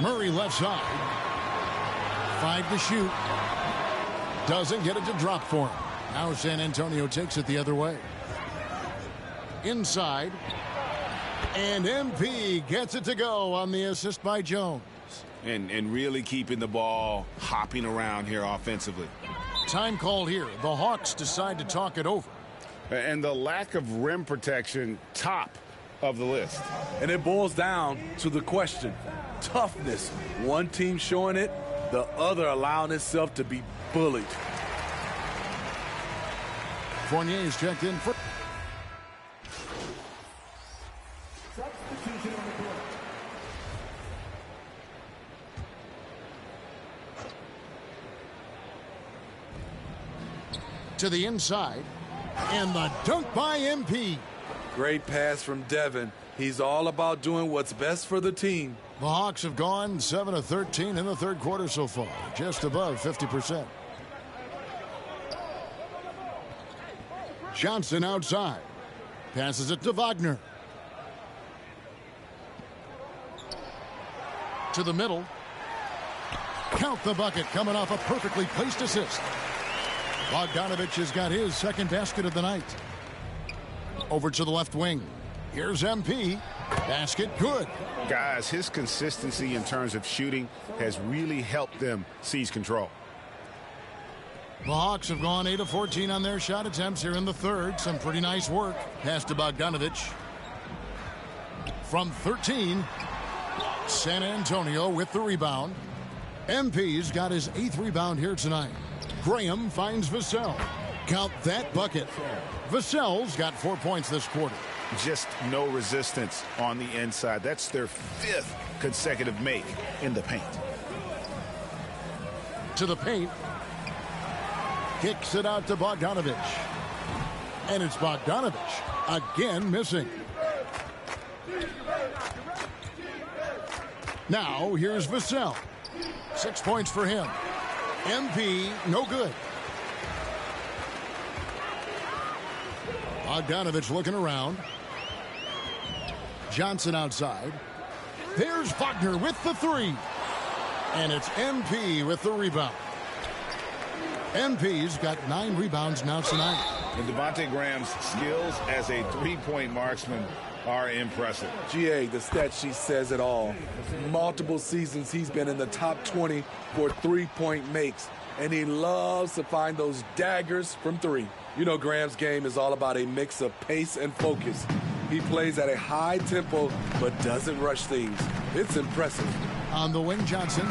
Murray left side. 5 to shoot. Doesn't get it to drop for him. Now San Antonio takes it the other way. Inside. And MP gets it to go on the assist by Jones. And really keeping the ball hopping around here offensively. Time called here. The Hawks decide to talk it over. And the lack of rim protection, top of the list. And it boils down to the question. Toughness. One team showing it, the other allowing itself to be bullied. Fournier is checked in for... to the inside, and the dunk by MP. Great pass from Devin. He's all about doing what's best for the team. The Hawks have gone 7 of 13 in the third quarter so far, just above 50%. Johnson outside. Passes it to Wagner. To the middle. Count the bucket coming off a perfectly placed assist. Bogdanovich has got his second basket of the night. Over to the left wing. Here's MP. Basket good. Guys, his consistency in terms of shooting has really helped them seize control. The Hawks have gone 8 of 14 on their shot attempts here in the third. Some pretty nice work. Pass to Bogdanovich. From 13, San Antonio with the rebound. MP's got his 8th rebound here tonight. Graham finds Vassell. Count that bucket. Vassell's got 4 points this quarter. Just no resistance on the inside. That's their 5th consecutive make in the paint. To the paint. Kicks it out to Bogdanovich. And it's Bogdanovich again missing. Now here's Vassell. 6 points for him. MP, no good. Bogdanovich looking around. Johnson outside. There's Wagner with the 3. And it's MP with the rebound. MP's got 9 rebounds now tonight. And Devontae Graham's skills as a three-point marksman are impressive. GA, the stat sheet says it all. Multiple seasons he's been in the top 20 for three-point makes, and he loves to find those daggers from 3. You know Graham's game is all about a mix of pace and focus. He plays at a high tempo but doesn't rush things. It's impressive. On the wing, Johnson.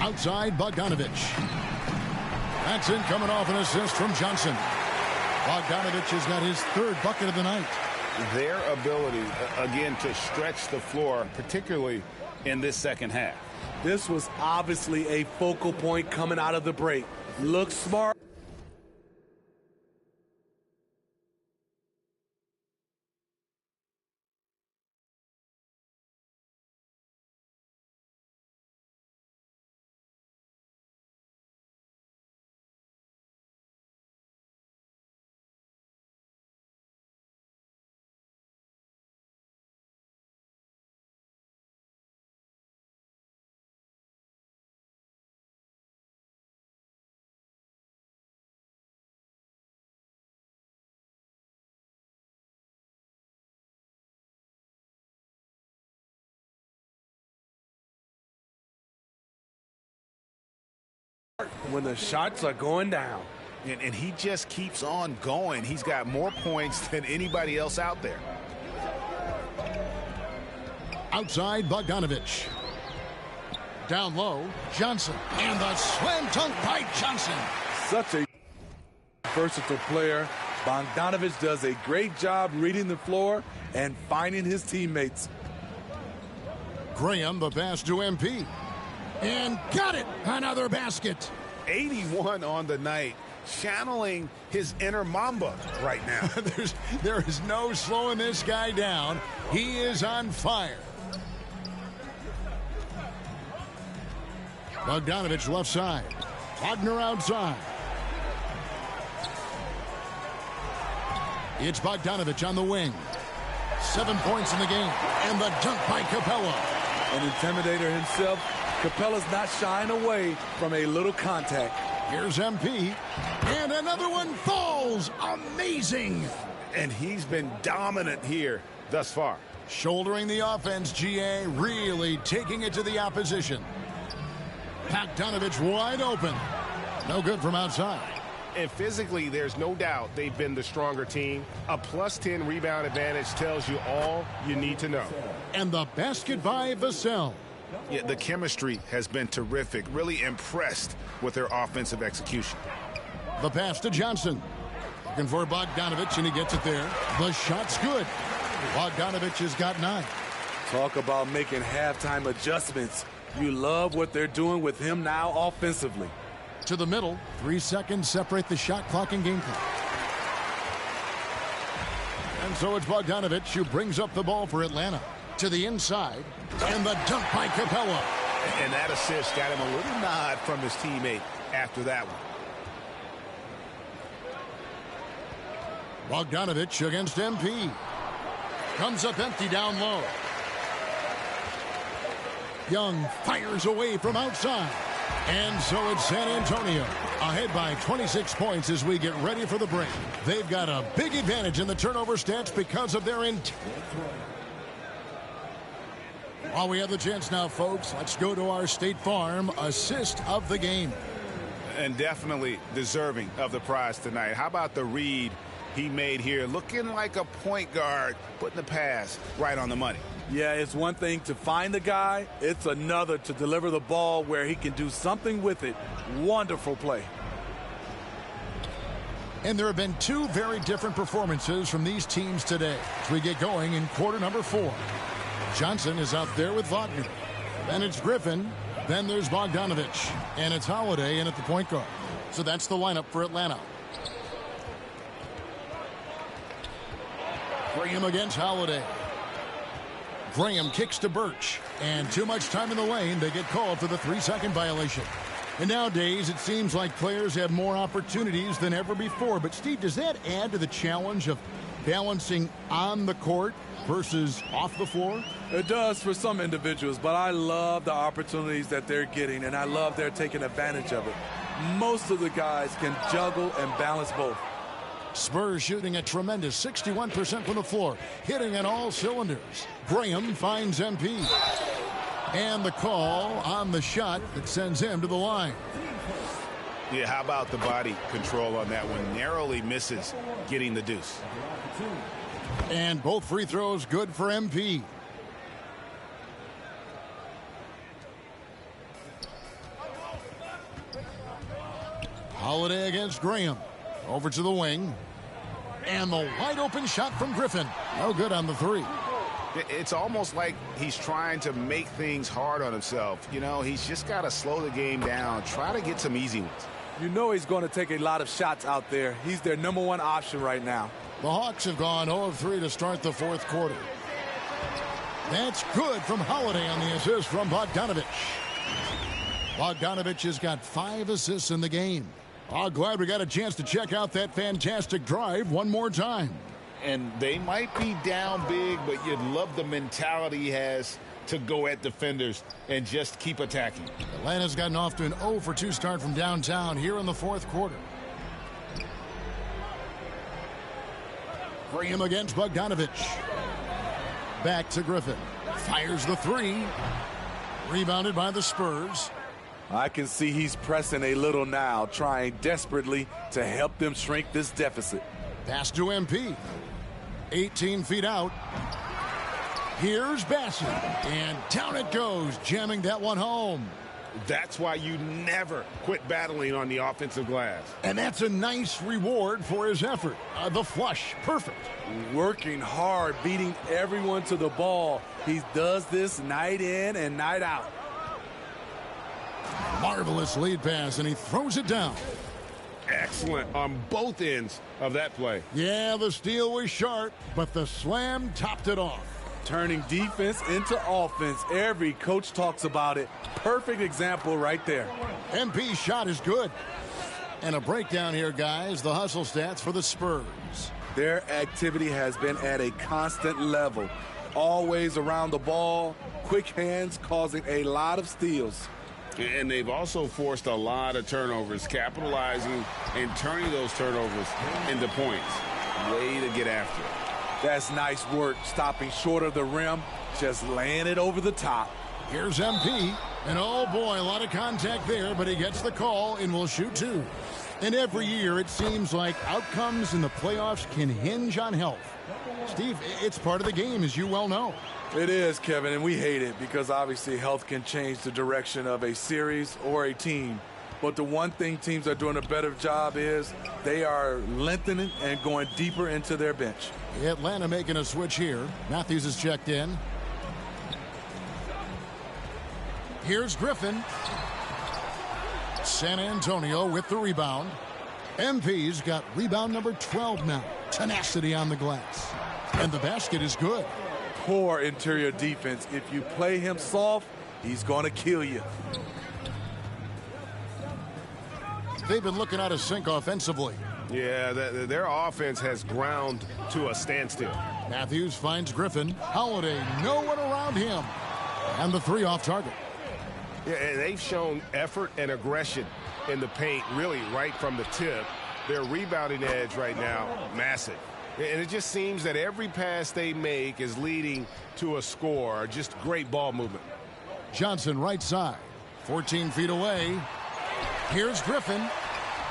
Outside, Bogdanovich. That's in, coming off an assist from Johnson. Bogdanovich has got his third bucket of the night. Their ability, again, to stretch the floor, particularly in this second half. This was obviously a focal point coming out of the break. Looks smart. When the shots are going down. And he just keeps on going. He's got more points than anybody else out there. Outside, Bogdanovich. Down low, Johnson. And the slam dunk by Johnson. Such a versatile player. Bogdanovich does a great job reading the floor and finding his teammates. Graham, the pass to MP. And got it. Another basket. 81 on the night. Channeling his inner Mamba right now. There is no slowing this guy down. He is on fire. Bogdanovich left side. Wagner outside. It's Bogdanovich on the wing. 7 points in the game. And the dunk by Capella. An intimidator himself. Capella's not shying away from a little contact. Here's MP. And another one falls. Amazing. And he's been dominant here thus far. Shouldering the offense, GA, really taking it to the opposition. Bogdanovich wide open. No good from outside. And physically, there's no doubt they've been the stronger team. A +10 rebound advantage tells you all you need to know. And the basket by Vassell. Yeah, the chemistry has been terrific. Really impressed with their offensive execution. The pass to Johnson. Looking for Bogdanovich, and he gets it there. The shot's good. Bogdanovich has got 9. Talk about making halftime adjustments. You love what they're doing with him now offensively. To the middle. 3 seconds separate the shot clock and game clock. And so it's Bogdanovich who brings up the ball for Atlanta. To the inside. And the dunk by Capella. And that assist got him a little nod from his teammate after that one. Bogdanovich against MP. Comes up empty down low. Young fires away from outside. And so it's San Antonio ahead by 26 points as we get ready for the break. They've got a big advantage in the turnover stats because of their While we have the chance now, folks, let's go to our State Farm assist of the game. And definitely deserving of the prize tonight. How about the read he made here? Looking like a point guard, putting the pass right on the money. Yeah, it's one thing to find the guy. It's another to deliver the ball where he can do something with it. Wonderful play. And there have been 2 very different performances from these teams today as we get going in quarter number 4. Johnson is out there with Wagner. Then it's Griffin. Then there's Bogdanovich. And it's Holiday in at the point guard. So that's the lineup for Atlanta. Graham against Holiday. Graham kicks to Birch. And too much time in the lane. They get called for the 3-second violation. And nowadays, it seems like players have more opportunities than ever before. But, Steve, does that add to the challenge of balancing on the court versus off the floor? It does for some individuals, but I love the opportunities that they're getting, and I love they're taking advantage of it. Most of the guys can juggle and balance both. Spurs shooting a tremendous 61% from the floor, hitting on all cylinders. Graham finds MP. And the call on the shot that sends him to the line. Yeah, how about the body control on that one? Narrowly misses getting the deuce. And both free throws good for MP. Holiday against Graham. Over to the wing. And the wide open shot from Griffin. No good on the three. It's almost like he's trying to make things hard on himself. You know, he's just got to slow the game down, try to get some easy ones. You know he's going to take a lot of shots out there. He's their #1 option right now. The Hawks have gone 0 of 3 to start the fourth quarter. That's good from Holiday on the assist from Bogdanovich. Bogdanovich has got 5 assists in the game. Oh, glad we got a chance to check out that fantastic drive one more time. And they might be down big, but you'd love the mentality he has to go at defenders and just keep attacking. Atlanta's gotten off to an 0 for 2 start from downtown here in the fourth quarter. Graham against Bogdanovich. Back to Griffin. Fires the 3. Rebounded by the Spurs. I can see he's pressing a little now, trying desperately to help them shrink this deficit. Pass to MP. 18 feet out. Here's Bassett. And down it goes, jamming that one home. That's why you never quit battling on the offensive glass. And that's a nice reward for his effort. The flush, perfect. Working hard, beating everyone to the ball. He does this night in and night out. Marvelous lead pass, and he throws it down. Excellent on both ends of that play. Yeah, the steal was sharp, but the slam topped it off. Turning defense into offense. Every coach talks about it. Perfect example right there. MP's shot is good. And a breakdown here, guys. The hustle stats for the Spurs. Their activity has been at a constant level. Always around the ball. Quick hands causing a lot of steals. And they've also forced a lot of turnovers, capitalizing and turning those turnovers into points. Way to get after it. That's nice work, stopping short of the rim, just laying it over the top. Here's MP, and oh boy, a lot of contact there, but he gets the call and will shoot 2. And every year it seems like outcomes in the playoffs can hinge on health. Steve, it's part of the game, as you well know. It is, Kevin, and we hate it because obviously health can change the direction of a series or a team. But the one thing teams are doing a better job is they are lengthening and going deeper into their bench. Atlanta making a switch here. Matthews is checked in. Here's Griffin. San Antonio with the rebound. MP's got rebound number 12 now. Tenacity on the glass. And the basket is good. Poor interior defense. If you play him soft, he's going to kill you. They've been looking out of sync offensively. Yeah, their offense has ground to a standstill. Matthews finds Griffin. Holiday, no one around him. And the 3 off target. Yeah, and they've shown effort and aggression in the paint, really right from the tip. Their rebounding edge right now, massive. And it just seems that every pass they make is leading to a score. Just great ball movement. Johnson right side. 14 feet away. Here's Griffin.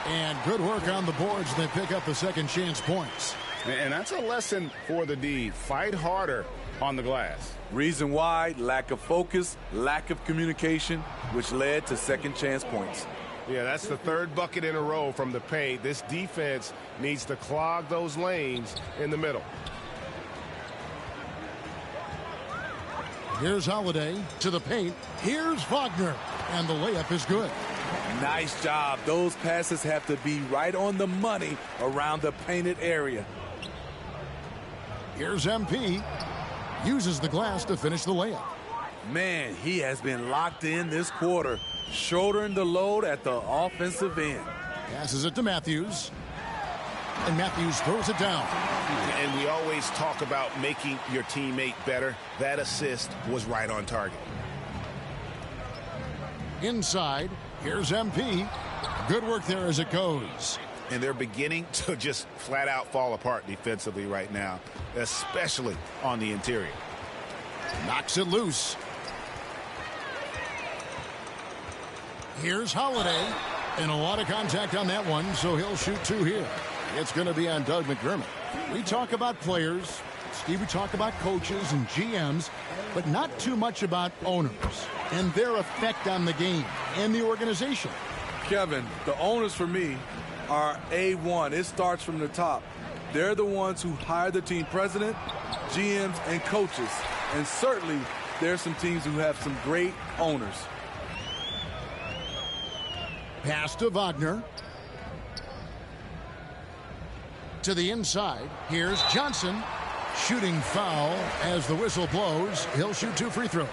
And good work on the boards. They pick up the second chance points. And that's a lesson for the D. Fight harder on the glass. Reason why, lack of focus, lack of communication, which led to second chance points. Yeah, that's the 3rd bucket in a row from the paint. This defense needs to clog those lanes in the middle. Here's Holiday to the paint. Here's Wagner. And the layup is good. Nice job. Those passes have to be right on the money around the painted area. Here's MP. Uses the glass to finish the layup. Man, he has been locked in this quarter, shouldering the load at the offensive end. Passes it to Matthews. And Matthews throws it down. And we always talk about making your teammate better. That assist was right on target. Inside, here's MP. Good work there as it goes. And they're beginning to just flat out fall apart defensively right now, especially on the interior. Knocks it loose. Here's Holiday. And a lot of contact on that one, so he'll shoot 2 here. It's going to be on Doug McDermott. We talk about players. Steve, we talk about coaches and GMs, but not too much about owners and their effect on the game and the organization. Kevin, the owners for me are A1. It starts from the top. They're the ones who hire the team president, GMs, and coaches. And certainly, there's some teams who have some great owners. Pass to Wagner. To the inside. Here's Johnson. Shooting foul as the whistle blows. He'll shoot 2 free throws.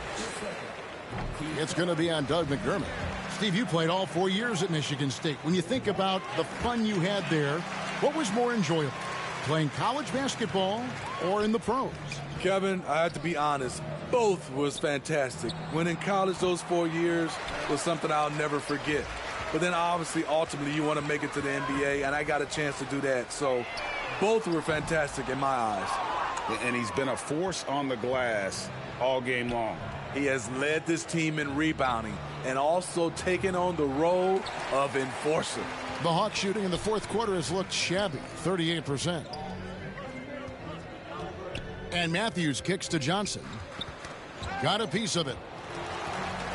It's going to be on Doug McDermott. Steve, you played all 4 years at Michigan State. When you think about the fun you had there, what was more enjoyable? Playing college basketball or in the pros? Kevin, I have to be honest. Both was fantastic. When in college, those 4 years was something I'll never forget. But then obviously, ultimately, you want to make it to the NBA, and I got a chance to do that. So both were fantastic in my eyes. And he's been a force on the glass all game long. He has led this team in rebounding and also taken on the role of enforcer. The Hawks shooting in the fourth quarter has looked shabby, 38%. And Matthews kicks to Johnson. Got a piece of it.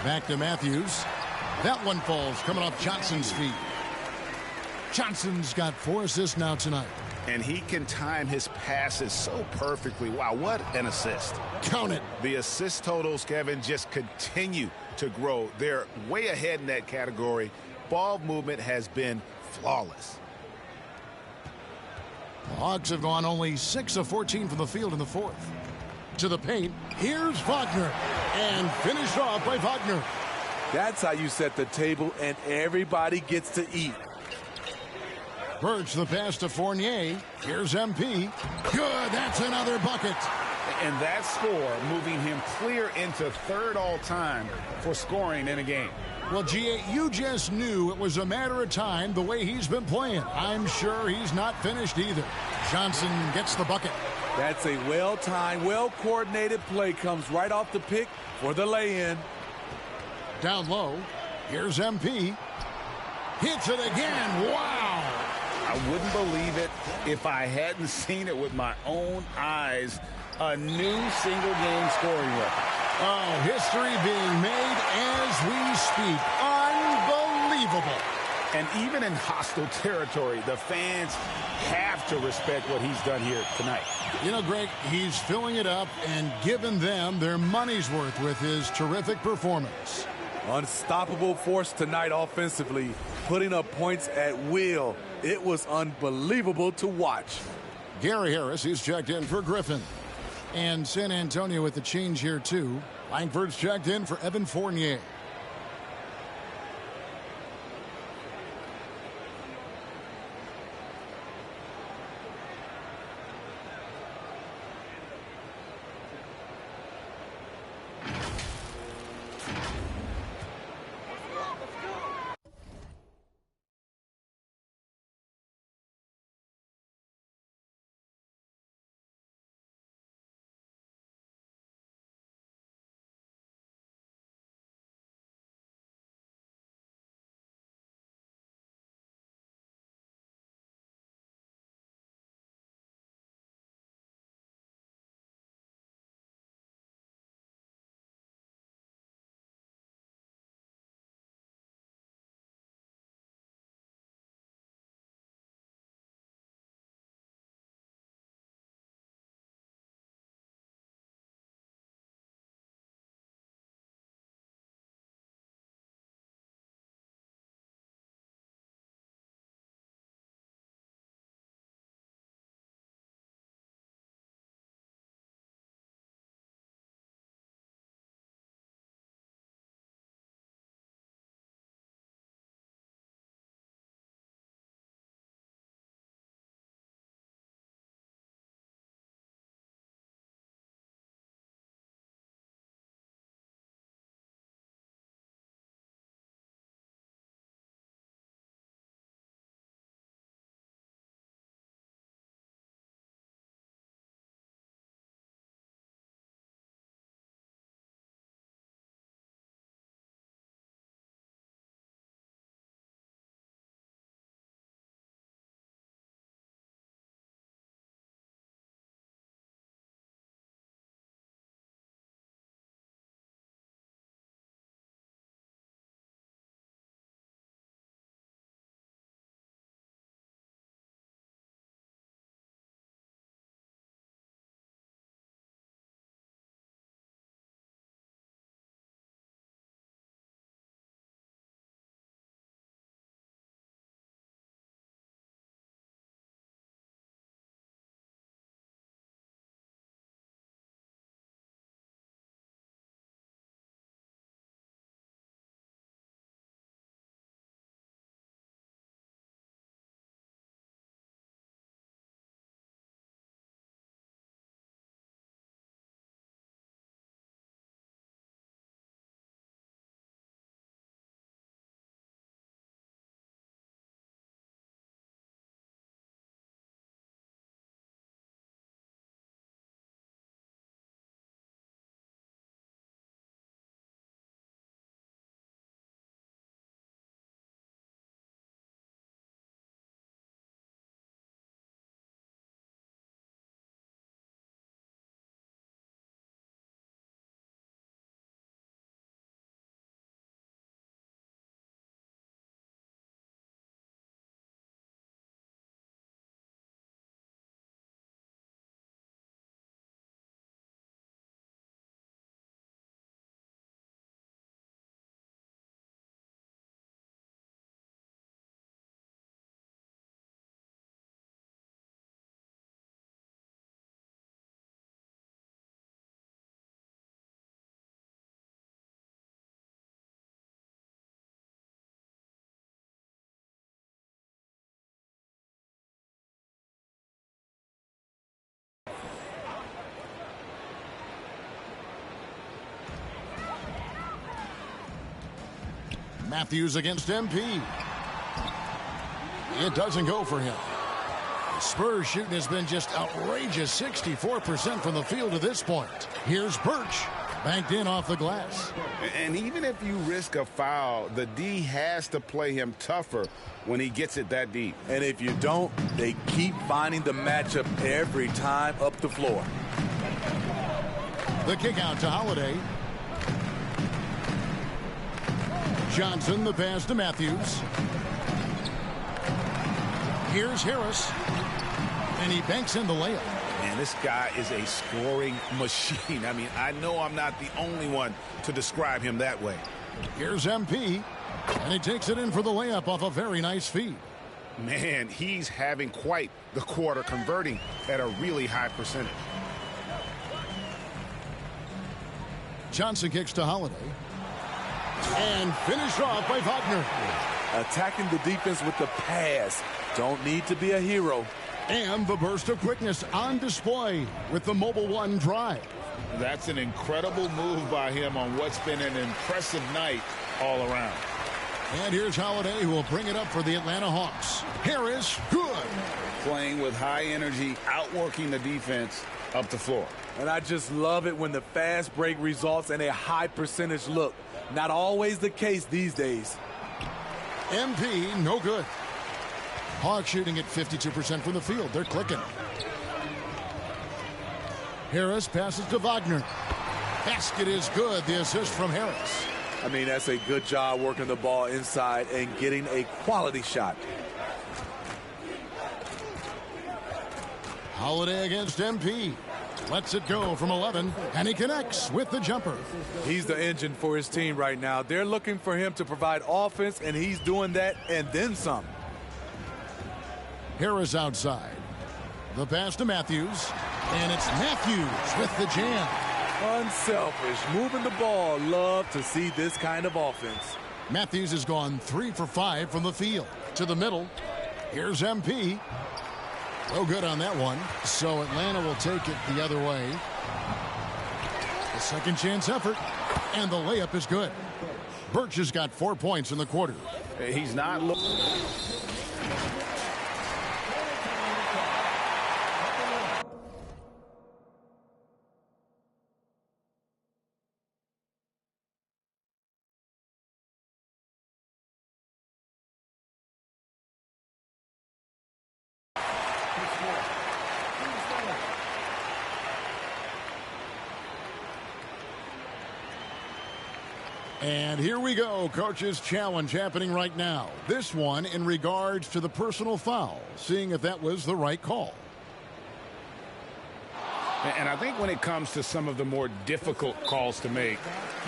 Back to Matthews. That one falls, coming off Johnson's feet. Johnson's got 4 assists now tonight. And he can time his passes so perfectly. Wow, what an assist. Count it. The assist totals, Kevin, just continue to grow. They're way ahead in that category. Ball movement has been flawless. The Hawks have gone only 6 of 14 from the field in the fourth. To the paint. Here's Wagner. And finished off by Wagner. That's how you set the table and everybody gets to eat. Birch the pass to Fournier. Here's MP. Good. That's another bucket. And that score moving him clear into third all-time for scoring in a game. Well, G.A., you just knew it was a matter of time the way he's been playing. I'm sure he's not finished either. Johnson gets the bucket. That's a well-timed, well-coordinated play. Comes right off the pick for the lay-in. Down low. Here's MP. Hits it again. Wow. I wouldn't believe it if I hadn't seen it with my own eyes. A new single-game scoring record. Oh, history being made as we speak. Unbelievable. And even in hostile territory, the fans have to respect what he's done here tonight. You know, Greg, he's filling it up and giving them their money's worth with his terrific performance. Unstoppable force tonight offensively, putting up points at will. It was unbelievable to watch. Gary Harris is checked in for Griffin. And San Antonio with the change here, too. Langford's checked in for Evan Fournier. Matthews against MP. It doesn't go for him. The Spurs shooting has been just outrageous, 64% from the field to this point. Here's Birch, banked in off the glass. And even if you risk a foul, the D has to play him tougher when he gets it that deep. And if you don't, they keep finding the matchup every time up the floor. The kick out to Holiday. Johnson, the pass to Matthews. Here's Harris. And he banks in the layup. Man, this guy is a scoring machine. I mean, I know I'm not the only one to describe him that way. Here's MP. And he takes it in for the layup off a very nice feed. Man, he's having quite the quarter, converting at a really high percentage. Johnson kicks to Holiday. And finished off by Wagner. Attacking the defense with the pass. Don't need to be a hero. And the burst of quickness on display with the Mobile One drive. That's an incredible move by him on what's been an impressive night all around. And here's Holiday, who will bring it up for the Atlanta Hawks. Harris, good. Playing with high energy, outworking the defense up the floor. And I just love it when the fast break results in a high percentage look. Not always the case these days. MP, no good. Hawks shooting at 52% from the field. They're clicking. Harris passes to Wagner. Basket is good. The assist from Harris. I mean, that's a good job working the ball inside and getting a quality shot. Holiday against MP. Lets it go from 11, and he connects with the jumper. He's the engine for his team right now. They're looking for him to provide offense, and he's doing that and then some. Harris outside. The pass to Matthews, and it's Matthews with the jam. Unselfish, moving the ball. Love to see this kind of offense. Matthews has gone 3 for 5 from the field. To the middle. Here's MP. No good on that one. So Atlanta will take it the other way. The second chance effort. And the layup is good. Birch has got 4 points in the quarter. He's not looking. And here we go. Coach's challenge happening right now. This one in regards to the personal foul, seeing if that was the right call. And I think when it comes to some of the more difficult calls to make,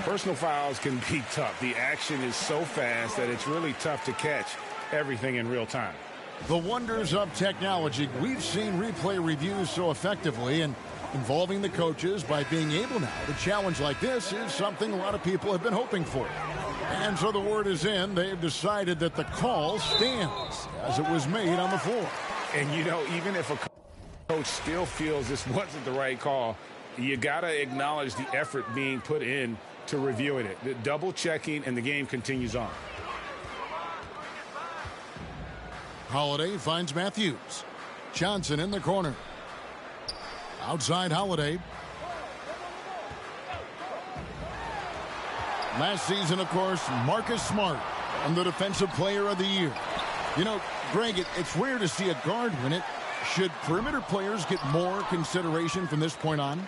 personal fouls can be tough. The action is so fast that it's really tough to catch everything in real time. The wonders of technology. We've seen replay reviews so effectively, and involving the coaches by being able now to challenge like this is something a lot of people have been hoping for. And so the word is in. They've decided that the call stands as it was made on the floor. And, you know, even if a coach still feels this wasn't the right call, you got to acknowledge the effort being put in to reviewing it. The double checking, and the game continues on. Holiday finds Matthews. Johnson in the corner. Outside Holiday. Last season, of course, Marcus Smart and the Defensive Player of the Year. You know, Greg, it's rare to see a guard win it. Should perimeter players get more consideration from this point on?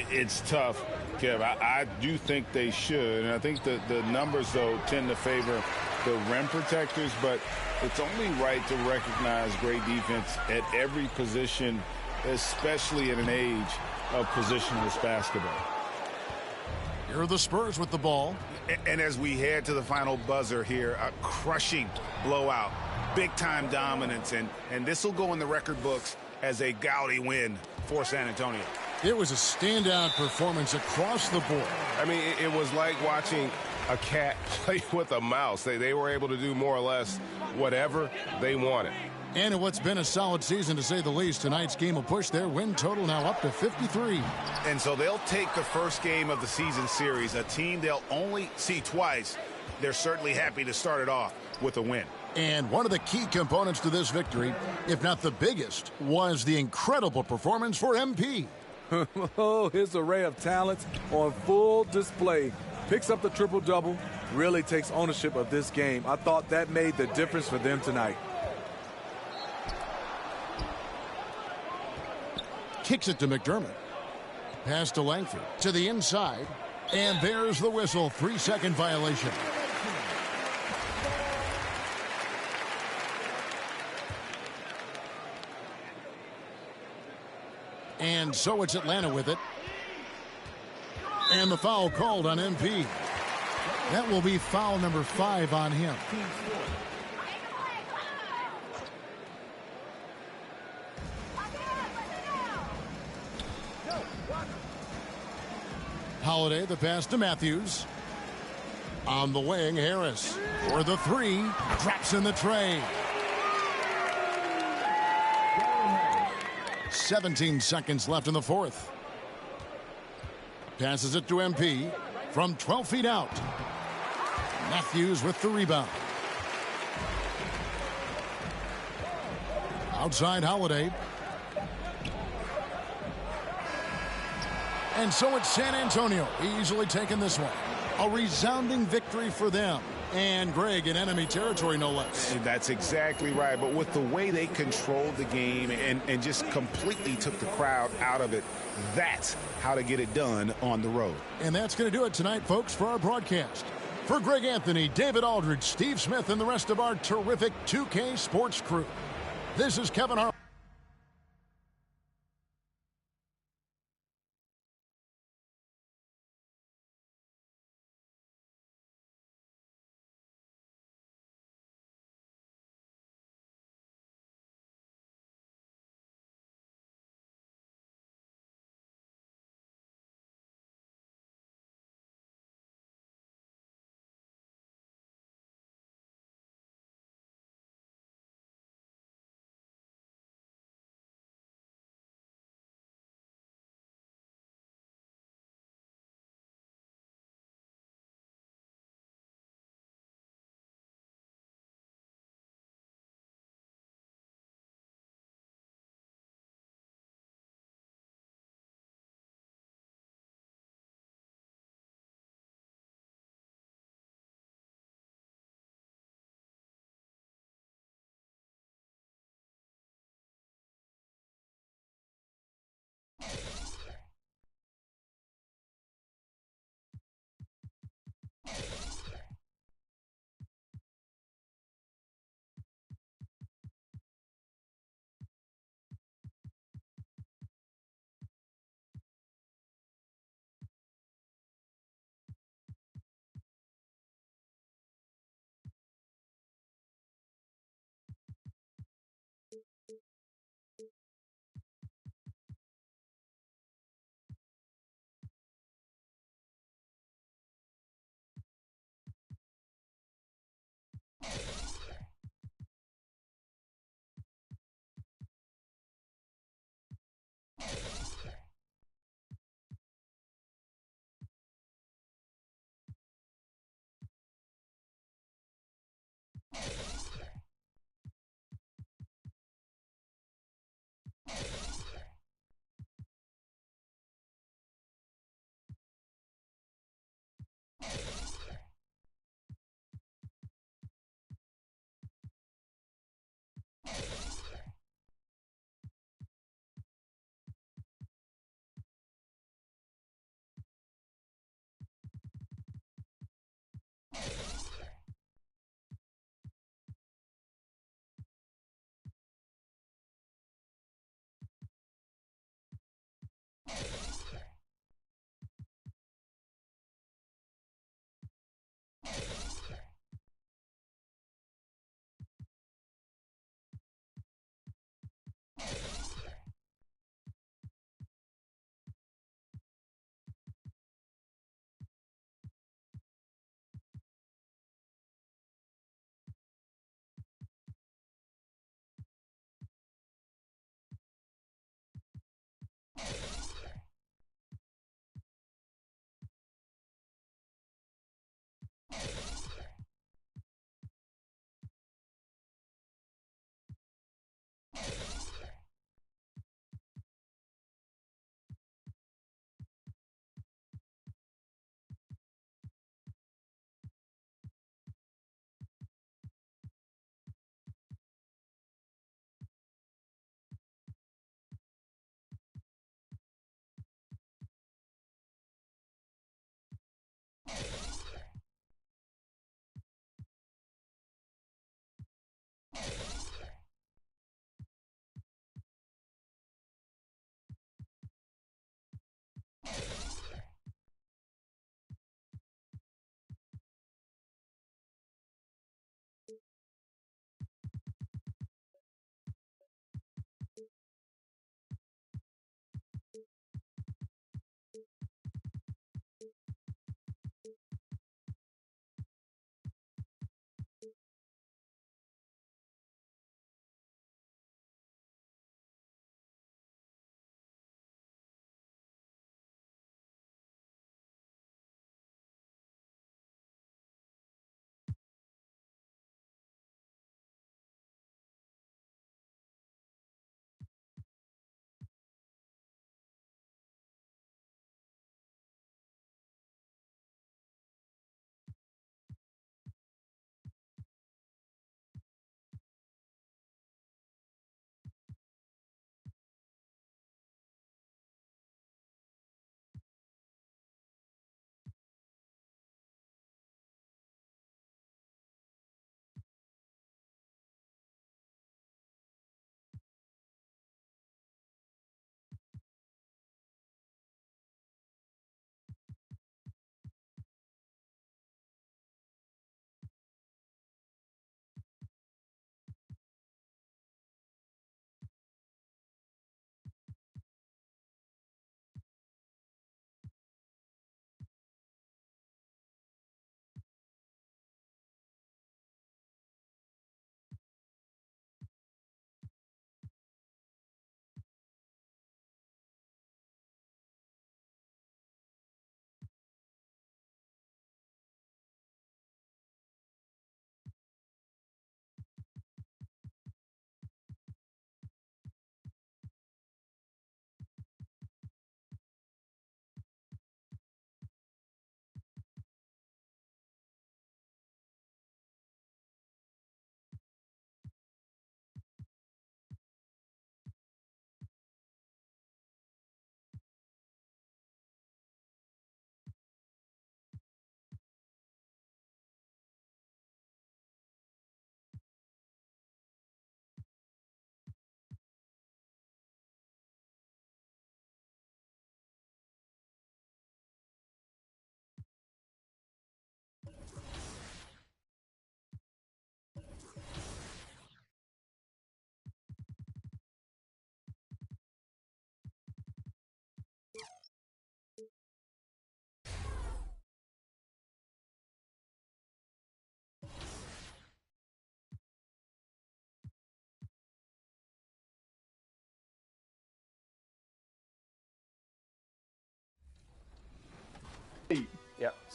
It's tough, Kev. I do think they should. And I think the numbers, though, tend to favor the rim protectors. But it's only right to recognize great defense at every position, especially in an age of positionless basketball. Here are the Spurs with the ball. And as we head to the final buzzer here, a crushing blowout, big-time dominance, and this will go in the record books as a gaudy win for San Antonio. It was a standout performance across the board. I mean, it was like watching a cat play with a mouse. They were able to do more or less whatever they wanted. And in what's been a solid season, to say the least, tonight's game will push their win total now up to 53. And so they'll take the first game of the season series, a team they'll only see twice, they're certainly happy to start it off with a win. And one of the key components to this victory, if not the biggest, was the incredible performance for MP. Oh, his array of talents on full display. Picks up the triple-double, really takes ownership of this game. I thought that made the difference for them tonight. Kicks it to McDermott. Pass to Langford to the inside. And there's the whistle. 3-second violation. And so it's Atlanta with it. And the foul called on MP. That will be foul number 5 on him. Holiday, the pass to Matthews. On the wing, Harris for the 3. Drops in the tray. 17 seconds left in the fourth. Passes it to MP from 12 feet out. Matthews with the rebound. Outside Holiday. And so it's San Antonio easily taking this one. A resounding victory for them. And Greg in enemy territory, no less. That's exactly right. But with the way they controlled the game and just completely took the crowd out of it, that's how to get it done on the road. And that's going to do it tonight, folks, for our broadcast. For Greg Anthony, David Aldridge, Steve Smith, and the rest of our terrific 2K Sports crew, this is Kevin Hart.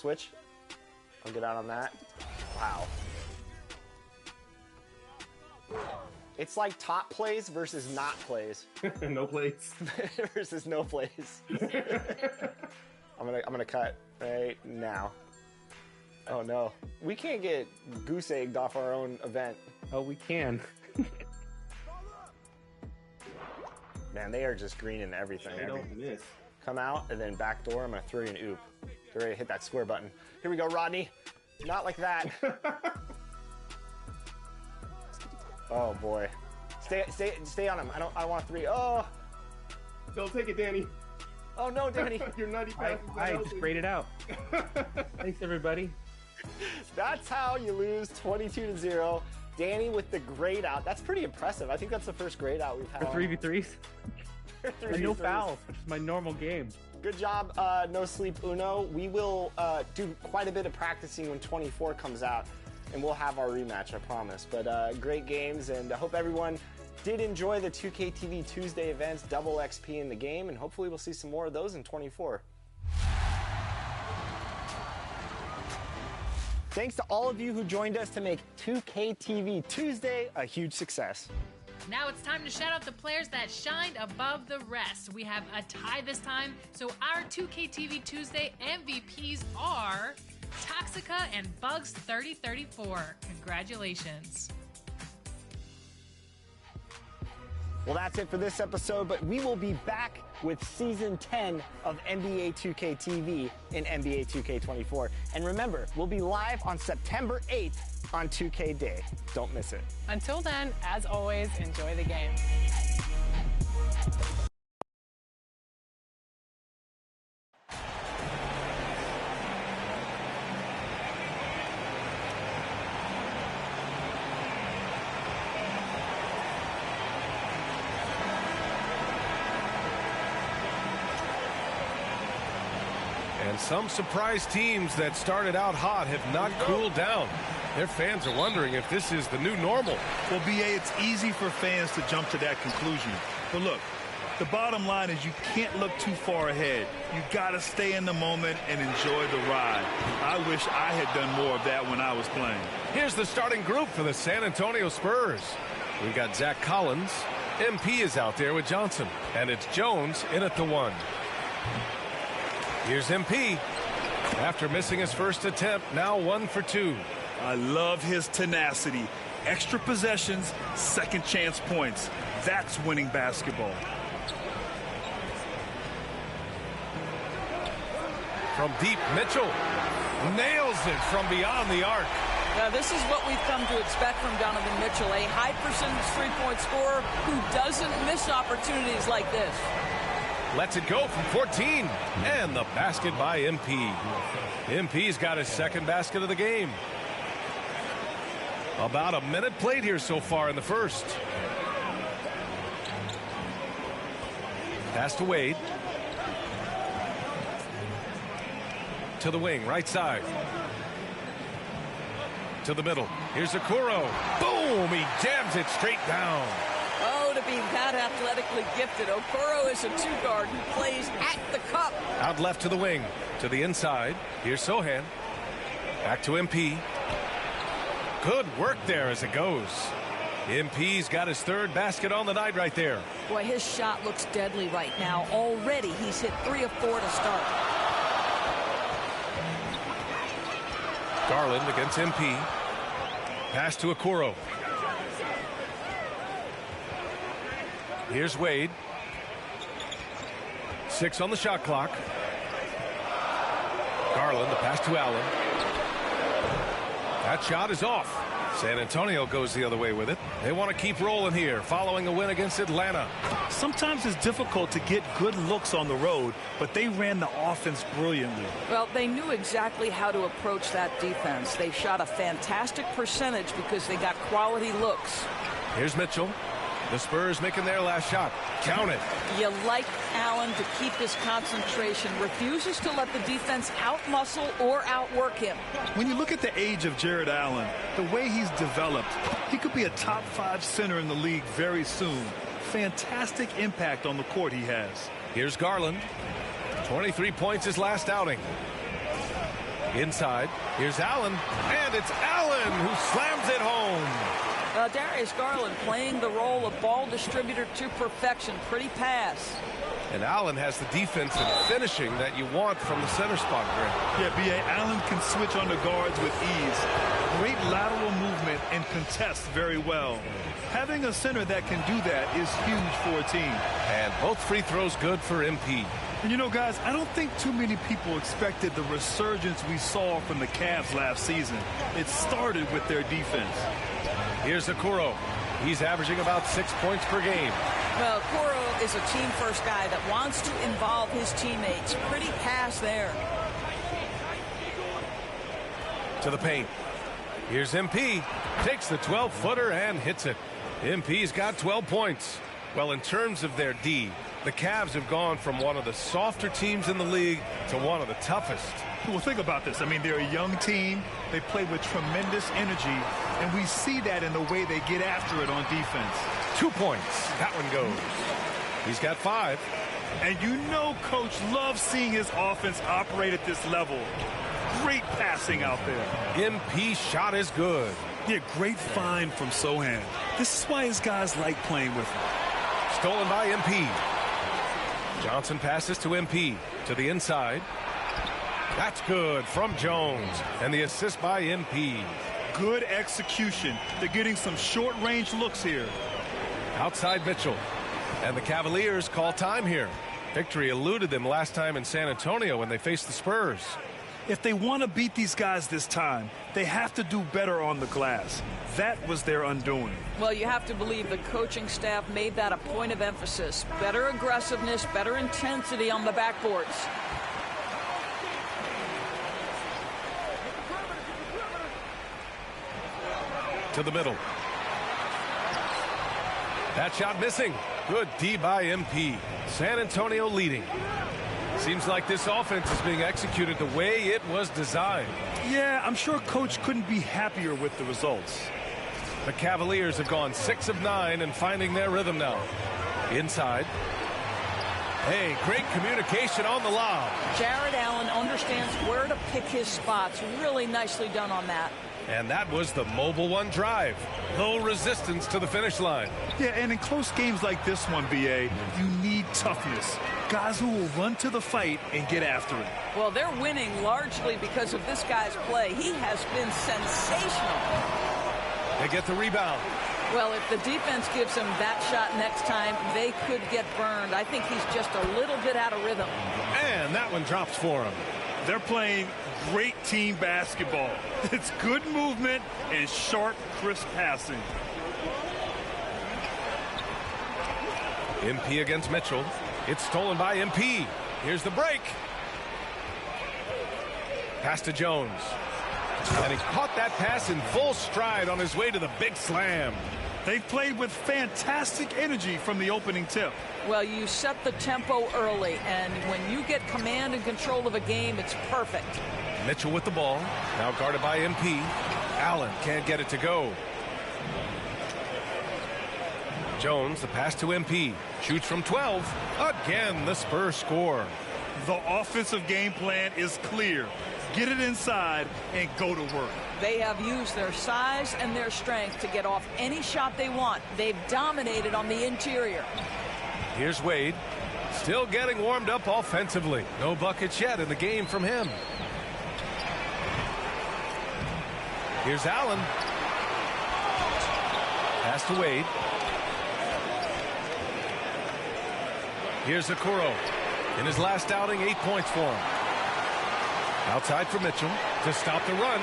switch. I'll get out on that. Wow. It's like top plays versus not plays. No plays. Versus no plays. I'm gonna cut right now. Oh no. We can't get goose egged off our own event. Oh, we can. Man, they are just greening everything. They don't miss. Come out and then back door. I'm gonna throw you an oop. Get ready to hit that square button. Here we go, Rodney. Not like that. Oh boy. Stay on him. I want 3. Oh. Don't take it, Danny. Oh no, Danny. Your nutty pass is I just sprayed it out. Thanks, everybody. That's how you lose 22-0. Danny with the grade out. That's pretty impressive. I think that's the first grade out we've had. For 3v3s? And no fouls, which is my normal game. Good job, No Sleep Uno. We will do quite a bit of practicing when 24 comes out, and we'll have our rematch, I promise. But great games, and I hope everyone did enjoy the 2K TV Tuesday events, double XP in the game, and hopefully we'll see some more of those in 24. Thanks to all of you who joined us to make 2K TV Tuesday a huge success. Now it's time to shout out the players that shined above the rest. We have a tie this time, so our 2K TV Tuesday MVPs are Toxica and Bugs3034. Congratulations. Well, that's it for this episode, but we will be back with Season 10 of NBA 2K TV in NBA 2K24. And remember, we'll be live on September 8th on 2K Day. Don't miss it. Until then, as always, enjoy the game. And some surprise teams that started out hot have not cooled down. Their fans are wondering if this is the new normal. Well, BA, it's easy for fans to jump to that conclusion. But look, the bottom line is you can't look too far ahead. You got to stay in the moment and enjoy the ride. I wish I had done more of that when I was playing. Here's the starting group for the San Antonio Spurs. We've got Zach Collins. MP is out there with Johnson. And it's Jones in at the 1. Here's MP. After missing his first attempt, now 1 for 2. I love his tenacity. Extra possessions, second chance points. That's winning basketball. From deep, Mitchell nails it from beyond the arc. Now, this is what we've come to expect from Donovan Mitchell, a high percentage three-point scorer who doesn't miss opportunities like this. Lets it go from 14. And the basket by MP. MP's got his second basket of the game. About a minute played here so far in the first. Pass to Wade. To the wing, right side. To the middle. Here's Okoro. Boom! He jams it straight down. Oh, to be that athletically gifted. Okoro is a two-guard who plays at the cup. Out left to the wing. To the inside. Here's Sohan. Back to MP. Good work there as it goes. MP's got his third basket on the night right there. Boy, his shot looks deadly right now. Already he's hit 3 of 4 to start. Garland against MP. Pass to Okoro. Here's Wade. 6 on the shot clock. Garland, the pass to Allen. That shot is off. San Antonio goes the other way with it. They want to keep rolling here following a win against Atlanta. Sometimes it's difficult to get good looks on the road, but they ran the offense brilliantly. Well, they knew exactly how to approach that defense. They shot a fantastic percentage because they got quality looks. Here's Mitchell. The Spurs making their last shot. Count it. You like Allen to keep his concentration. Refuses to let the defense outmuscle or outwork him. When you look at the age of Jared Allen, the way he's developed, he could be a top 5 center in the league very soon. Fantastic impact on the court he has. Here's Garland. 23 points his last outing. Inside, here's Allen, and it's Allen who slams it home. Darius Garland playing the role of ball distributor to perfection. Pretty pass. And Allen has the defense and finishing that you want from the center spot, Greg. Yeah, B.A. Allen can switch on the guards with ease. Great lateral movement and contests very well. Having a center that can do that is huge for a team. And both free throws good for MP. And you know, guys, I don't think too many people expected the resurgence we saw from the Cavs last season. It started with their defense. Here's Okoro. He's averaging about 6 points per game. Well, Okoro is a team-first guy that wants to involve his teammates. Pretty pass there. To the paint. Here's MP. Takes the 12-footer and hits it. MP's got 12 points. Well, in terms of their D, the Cavs have gone from one of the softer teams in the league to one of the toughest. Well, think about this. I mean, they're a young team. They play with tremendous energy, and we see that in the way they get after it on defense. 2 points. That one goes. He's got 5. And you know Coach loves seeing his offense operate at this level. Great passing out there. MP shot is good. Yeah, great find from Sohan. This is why his guys like playing with him. Stolen by MP. Johnson passes to MP. To the inside. That's good from Jones. And the assist by MP. Good execution. They're getting some short-range looks here. Outside Mitchell. And the Cavaliers call time here. Victory eluded them last time in San Antonio when they faced the Spurs. If they want to beat these guys this time, they have to do better on the glass. That was their undoing. Well, you have to believe the coaching staff made that a point of emphasis. Better aggressiveness, better intensity on the backboards. To the middle. That shot missing. Good D by MP. San Antonio leading. Seems like this offense is being executed the way it was designed. Yeah, I'm sure Coach couldn't be happier with the results. The Cavaliers have gone 6 of 9 and finding their rhythm now. Inside. Hey, great communication on the lob. Jared Allen understands where to pick his spots. Really nicely done on that. And that was the Mobile One drive. Low resistance to the finish line. Yeah, and in close games like this one, B.A., you need toughness. Guys who will run to the fight and get after it. Well, they're winning largely because of this guy's play. He has been sensational. They get the rebound. Well, if the defense gives him that shot next time, they could get burned. I think he's just a little bit out of rhythm. And that one drops for him. They're playing great team basketball. It's good movement and sharp, crisp passing. MP against Mitchell. It's stolen by MP. Here's the break. Pass to Jones. And he caught that pass in full stride on his way to the big slam. They've played with fantastic energy from the opening tip. Well, you set the tempo early, and when you get command and control of a game, it's perfect. Mitchell with the ball. Now guarded by MP. Allen can't get it to go. Jones, the pass to MP. Shoots from 12. Again, the Spurs score. The offensive game plan is clear. Get it inside and go to work. They have used their size and their strength to get off any shot they want. They've dominated on the interior. Here's Wade. Still getting warmed up offensively. No buckets yet in the game from him. Here's Allen. Pass to Wade. Here's Okoro. In his last outing, 8 points for him. Outside for Mitchell to stop the run.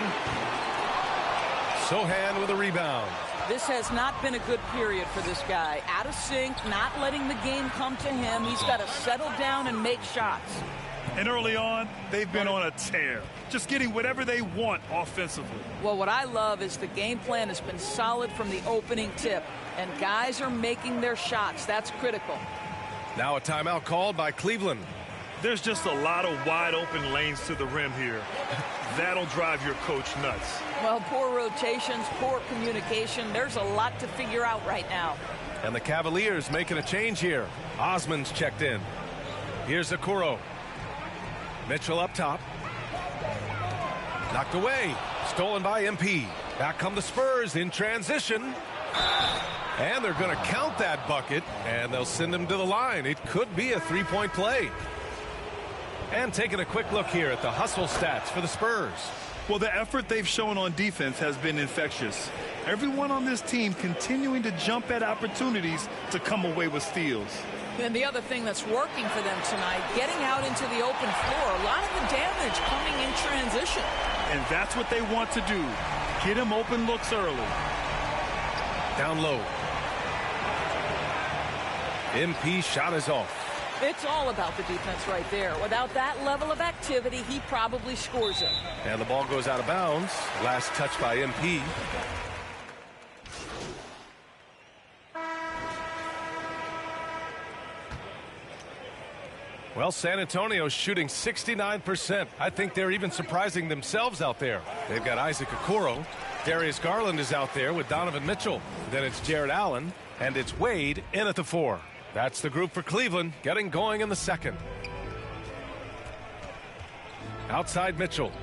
Sohan with a rebound. This has not been a good period for this guy. Out of sync, not letting the game come to him. He's got to settle down and make shots. And early on, they've been on a tear. Just getting whatever they want offensively. Well, what I love is the game plan has been solid from the opening tip. And guys are making their shots. That's critical. Now a timeout called by Cleveland. There's just a lot of wide open lanes to the rim here. That'll drive your coach nuts. Well, poor rotations, poor communication. There's a lot to figure out right now. And the Cavaliers making a change here. Osman's checked in. Here's Okoro. Mitchell up top. Knocked away. Stolen by MP. Back come the Spurs in transition. And they're going to count that bucket, and they'll send him to the line. It could be a three-point play. And taking a quick look here at the hustle stats for the Spurs. Well, the effort they've shown on defense has been infectious. Everyone on this team continuing to jump at opportunities to come away with steals. And the other thing that's working for them tonight, getting out into the open floor. A lot of the damage coming in transition. And that's what they want to do. Get him open looks early. Down low. MP shot is off. It's all about the defense right there. Without that level of activity, he probably scores it. And the ball goes out of bounds. Last touch by MP. Well, San Antonio's shooting 69%. I think they're even surprising themselves out there. They've got Isaac Okoro. Darius Garland is out there with Donovan Mitchell. Then it's Jared Allen, and it's Wade in at the 4. That's the group for Cleveland, getting going in the second. Outside Mitchell.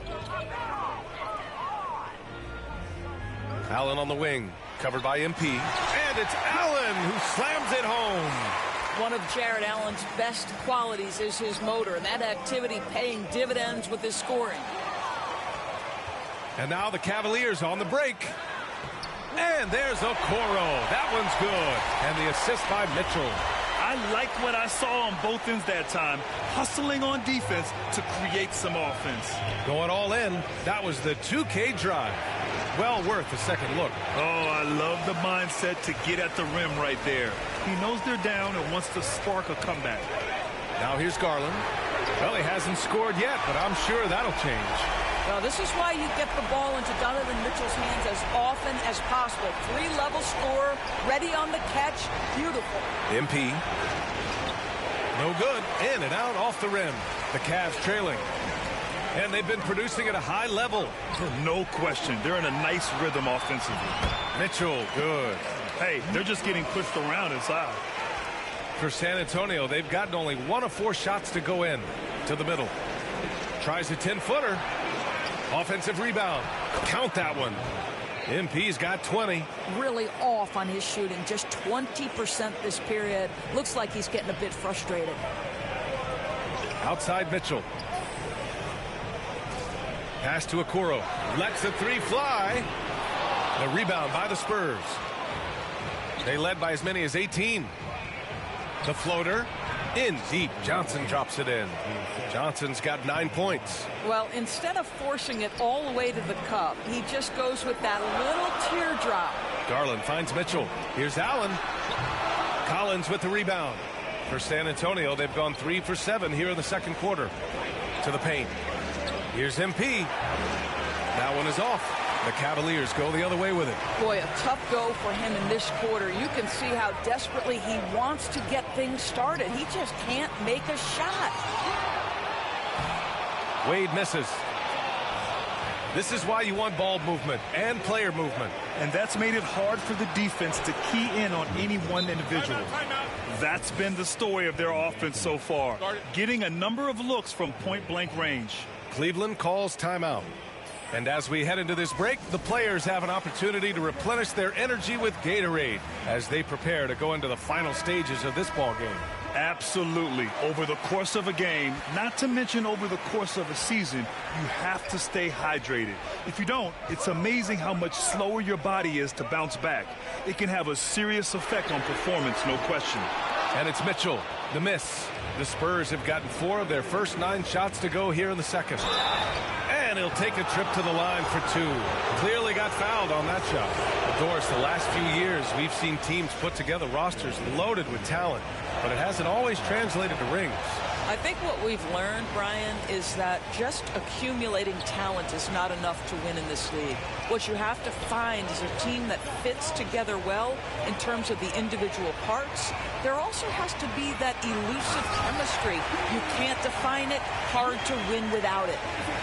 Allen on the wing, covered by MP. And it's Allen who slams it home. One of Jared Allen's best qualities is his motor, and that activity paying dividends with his scoring. And now the Cavaliers on the break. And there's Okoro. That one's good. And the assist by Mitchell. I liked what I saw on both ends that time, hustling on defense to create some offense. Going all in. That was the 2K drive. Well worth a second look. Oh, I love the mindset to get at the rim right there. He knows they're down and wants to spark a comeback. Now here's Garland. Well, he hasn't scored yet, but I'm sure that'll change. Well, this is why you get the ball into Donovan Mitchell's hands as often as possible. 3-level scorer, ready on the catch. Beautiful. MP. No good. In and out off the rim. The Cavs trailing. And they've been producing at a high level. No question. They're in a nice rhythm offensively. Mitchell, good. Hey, they're just getting pushed around inside. For San Antonio, they've gotten only 1 of 4 shots to go in. To the middle. Tries a 10-footer. Offensive rebound. Count that one. MP's got 20. Really off on his shooting. Just 20% this period. Looks like he's getting a bit frustrated. Outside Mitchell. Pass to Okoro. Lets the 3 fly. The rebound by the Spurs. They led by as many as 18. The floater. In deep. Johnson drops it in. Johnson's got 9 points. Well, instead of forcing it all the way to the cup, he just goes with that little teardrop. Garland finds Mitchell. Here's Allen. Collins with the rebound. For San Antonio, they've gone 3 for 7 here in the second quarter. To the paint. Here's MP. That one is off. The Cavaliers go the other way with it. Boy, a tough go for him in this quarter. You can see how desperately he wants to get things started. He just can't make a shot. Wade misses. This is why you want ball movement and player movement. And that's made it hard for the defense to key in on any one individual. That's been the story of their offense so far. Getting a number of looks from point-blank range. Cleveland calls timeout. And as we head into this break, the players have an opportunity to replenish their energy with Gatorade as they prepare to go into the final stages of this ball game. Absolutely. Over the course of a game, not to mention over the course of a season, you have to stay hydrated. If you don't, it's amazing how much slower your body is to bounce back. It can have a serious effect on performance, no question. And it's Mitchell, the miss. The Spurs have gotten 4 of their first 9 shots to go here in the second. And he'll take a trip to the line for 2. Clearly got fouled on that shot. Of course, the last few years, we've seen teams put together rosters loaded with talent, but it hasn't always translated to rings. I think what we've learned, Brian, is that just accumulating talent is not enough to win in this league. What you have to find is a team that fits together well in terms of the individual parts. There also has to be that elusive chemistry. You can't define it, hard to win without it.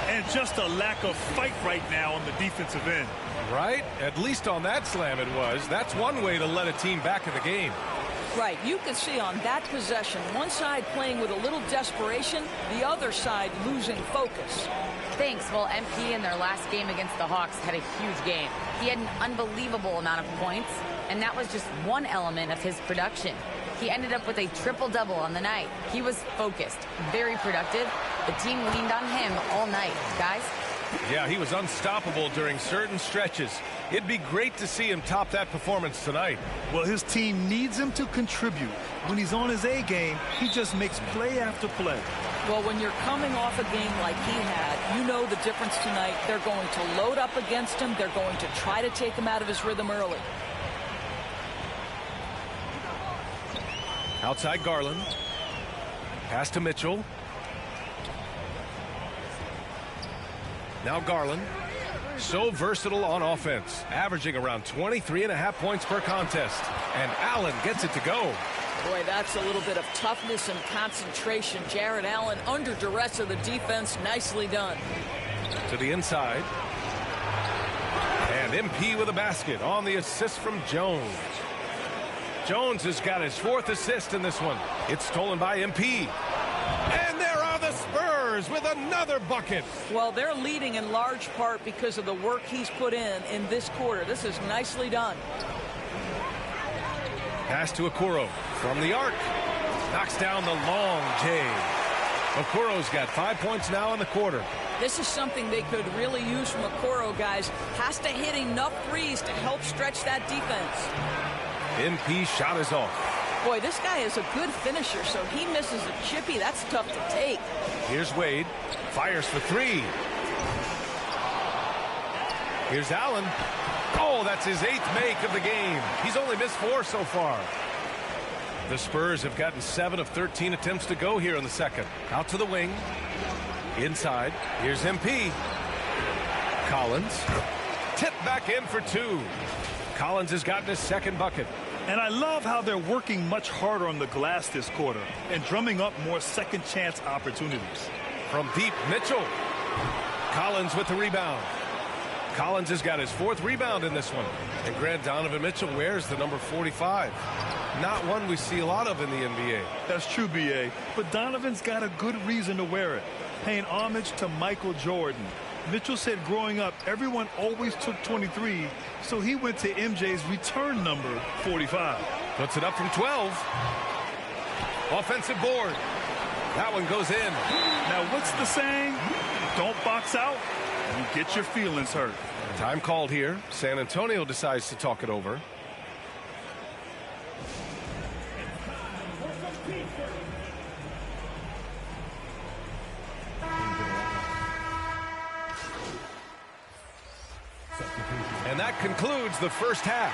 And just a lack of fight right now on the defensive end. Right? At least on that slam it was. That's one way to let a team back in the game. Right, you can see on that possession, one side playing with a little desperation, the other side losing focus. Thanks. Well, MP in their last game against the Hawks had a huge game. He had an unbelievable amount of points, and that was just one element of his production. He ended up with a triple-double on the night. He was focused, very productive. The team leaned on him all night. Guys? Yeah, he was unstoppable during certain stretches. It'd be great to see him top that performance tonight. Well, his team needs him to contribute. When he's on his A game, he just makes play after play. Well, when you're coming off a game like he had, you know the difference tonight. They're going to load up against him. They're going to try to take him out of his rhythm early. Outside Garland. Pass to Mitchell. Now Garland. So versatile on offense, averaging around 23.5 points per contest. And Allen gets it to go. Boy, that's a little bit of toughness and concentration. Jared Allen under duress of the defense. Nicely done. To the inside. And MP with a basket on the assist from Jones. Jones has got his 4th assist in this one. It's stolen by MP. And there are the Spurs with another bucket. Well, they're leading in large part because of the work he's put in this quarter. This is nicely done. Pass to Okoro from the arc. Knocks down the long J. Okoro's got 5 points now in the quarter. This is something they could really use from Okoro, guys. Has to hit enough threes to help stretch that defense. MP shot is off. Boy, this guy is a good finisher, so he misses a chippy. That's tough to take. Here's Wade. Fires for 3. Here's Allen. Oh, that's his 8th make of the game. He's only missed 4 so far. The Spurs have gotten 7 of 13 attempts to go here in the second. Out to the wing. Inside. Here's MP. Collins. Tipped back in for 2. Collins has gotten his 2nd bucket. And I love how they're working much harder on the glass this quarter and drumming up more second chance opportunities. From deep, Mitchell. Collins with the rebound. Collins has got his 4th rebound in this one. And Grant Donovan Mitchell wears the number 45. Not one we see a lot of in the NBA. That's true, B.A. But Donovan's got a good reason to wear it, paying homage to Michael Jordan. Mitchell said growing up, everyone always took 23, so he went to MJ's return number, 45. Puts it up from 12. Offensive board. That one goes in. Now, what's the saying? Don't box out, you get your feelings hurt. Time called here. San Antonio decides to talk it over. And that concludes the first half.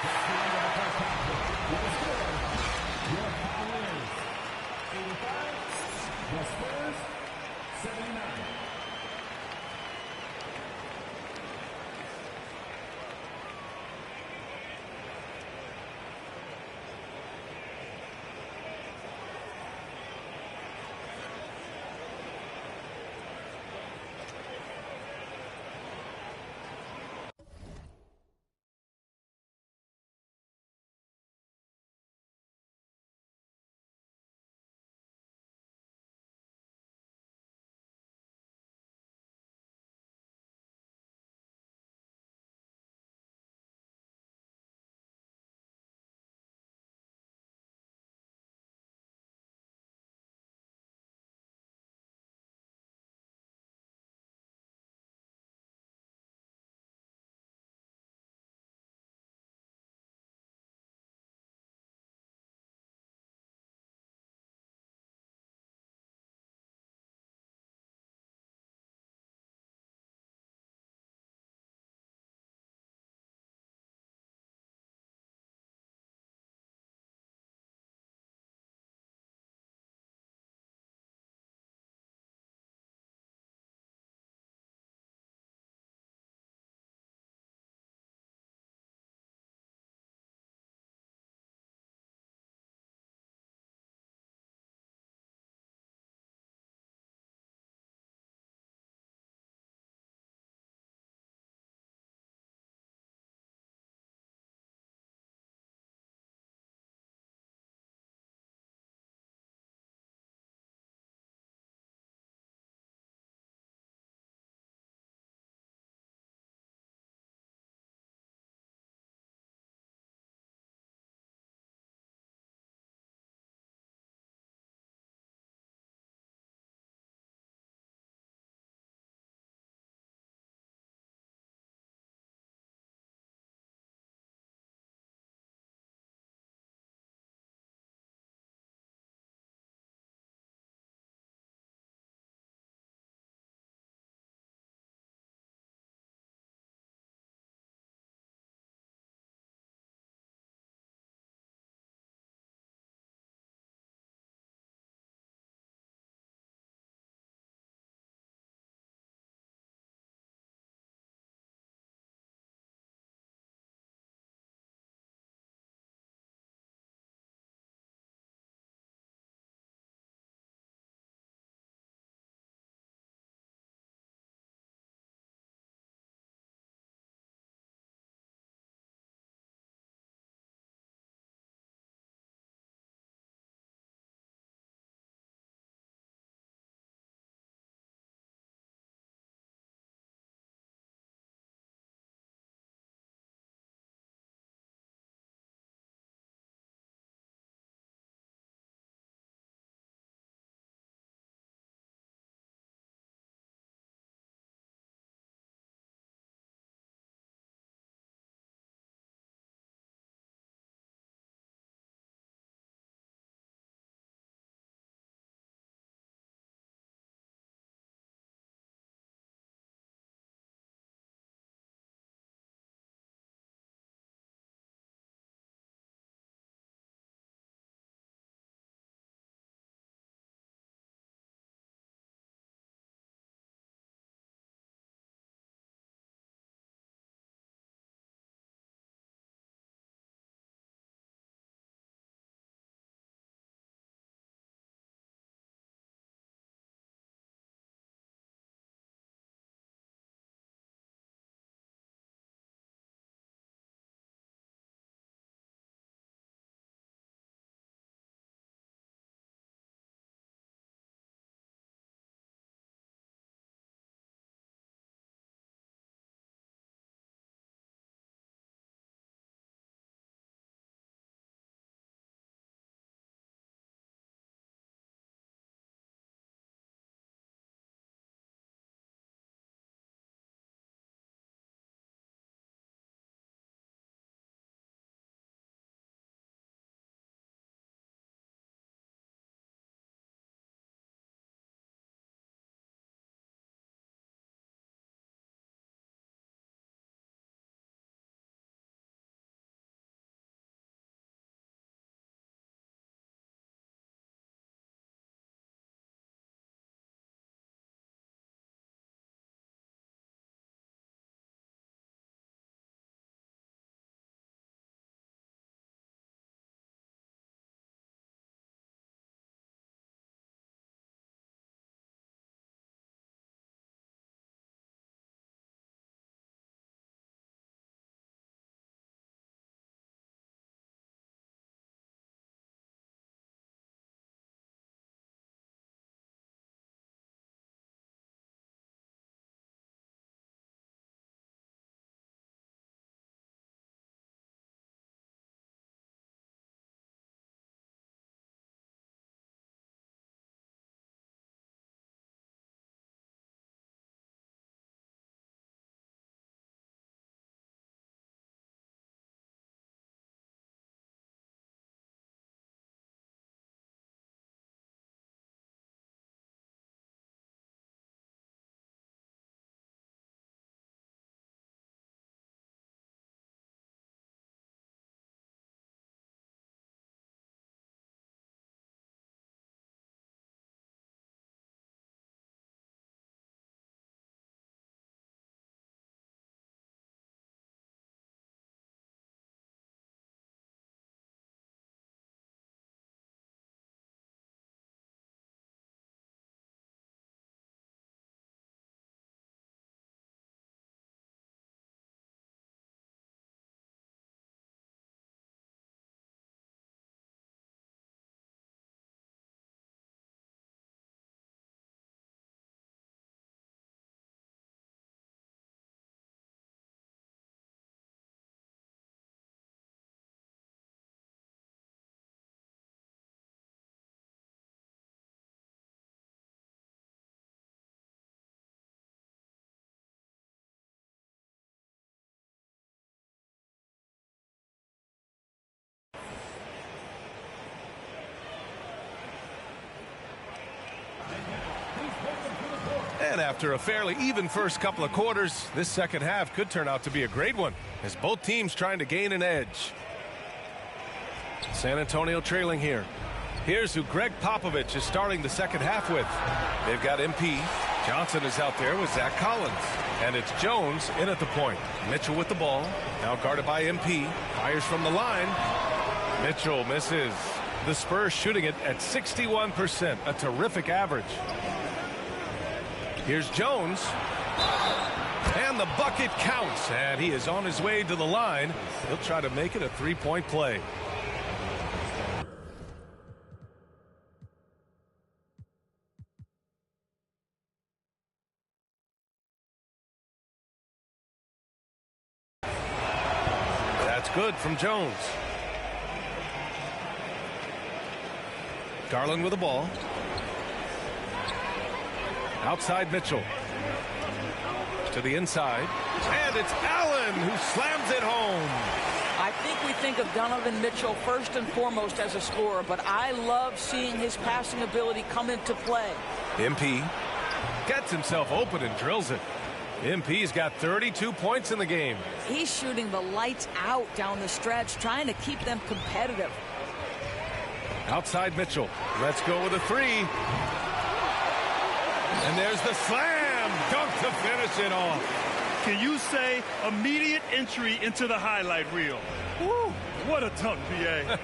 And after a fairly even first couple of quarters, this second half could turn out to be a great one as both teams trying to gain an edge. San Antonio trailing here. Here's who Greg Popovich is starting the second half with. They've got MP. Johnson is out there with Zach Collins. And it's Jones in at the point. Mitchell with the ball. Now guarded by MP. Fires from the line. Mitchell misses. The Spurs shooting it at 61%. A terrific average. Here's Jones. And the bucket counts. And he is on his way to the line. He'll try to make it a three-point play. Good from Jones. Garland with the ball. Outside Mitchell. To the inside. And it's Allen who slams it home. I think we think of Donovan Mitchell first and foremost as a scorer, but I love seeing his passing ability come into play. MP gets himself open and drills it. MP's got 32 points in the game. He's shooting the lights out down the stretch, trying to keep them competitive. Outside Mitchell. Let's go with a three. And there's the slam dunk to finish it off. Can you say immediate entry into the highlight reel? Woo, what a dunk, PA.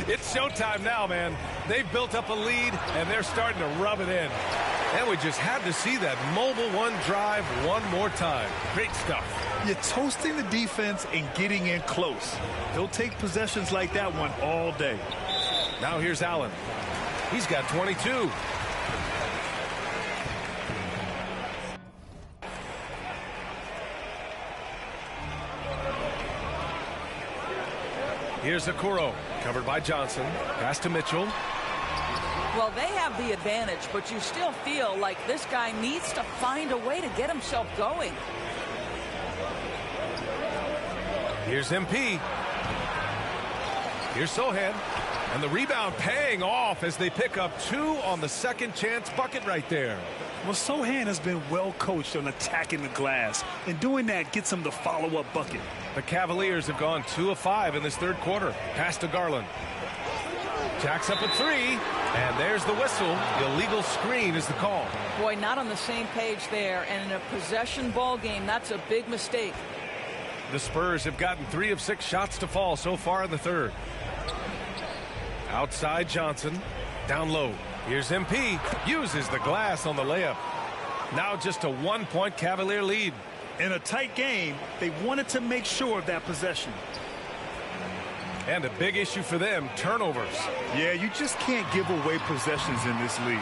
It's showtime now, man. They've built up a lead, and they're starting to rub it in. And we just had to see that mobile one drive one more time. Great stuff. You're toasting the defense and getting in close. They'll take possessions like that one all day. Now here's Allen. He's got 22. Here's Okoro, covered by Johnson. Pass to Mitchell. Well, they have the advantage, but you still feel like this guy needs to find a way to get himself going. Here's MP. Here's Sohan. And the rebound paying off as they pick up two on the second chance bucket right there. Well, Sohan has been well coached on attacking the glass, and doing that gets him the follow-up bucket. The Cavaliers have gone 2 of 5 in this third quarter. Pass to Garland. Jacks up a three, and there's the whistle. Illegal screen is the call. Boy, not on the same page there, and in a possession ball game, that's a big mistake. The Spurs have gotten 3 of 6 shots to fall so far in the third. Outside Johnson, down low. Here's MP, uses the glass on the layup. Now just a 1-point Cavalier lead. In a tight game, they wanted to make sure of that possession. And a big issue for them, turnovers. Yeah, you just can't give away possessions in this league.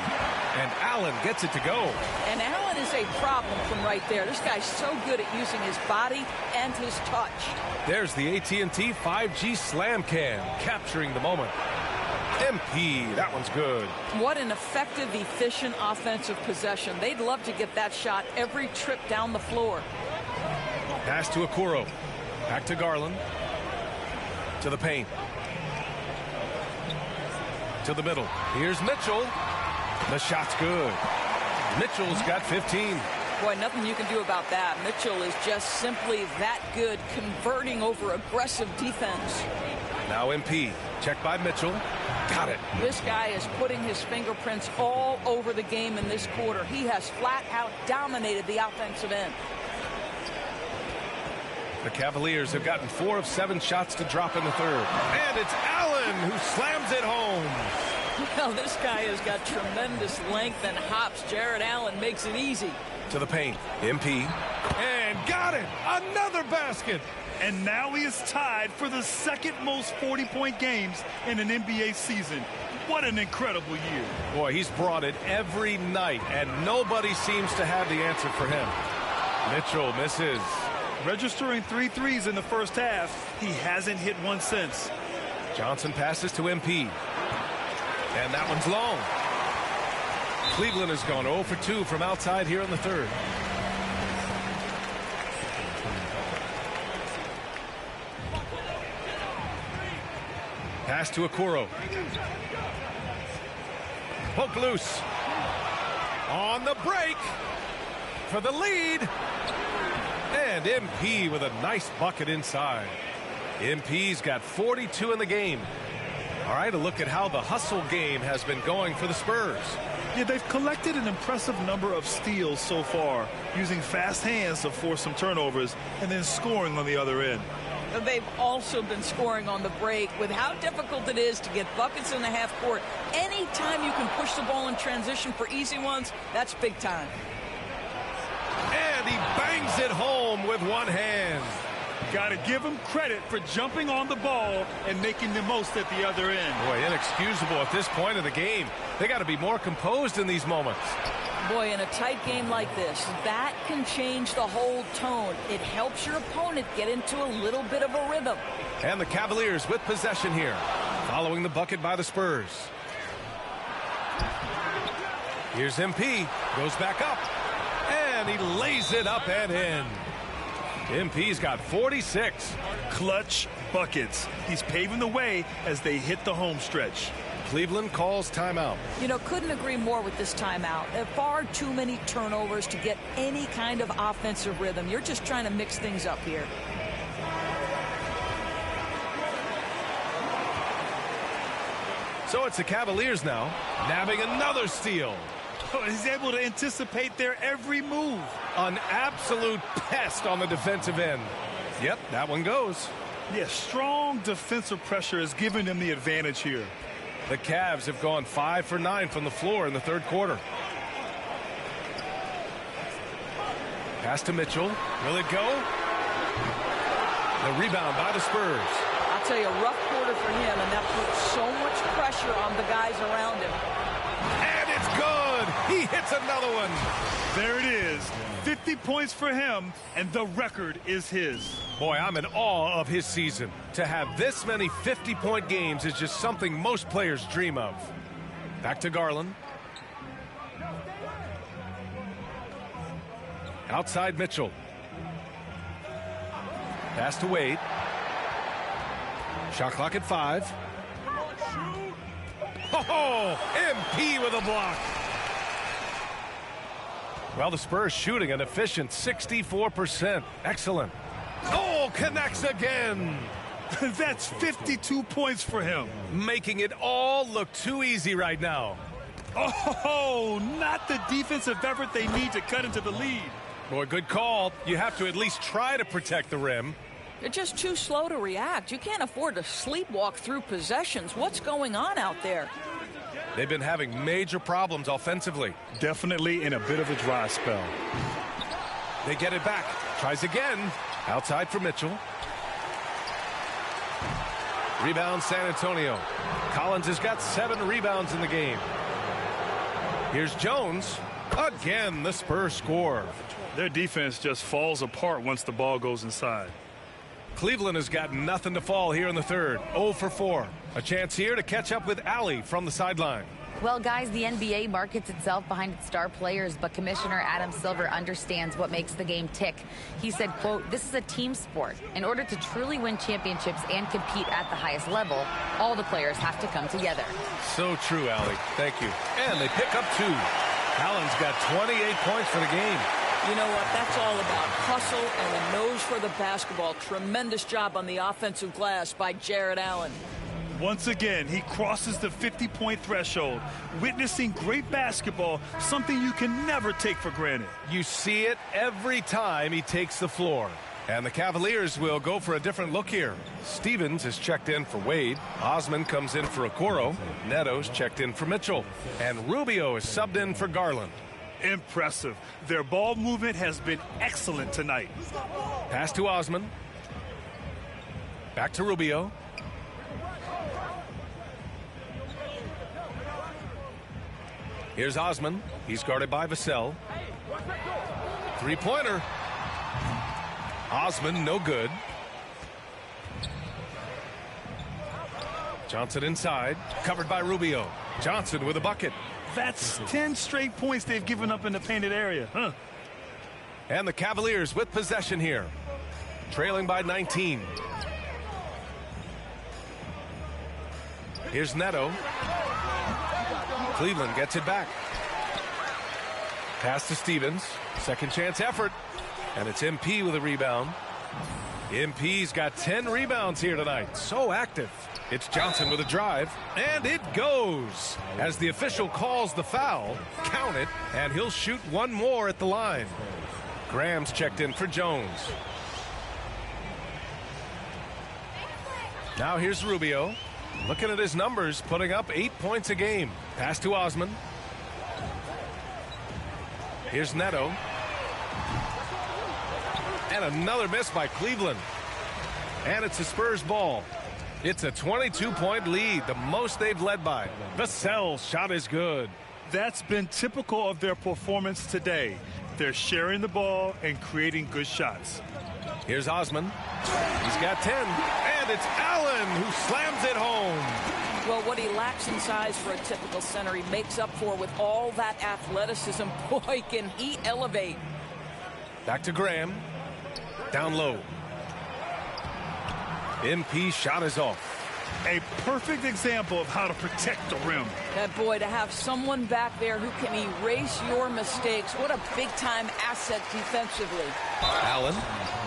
And Allen gets it to go. And Allen is a problem from right there. This guy's so good at using his body and his touch. There's the AT&T 5G Slam Cam, capturing the moment. MP, that one's good. What an effective, efficient offensive possession. They'd love to get that shot every trip down the floor. Pass to Okoro. Back to Garland. To the paint. To the middle. Here's Mitchell. The shot's good. Mitchell's got 15. Boy, nothing you can do about that. Mitchell is just simply that good, converting over aggressive defense. Now MP. Check by Mitchell. Got it. This guy is putting his fingerprints all over the game in this quarter. He has flat out dominated the offensive end. The Cavaliers have gotten 4 of 7 shots to drop in the third. And it's Allen who slams it home. Well, this guy has got tremendous length and hops. Jared Allen makes it easy. To the paint. MP. And got it. Another basket. And now he is tied for the second most 40-point games in an NBA season. What an incredible year. Boy, he's brought it every night, and nobody seems to have the answer for him. Mitchell misses. Registering 3 threes in the first half, he hasn't hit one since. Johnson passes to MP. And that one's long. Cleveland has gone 0 for 2 from outside here in the third. Pass to Okoro. Poke loose. On the break. for the lead. And MP with a nice bucket inside. MP's got 42 in the game. All right, a look at how the hustle game has been going for the Spurs. Yeah, they've collected an impressive number of steals so far, using fast hands to force some turnovers and then scoring on the other end. They've also been scoring on the break. With how difficult it is to get buckets in the half court, anytime you can push the ball in transition for easy ones, that's big time. And he bangs it home with one hand. Got to give him credit for jumping on the ball and making the most at the other end. Boy, inexcusable at this point of the game. They got to be more composed in these moments. Boy, in a tight game like this, that can change the whole tone. It helps your opponent get into a little bit of a rhythm. And the Cavaliers with possession here, following the bucket by the Spurs. Here's MP, goes back up, and he lays it up and in. MP's got 46. Clutch buckets. He's paving the way as they hit the home stretch. Cleveland calls timeout. You know, couldn't agree more with this timeout. Far too many turnovers to get any kind of offensive rhythm. You're just trying to mix things up here. So it's the Cavaliers now, nabbing another steal. He's able to anticipate their every move. An absolute pest on the defensive end. Yep, that one goes. Yeah, strong defensive pressure is giving them the advantage here. The Cavs have gone 5 for 9 from the floor in the third quarter. Pass to Mitchell. Will it go? The rebound by the Spurs. I'll tell you, a rough quarter for him, and that puts so much pressure on the guys around him. And it's good. He hits another one. There it is. 50 points for him, and the record is his. Boy, I'm in awe of his season. To have this many 50-point games is just something most players dream of. Back to Garland. Outside Mitchell. Pass to Wade. Shot clock at 5. Oh, MP with a block. Well, the Spurs shooting an efficient 64%. Excellent. Oh, connects again. That's 52 points for him. Making it all look too easy right now. Oh, not the defensive effort they need to cut into the lead. Boy, good call. You have to at least try to protect the rim. They're just too slow to react. You can't afford to sleepwalk through possessions. What's going on out there? They've been having major problems offensively. Definitely in a bit of a dry spell. They get it back. Tries again. Outside for Mitchell. Rebound San Antonio. Collins has got 7 rebounds in the game. Here's Jones. Again, the Spurs score. Their defense just falls apart once the ball goes inside. Cleveland has got nothing to fall here in the third. 0 for 4. A chance here to catch up with Allie from the sideline. Well, guys, the NBA markets itself behind its star players, but Commissioner Adam Silver understands what makes the game tick. He said, quote, "This is a team sport. In order to truly win championships and compete at the highest level, all the players have to come together." So true, Allie. Thank you. And they pick up 2. Allen's got 28 points for the game. You know what? That's all about hustle and a nose for the basketball. Tremendous job on the offensive glass by Jared Allen. Once again, he crosses the 50-point threshold, witnessing great basketball, something you can never take for granted. You see it every time he takes the floor. And the Cavaliers will go for a different look here. Stevens is checked in for Wade. Osman comes in for Okoro. Neto's checked in for Mitchell. And Rubio is subbed in for Garland. Impressive. Their ball movement has been excellent tonight. Pass to Osman. Back to Rubio. Here's Osman. He's guarded by Vassell. Three-pointer. Osman, no good. Johnson inside. Covered by Rubio. Johnson with a bucket. That's 10 straight points they've given up in the painted area. And the Cavaliers with possession here. Trailing by 19. Here's Neto. Cleveland gets it back. Pass to Stevens. Second chance effort. And it's MP with a rebound. MP's got 10 rebounds here tonight. So active. It's Johnson with a drive. And it goes. As the official calls the foul, count it, and he'll shoot one more at the line. Graham's checked in for Jones. Now here's Rubio. Looking at his numbers, putting up 8 points a game. Pass to Osman. Here's Neto. And another miss by Cleveland. And it's the Spurs ball. It's a 22-point lead, the most they've led by. Vassell's shot is good. That's been typical of their performance today. They're sharing the ball and creating good shots. Here's Osman. He's got 10. And it's Allen who slams it home. Well, what he lacks in size for a typical center, he makes up for with all that athleticism. Boy, can he elevate. Back to Graham. Down low. MP shot is off. A perfect example of how to protect the rim. That boy, to have someone back there who can erase your mistakes. What a big-time asset defensively. Allen.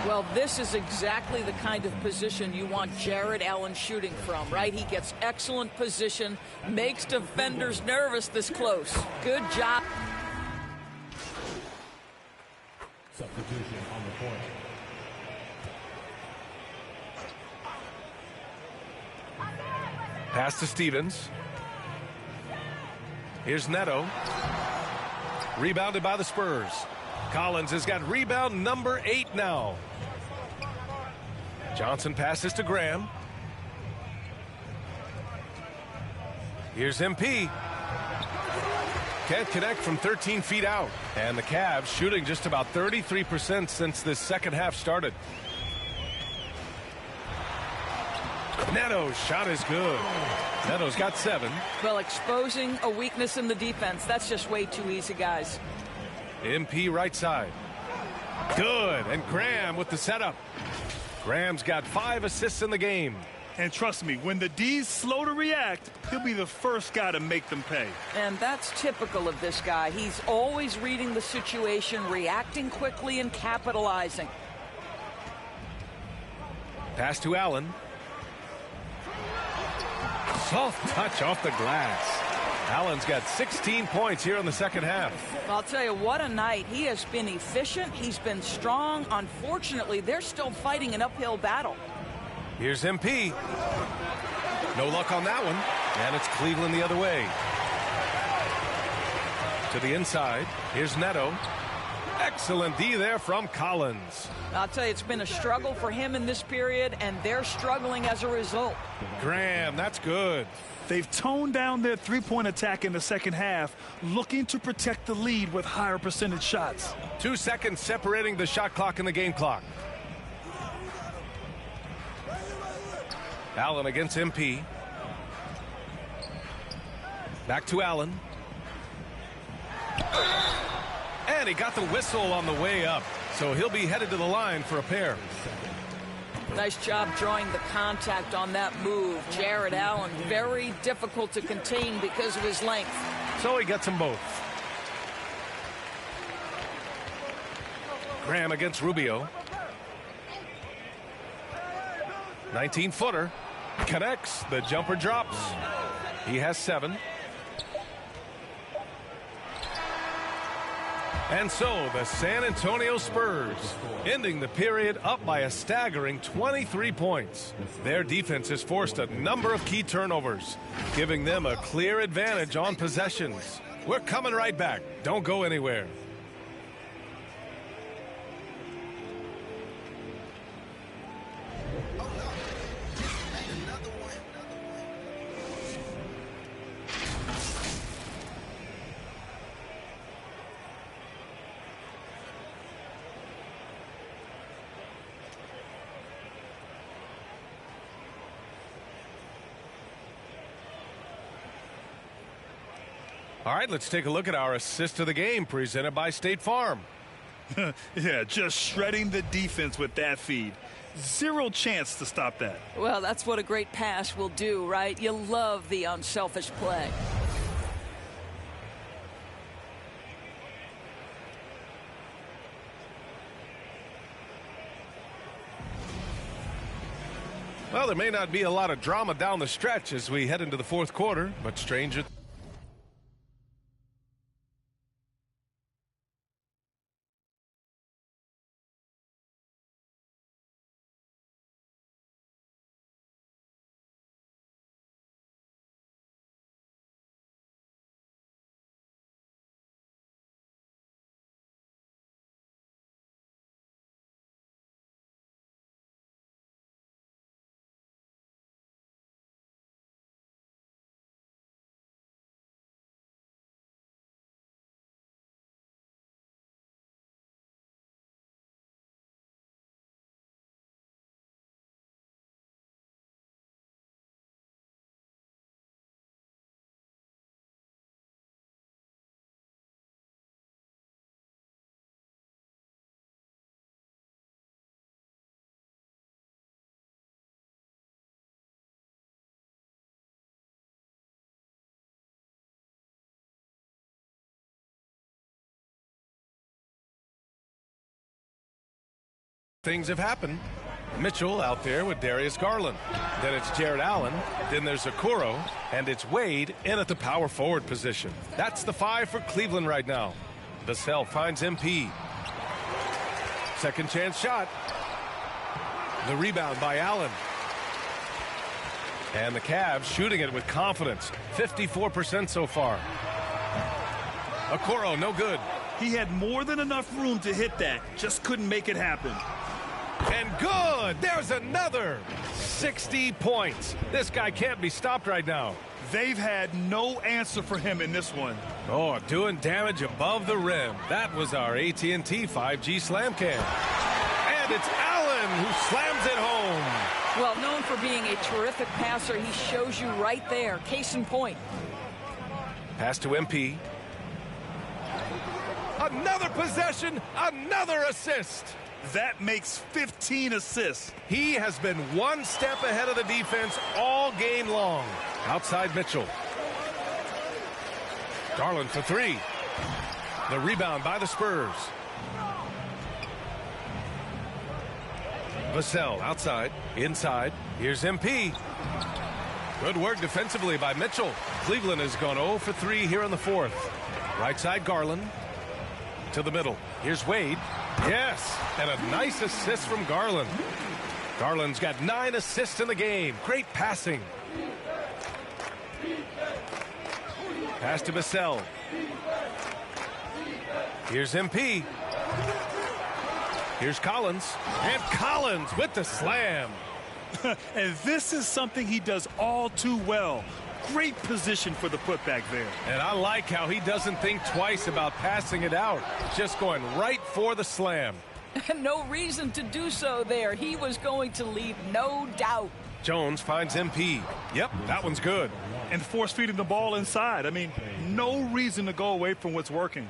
Well, this is exactly the kind of position you want Jared Allen shooting from, right? He gets excellent position, makes defenders nervous this close. Good job. Substitution on the court. Pass to Stevens. Here's Neto. Rebounded by the Spurs. Collins has got rebound number 8 now. Johnson passes to Graham. Here's MP. Can't connect from 13 feet out. And the Cavs shooting just about 33% since this second half started. Neto's shot is good. Neto's got 7. Well, exposing a weakness in the defense, that's just way too easy, guys. MP right side. Good. And Graham with the setup. Graham's got 5 assists in the game. And trust me, when the D's slow to react, he'll be the first guy to make them pay. And that's typical of this guy. He's always reading the situation, reacting quickly, and capitalizing. Pass to Allen. Soft touch off the glass. Allen's got 16 points here in the second half. I'll tell you, what a night. He has been efficient. He's been strong. Unfortunately, they're still fighting an uphill battle. Here's MP. No luck on that one. And it's Cleveland the other way. To the inside. Here's Neto. Excellent D there from Collins. I'll tell you, it's been a struggle for him in this period, and they're struggling as a result. Graham, that's good. They've toned down their three-point attack in the second half, looking to protect the lead with higher percentage shots. 2 seconds separating the shot clock and the game clock. Allen against MP. Back to Allen. And he got the whistle on the way up, so he'll be headed to the line for a pair. Nice job drawing the contact on that move. Jared Allen, very difficult to contain because of his length. So he gets them both. Graham against Rubio. 19-footer. Connects. The jumper drops. He has 7. And so the San Antonio Spurs ending the period up by a staggering 23 points. Their defense has forced a number of key turnovers, giving them a clear advantage on possessions. We're coming right back. Don't go anywhere. All right, let's take a look at our assist of the game presented by State Farm. Yeah, just shredding the defense with that feed. Zero chance to stop that. Well, that's what a great pass will do, right? You love the unselfish play. Well, there may not be a lot of drama down the stretch as we head into the fourth quarter, but stranger. Things have happened. Mitchell out there with Darius Garland. Then it's Jared Allen. Then there's Okoro. And it's Wade in at the power forward position. That's the 5 for Cleveland right now. Vassell finds MP. Second chance shot. The rebound by Allen. And the Cavs shooting it with confidence. 54% so far. Okoro, no good. He had more than enough room to hit that. Just couldn't make it happen. And good. There's another 60 points. This guy can't be stopped right now. They've had no answer for him in this one. Oh, doing damage above the rim. That was our AT&T 5G Slam Cam. And it's Allen who slams it home. Well, known for being a terrific passer, he shows you right there. Case in point. Pass to MP. Another possession, another assist. That makes 15 assists. He has been one step ahead of the defense all game long. Outside Mitchell. Garland for 3. The rebound by the Spurs. Vassell outside, inside. Here's MP. Good work defensively by Mitchell. Cleveland has gone 0 for 3 here in the fourth. Right side Garland. To the middle. Here's Wade. Yes, and a nice assist from Garland. Garland's got 9 assists in the game. Great passing. Pass to Vassell. Here's MP. Here's Collins. And Collins with the slam. And this is something he does all too well. Great position for the putback there. And I like how he doesn't think twice about passing it out. Just going right for the slam. No reason to do so there. He was going to leave no doubt. Jones finds MP. Yep, that one's good. And force feeding the ball inside. I mean, no reason to go away from what's working.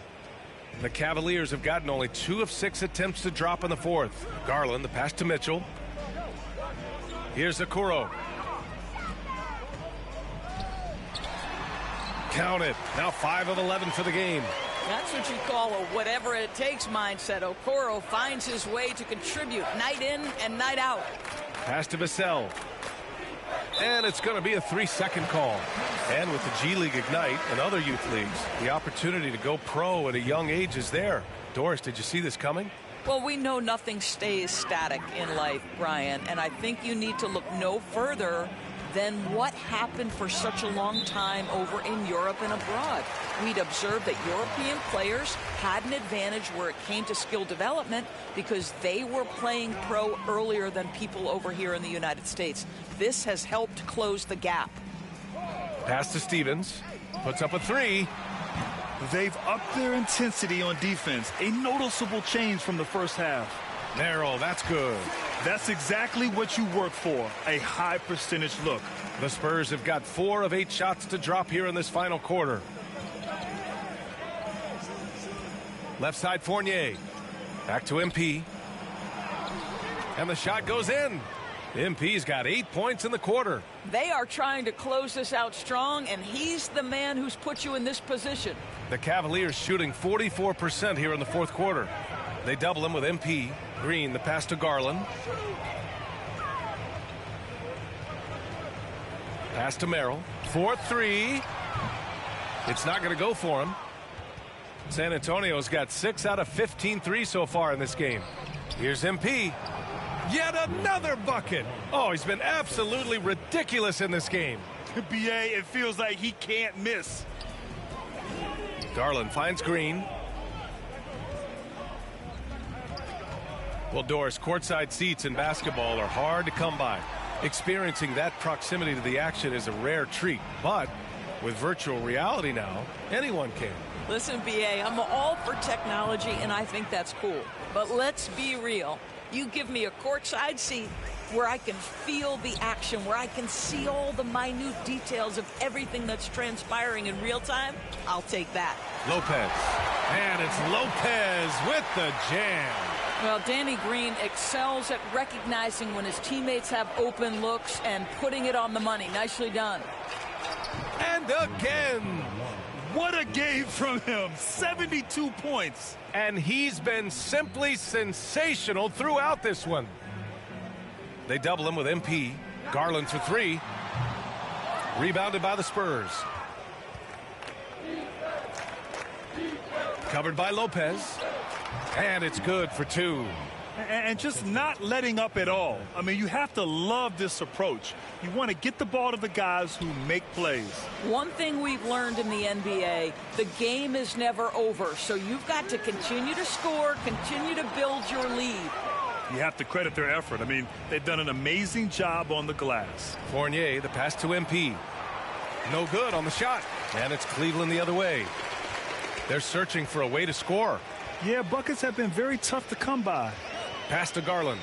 The Cavaliers have gotten only 2 of 6 attempts to drop in the fourth. Garland, the pass to Mitchell. Here's Okoro. Count it. Now 5 of 11 for the game. That's what you call a whatever it takes mindset. Okoro finds his way to contribute night in and night out. Pass to Vassell. And it's going to be a 3-second call. And with the G League Ignite and other youth leagues, the opportunity to go pro at a young age is there. Doris, did you see this coming? Well, we know nothing stays static in life, Brian, and I think you need to look no further than what happened for such a long time over in Europe and abroad. We'd observed that European players had an advantage where it came to skill development because they were playing pro earlier than people over here in the United States. This has helped close the gap. Pass to Stevens. Puts up a 3. They've upped their intensity on defense. A noticeable change from the first half. Narrow, that's good. That's exactly what you work for, a high percentage look. The Spurs have got 4 of 8 shots to drop here in this final quarter. Left side Fournier. Back to MP. And the shot goes in. MP's got 8 points in the quarter. They are trying to close this out strong, and he's the man who's put you in this position. The Cavaliers shooting 44% here in the fourth quarter. They double him with MP. Green, the pass to Garland. Pass to Merrill. 4-3. It's not going to go for him. San Antonio's got 6 out of 15 threes so far in this game. Here's MP. Yet another bucket. Oh, he's been absolutely ridiculous in this game. BA, it feels like he can't miss. Garland finds Green. Well, Doris, courtside seats in basketball are hard to come by. Experiencing that proximity to the action is a rare treat, but with virtual reality now, anyone can. Listen, BA, I'm all for technology, and I think that's cool. But let's be real. You give me a courtside seat where I can feel the action, where I can see all the minute details of everything that's transpiring in real time, I'll take that. Lopez. And it's Lopez with the jam. Well, Danny Green excels at recognizing when his teammates have open looks and putting it on the money. Nicely done. And again. What a game from him. 72 points. And he's been simply sensational throughout this one. They double him with MP. Garland for 3. Rebounded by the Spurs. Covered by Lopez. And it's good for 2. And just not letting up at all. I mean, you have to love this approach. You want to get the ball to the guys who make plays. One thing we've learned in the NBA, the game is never over. So you've got to continue to score, continue to build your lead. You have to credit their effort. I mean, they've done an amazing job on the glass. Fournier, the pass to MP. No good on the shot. And it's Cleveland the other way. They're searching for a way to score. Yeah, buckets have been very tough to come by. Pass to Garland.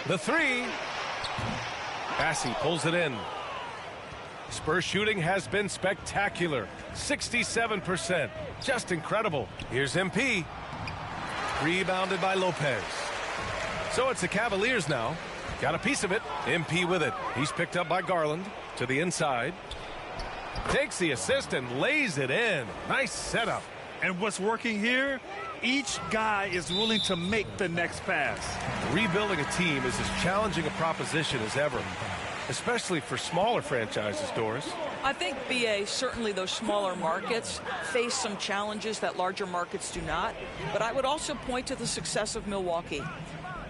The 3. Bassey pulls it in. Spurs shooting has been spectacular. 67%. Just incredible. Here's MP. Rebounded by Lopez. So it's the Cavaliers now. Got a piece of it. MP with it. He's picked up by Garland to the inside. Takes the assist and lays it in. Nice setup. And what's working here? Each guy is willing to make the next pass. Rebuilding a team is as challenging a proposition as ever, especially for smaller franchises, Doris. I think, BA, certainly those smaller markets face some challenges that larger markets do not. But I would also point to the success of Milwaukee.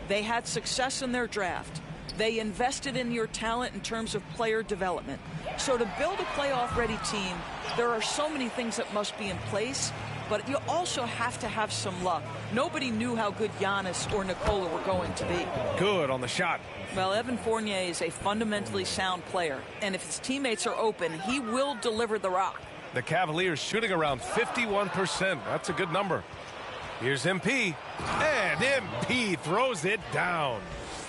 They had success in their draft. They invested in your talent in terms of player development. So to build a playoff-ready team, there are so many things that must be in place. But you also have to have some luck. Nobody knew how good Giannis or Nikola were going to be. Good on the shot. Well, Evan Fournier is a fundamentally sound player. And if his teammates are open, he will deliver the rock. The Cavaliers shooting around 51%. That's a good number. Here's MP. And MP throws it down.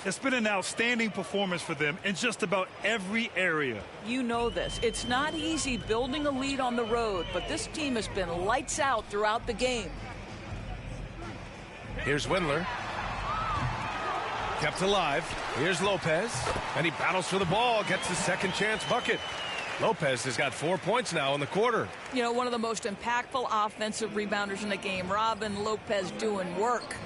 It's been an outstanding performance for them in just about every area. You know this. It's not easy building a lead on the road, but this team has been lights out throughout the game. Here's Windler. Kept alive. Here's Lopez. And he battles for the ball. Gets his second chance bucket. Lopez has got 4 points now in the quarter. You know, one of the most impactful offensive rebounders in the game. Robin Lopez doing work.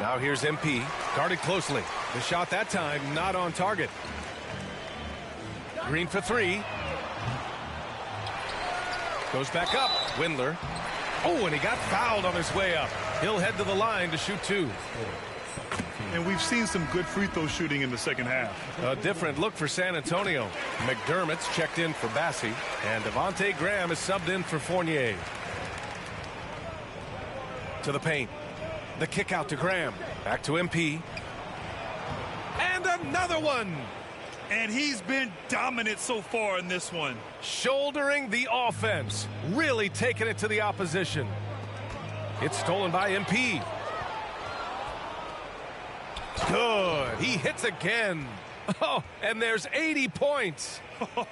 Now here's MP, guarded closely. The shot that time not on target. Green for 3. Goes back up. Windler. Oh, and he got fouled on his way up. He'll head to the line to shoot 2. And we've seen some good free throw shooting in the second half. A different look for San Antonio. McDermott's checked in for Bassey, and Devontae Graham is subbed in for Fournier. To the paint. The kick out to Graham. Back to MP. And another one. And he's been dominant so far in this one. Shouldering the offense. Really taking it to the opposition. It's stolen by MP. Good. He hits again. Oh, and there's 80 points.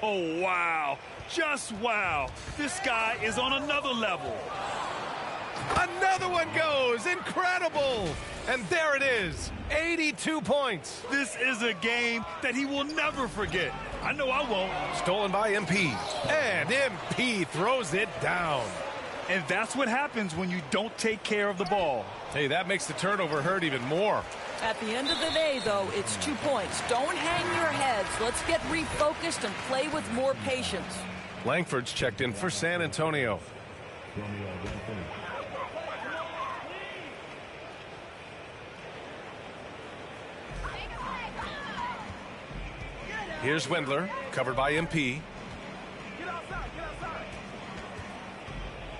Oh, wow. Just wow. This guy is on another level. Another one goes. Incredible. And there it is. 82 points. This is a game that he will never forget. I know I won't. Stolen by MP. And MP throws it down. And that's what happens when you don't take care of the ball. Hey, that makes the turnover hurt even more. At the end of the day, though, it's 2 points. Don't hang your heads. Let's get refocused and play with more patience. Langford's checked in for San Antonio. Here's Wendler, covered by MP.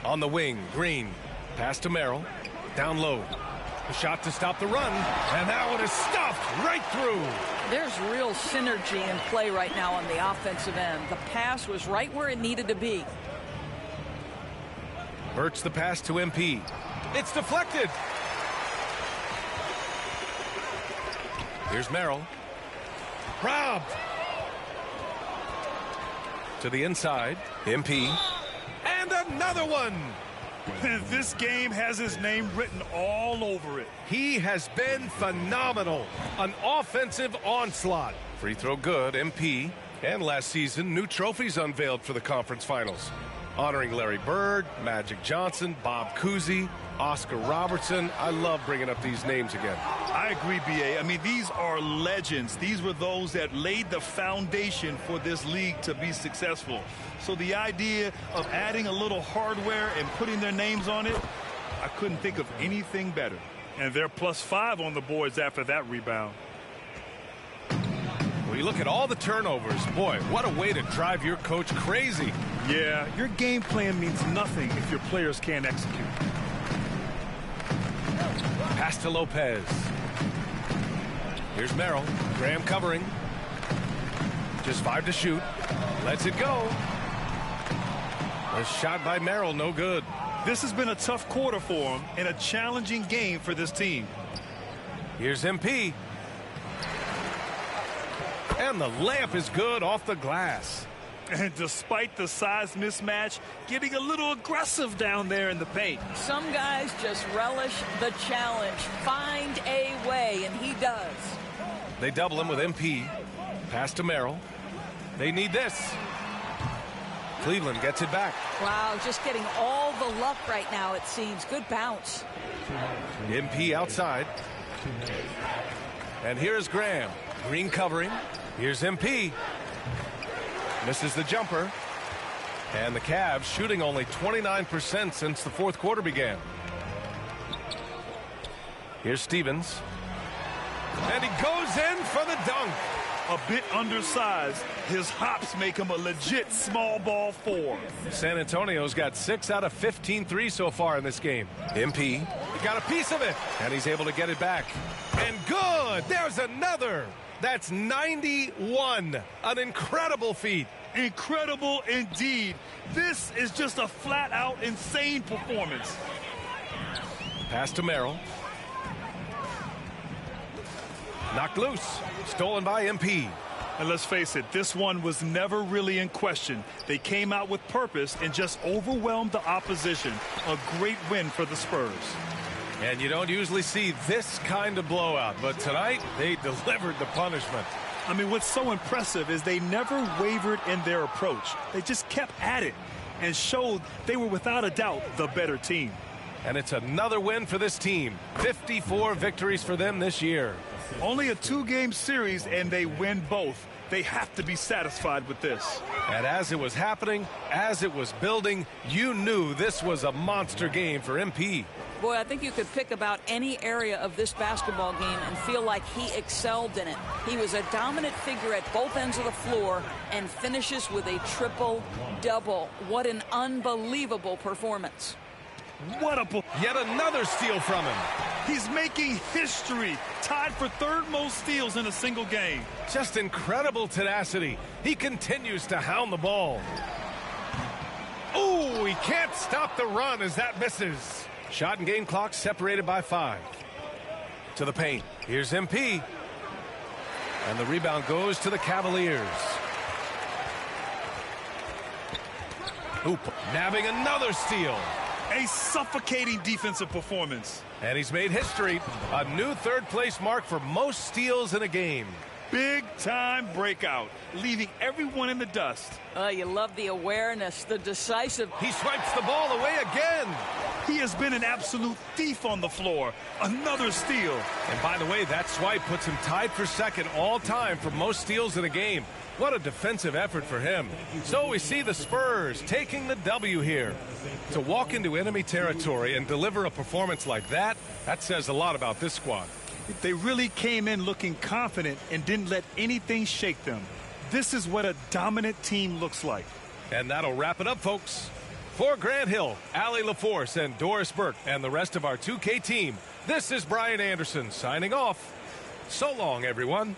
On the wing, Green. Pass to Merrill. Down low. A shot to stop the run. And that one is stuffed right through. There's real synergy in play right now on the offensive end. The pass was right where it needed to be. Burch the pass to MP. It's deflected. Here's Merrill. Robbed. To the inside. MP. And another one. This game has his name written all over it. He has been phenomenal. An offensive onslaught. Free throw good, MP. And last season, new trophies unveiled for the conference finals. Honoring Larry Bird, Magic Johnson, Bob Cousy, Oscar Robertson. I love bringing up these names again. I agree, B.A. I mean, these are legends. These were those that laid the foundation for this league to be successful. So the idea of adding a little hardware and putting their names on it, I couldn't think of anything better. And they're +5 on the boards after that rebound. Well, you look at all the turnovers. Boy, what a way to drive your coach crazy. Yeah, your game plan means nothing if your players can't execute. Pass to Lopez. Here's Merrill. Graham covering. Just 5 to shoot. Lets it go. A shot by Merrill, no good. This has been a tough quarter for him and a challenging game for this team. Here's MP. And the layup is good off the glass. And despite the size mismatch, getting a little aggressive down there in the paint. Some guys just relish the challenge. Find a way, and he does. They double him with MP. Pass to Merrill. They need this. Cleveland gets it back. Wow, just getting all the luck right now, it seems. Good bounce. MP outside. And here's Graham. Green covering. Here's MP. Misses the jumper. And the Cavs shooting only 29% since the fourth quarter began. Here's Stevens. And he goes in for the dunk. A bit undersized. His hops make him a legit small ball 4. San Antonio's got 6 out of 15 threes so far in this game. MP got a piece of it, and he's able to get it back. And good! There's another! That's 91. An incredible feat. Incredible indeed. This is just a flat-out insane performance. Pass to Merrill. Knocked loose. Stolen by MP. And let's face it, this one was never really in question. They came out with purpose and just overwhelmed the opposition. A great win for the Spurs. And you don't usually see this kind of blowout, but tonight they delivered the punishment. I mean, what's so impressive is they never wavered in their approach. They just kept at it and showed they were without a doubt the better team. And it's another win for this team. 54 victories for them this year. Only a 2-game series, and they win both. They have to be satisfied with this. And as it was happening, as it was building, you knew this was a monster game for MP. Boy, I think you could pick about any area of this basketball game and feel like he excelled in it. He was a dominant figure at both ends of the floor and finishes with a triple-double. What an unbelievable performance. Yet another steal from him. He's making history, tied for third most steals in a single game. Just incredible tenacity. He continues to hound the ball. Oh, he can't stop the run as that misses. Shot and game clock separated by 5. To the paint. Here's MP. And the rebound goes to the Cavaliers. Hoop nabbing another steal. A suffocating defensive performance. And he's made history. A new third-place mark for most steals in a game. Big-time breakout, leaving everyone in the dust. You love the awareness, the decisive. He swipes the ball away again. He has been an absolute thief on the floor. Another steal. And by the way, that swipe puts him tied for second all time for most steals in a game. What a defensive effort for him. So we see the Spurs taking the W here. To walk into enemy territory and deliver a performance like that, that says a lot about this squad. They really came in looking confident and didn't let anything shake them. This is what a dominant team looks like. And that'll wrap it up, folks. For Grant Hill, Allie LaForce, and Doris Burke, and the rest of our 2K team, this is Brian Anderson signing off. So long, everyone.